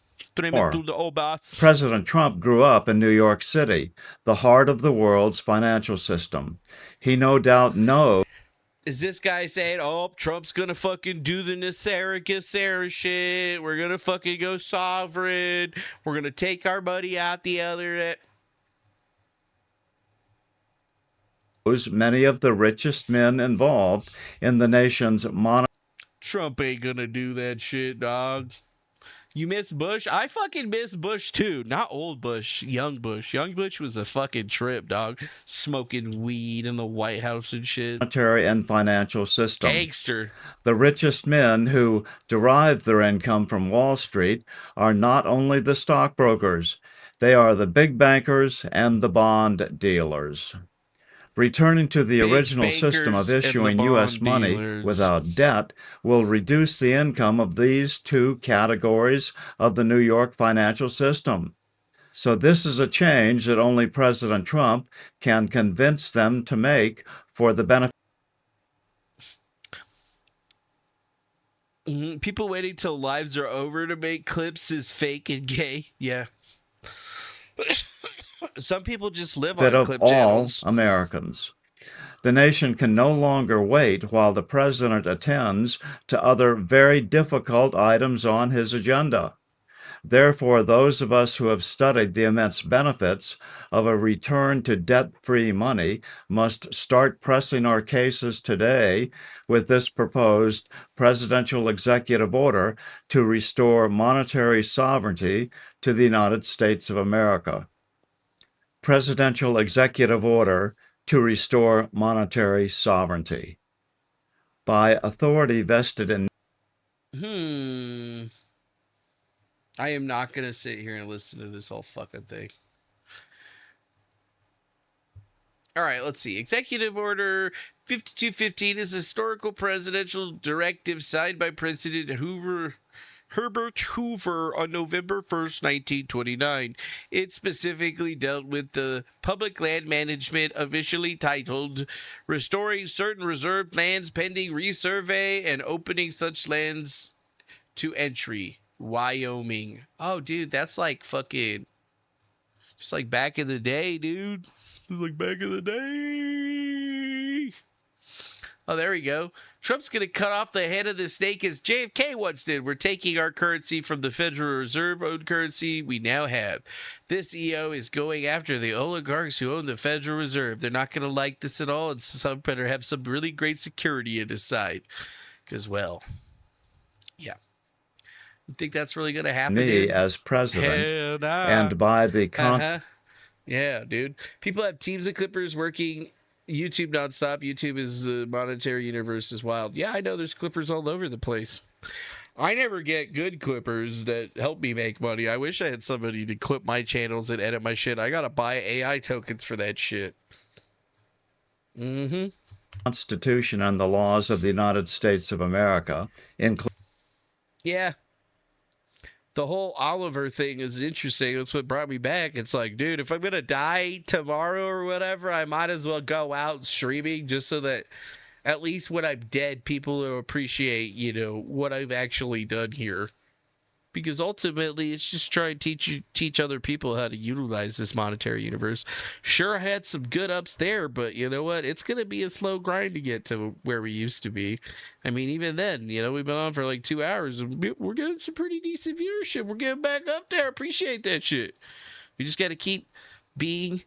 President Trump grew up in New York City, the heart of the world's financial system. He no doubt knows. Is this guy saying, oh, Trump's going to fucking do the Nasara shit. We're going to fucking go sovereign. We're going to take our money out the other. Many of the richest men involved in the nation's monetary. Trump ain't going to do that shit, dog. You miss Bush? I fucking miss Bush too. Not old Bush, young Bush. Young Bush was a fucking trip, dog. Smoking weed in the White House and shit. Monetary and financial system. Gangster. The richest men who derive their income from Wall Street are not only the stockbrokers, they are the big bankers and the bond dealers. Returning to the original system of issuing U.S. money without debt will reduce the income of these two categories of the New York financial system. So this is a change that only President Trump can convince them to make for the benefit. People waiting till lives are over to make clips is fake and gay. Yeah. Some people just live on clip channels. All Americans. The nation can no longer wait while the president attends to other very difficult items on his agenda. Therefore, those of us who have studied the immense benefits of a return to debt-free money must start pressing our cases today with this proposed presidential executive order to restore monetary sovereignty to the United States of America. Presidential executive order to restore monetary sovereignty by authority vested in. I am not going to sit here and listen to this whole fucking thing. All right, let's see. Executive Order 5215 is a historical presidential directive signed by President Herbert Hoover on November 1st, 1929. It specifically dealt with the public land management, officially titled Restoring Certain Reserved Lands Pending Resurvey and Opening Such Lands to Entry, Wyoming. Oh, dude, that's like fucking... Just like back in the day, dude. Like back in the day. Oh, there we go. Trump's going to cut off the head of the snake as JFK once did. We're taking our currency from the Federal Reserve owned currency we now have. This EO is going after the oligarchs who own the Federal Reserve. They're not going to like this at all, and some better have some really great security in his side. Because, well, yeah. You think that's really going to happen? Me as president, hell nah. And by the Yeah, dude. People have teams of clippers working YouTube nonstop. YouTube is the monetary universe is wild. Yeah, I know there's clippers all over the place. I never get good clippers that help me make money. I wish I had somebody to clip my channels and edit my shit. I gotta buy AI tokens for that shit. Constitution and the laws of the United States of America, including. Yeah. The whole Oliver thing is interesting. That's what brought me back. It's like, dude, if I'm going to die tomorrow or whatever, I might as well go out streaming just so that at least when I'm dead, people will appreciate, you know, what I've actually done here. Because ultimately, it's just trying to teach other people how to utilize this monetary universe. Sure, I had some good ups there, but you know what? It's going to be a slow grind to get to where we used to be. I mean, even then, you know, we've been on for like 2 hours, and we're getting some pretty decent viewership. We're getting back up there. Appreciate that shit. We just got to keep being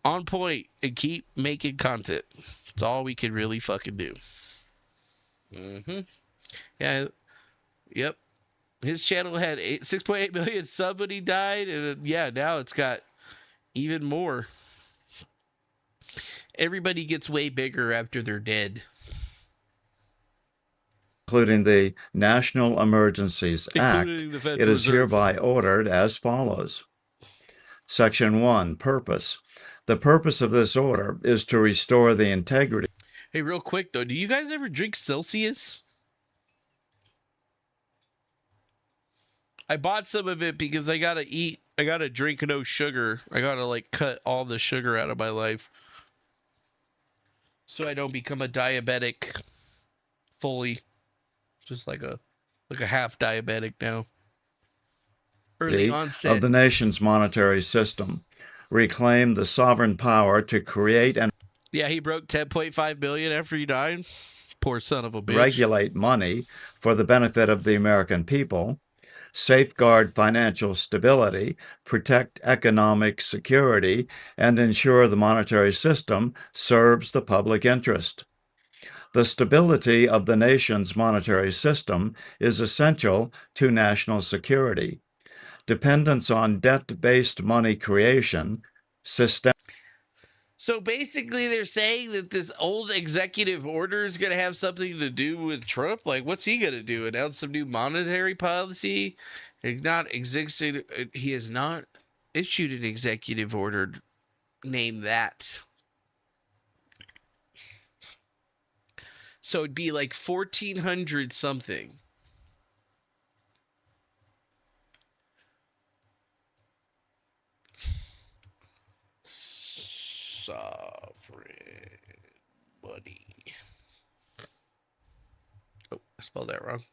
on point and keep making content. That's all we can really fucking do. Yeah. Yep. His channel had 6.8 million subs when he died, and yeah, now it's got even more. Everybody gets way bigger after they're dead. Including the National Emergencies Act, Including the Federal it is Reserve. hereby ordered as follows. Section 1, Purpose. The purpose of this order is to restore the integrity. Hey, real quick, though, do you guys ever drink Celsius? I bought some of it because I gotta drink no sugar. I gotta, like, cut all the sugar out of my life so I don't become a diabetic fully. Just like a half diabetic now. Early onset Of the nation's monetary system. Reclaim the sovereign power to create and Yeah, he broke 10.5 billion after he died. Poor son of a bitch. regulate money for the benefit of the American people, safeguard financial stability, protect economic security, and ensure the monetary system serves the public interest. The stability of the nation's monetary system is essential to national security. Dependence on debt-based money creation, So basically, they're saying that this old executive order is going to have something to do with Trump. Like, what's he going to do? Announce some new monetary policy? He has not issued an executive order. Name that. So it'd be like 1400 something. Sovereign money. Oh, I spelled that wrong.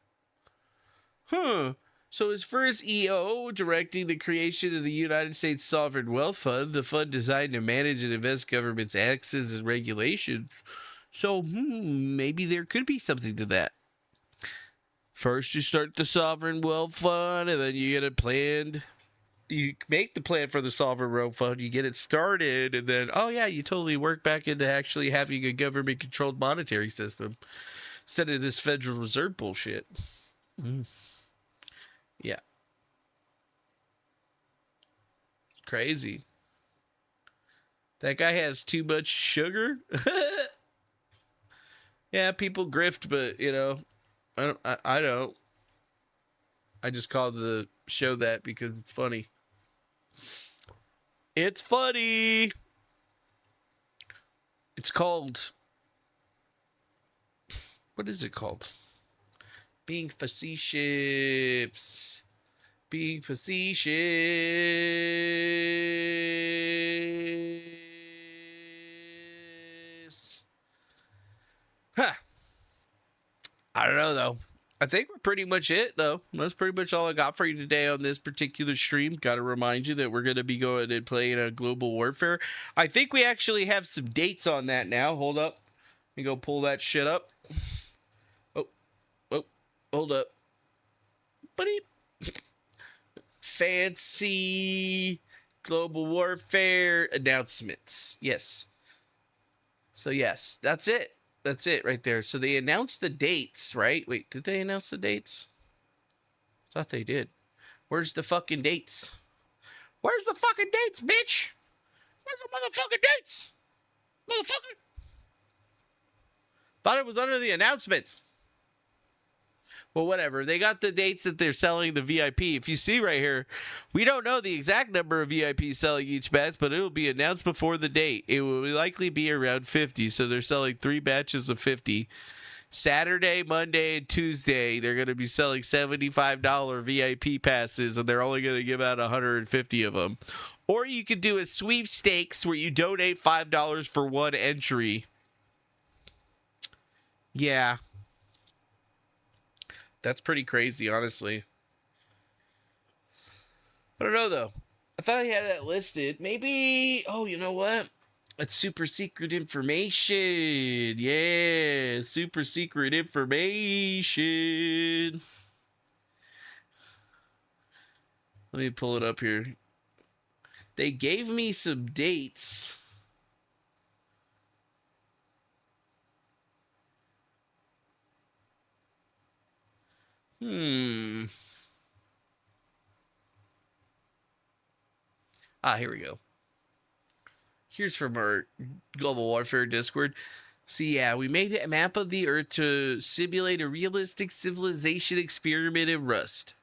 Huh. So his first EO directing the creation of the United States Sovereign Wealth Fund, the fund designed to manage and invest government's actions and regulations. So, maybe there could be something to that. First, you start the Sovereign Wealth Fund, and then you get it planned. You make the plan for the Sovereign Wealth Fund, you get it started, and then, oh yeah, you totally work back into actually having a government-controlled monetary system instead of this Federal Reserve bullshit. Yeah. Crazy. That guy has too much sugar? Yeah, people grift, but, you know, I don't. I just call the show that because it's funny. It's funny. It's called... What is it called? Being facetious. Being facetious. Huh. I don't know, though. I think we're pretty much it, though. That's pretty much all I got for you today on this particular stream. Got to remind you that we're going to be going and playing a Global Warfare. I think we actually have some dates on that now. Hold up. Let me go pull that shit up. Oh, hold up. Buddy. Fancy Global Warfare announcements. Yes. So, yes, that's it. That's it right there. So they announced the dates, right? Wait, did they announce the dates? I thought they did. Where's the fucking dates? Where's the fucking dates, bitch? Where's the motherfucking dates? Motherfucker. Thought it was under the announcements. Well, whatever. They got the dates that they're selling the VIP. If you see right here, we don't know the exact number of VIPs selling each batch, but it will be announced before the date. It will likely be around 50, so they're selling 3 batches of 50. Saturday, Monday, and Tuesday, they're going to be selling $75 VIP passes, and they're only going to give out 150 of them. Or you could do a sweepstakes where you donate $5 for one entry. Yeah. That's pretty crazy, honestly. I don't know, though. I thought I had that listed. Maybe... Oh, you know what? It's super secret information. Yeah, super secret information. Let me pull it up here. They gave me some dates. Here we go. Here's from our Global Warfare Discord. So yeah, we made a map of the Earth to simulate a realistic civilization experiment in Rust.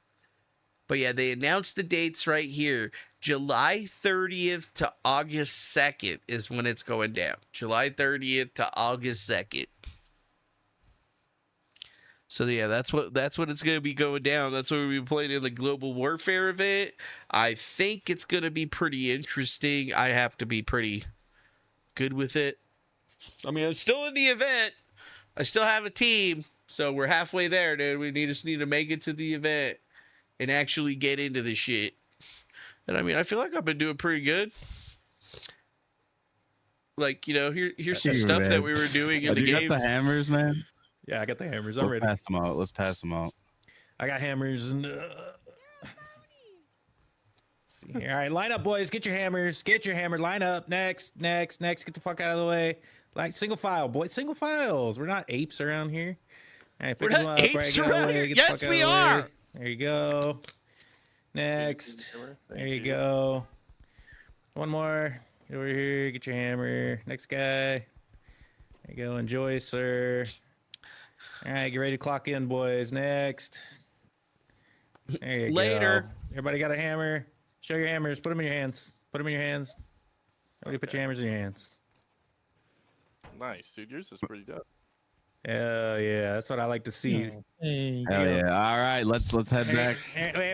But yeah, they announced the dates right here. July 30th to August 2nd is when it's going down. July 30th to August 2nd. So yeah, that's what it's gonna be going down. That's what we'll be playing in the Global Warfare event. I think it's gonna be pretty interesting. I have to be pretty good with it. I mean, I'm still in the event. I still have a team, so we're halfway there, dude. We just need to make it to the event and actually get into the shit. And I mean, I feel like I've been doing pretty good. Like, you know, here's some stuff that we were doing in the game. You got the hammers, man? Yeah, I got the hammers. I'm ready. Let's pass them out. I got hammers and. See here. All right, line up, boys. Get your hammers. Get your hammer. Line up. Next. Get the fuck out of the way. Like single file, boys. Single files. We're not apes around here. All right, pick them up. Apes around here. Yes, we are. There you go. Next. There you go. One more. Get over here. Get your hammer. Next guy. There you go. Enjoy, sir. All right, get ready to clock in, boys. Next. There you Later. go. Everybody got a hammer? Show your hammers. Put them in your hands. Everybody put your hammers in your hands. Nice, dude. Yours is pretty dope. Hell yeah, that's what I like to see. Hell yeah. All right, let's head back.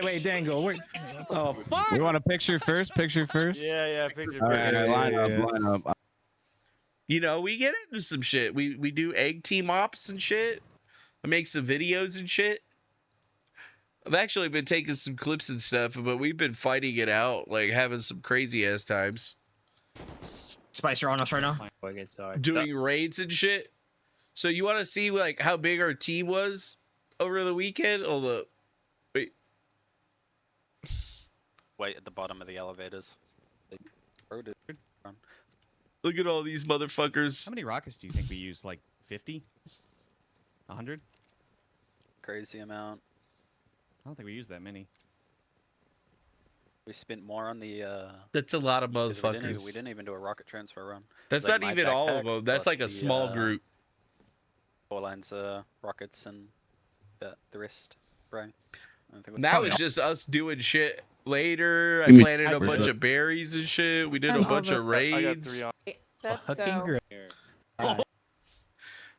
Wait, Dangle. Oh, fuck. We want a picture first? Yeah, picture. All right, line up. You know, we get into some shit. We do egg team ops and shit. I make some videos and shit. I've actually been taking some clips and stuff, but we've been fighting it out, like having some crazy ass times. Spice, you're on us right now? Doing raids and shit. So you want to see like how big our team was over the weekend? Wait at the bottom of the elevators. Look at all these motherfuckers. How many rockets do you think we used? Like 50? 100? Crazy amount. I don't think we used that many. We spent more on the. That's a lot of motherfuckers. We didn't even do a rocket transfer run. That's not even all of them. That's like a small group. 4 lines rockets and the rest, Brian. That was just us doing shit later. I planted a bunch of berries and shit. We did a bunch of raids.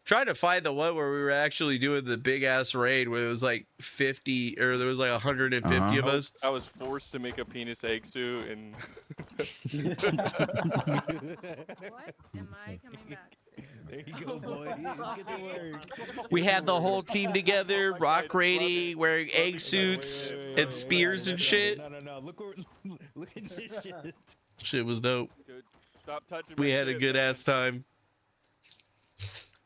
Trying to find the one where we were actually doing the big ass raid where it was like 50 or there was like 150 of us. I was forced to make a penis egg stew and. What? Am I coming back? There you go, boys. Let's get to work. We had the whole team together, rock raiding, wearing egg suits and spears and shit. No. Look at this shit. Shit was dope. Dude, stop touching We had a good ass time.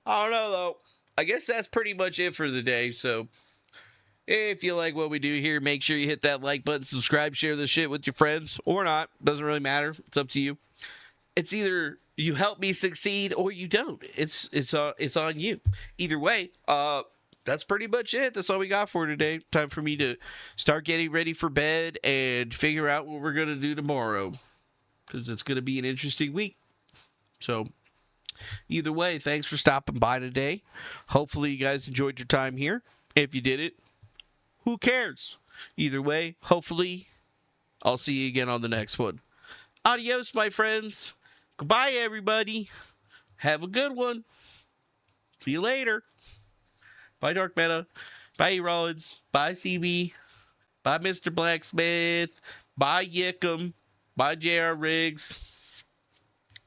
I don't know though. I guess that's pretty much it for the day. So if you like what we do here, make sure you hit that like button, subscribe, share this shit with your friends or not. Doesn't really matter. It's up to you. It's either you help me succeed or you don't. It's on you. Either way, that's pretty much it. That's all we got for today. Time for me to start getting ready for bed and figure out what we're gonna do tomorrow, because it's gonna be an interesting week. So either way, thanks for stopping by today. Hopefully you guys enjoyed your time here. If you did it, who cares? Either way, hopefully I'll see you again on the next one. Adios, my friends. Goodbye, everybody. Have a good one. See you later. Bye, Dark Meta. Bye, E. Rollins. Bye, CB. Bye, Mr. Blacksmith. Bye, Yickum. Bye, J.R. Riggs.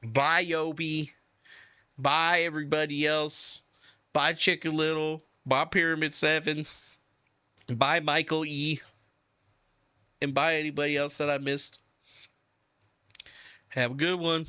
Bye, Yobi. Bye, everybody else. Bye, Chicken Little. Bye, Pyramid 7. Bye, Michael E. And bye, anybody else that I missed. Have a good one.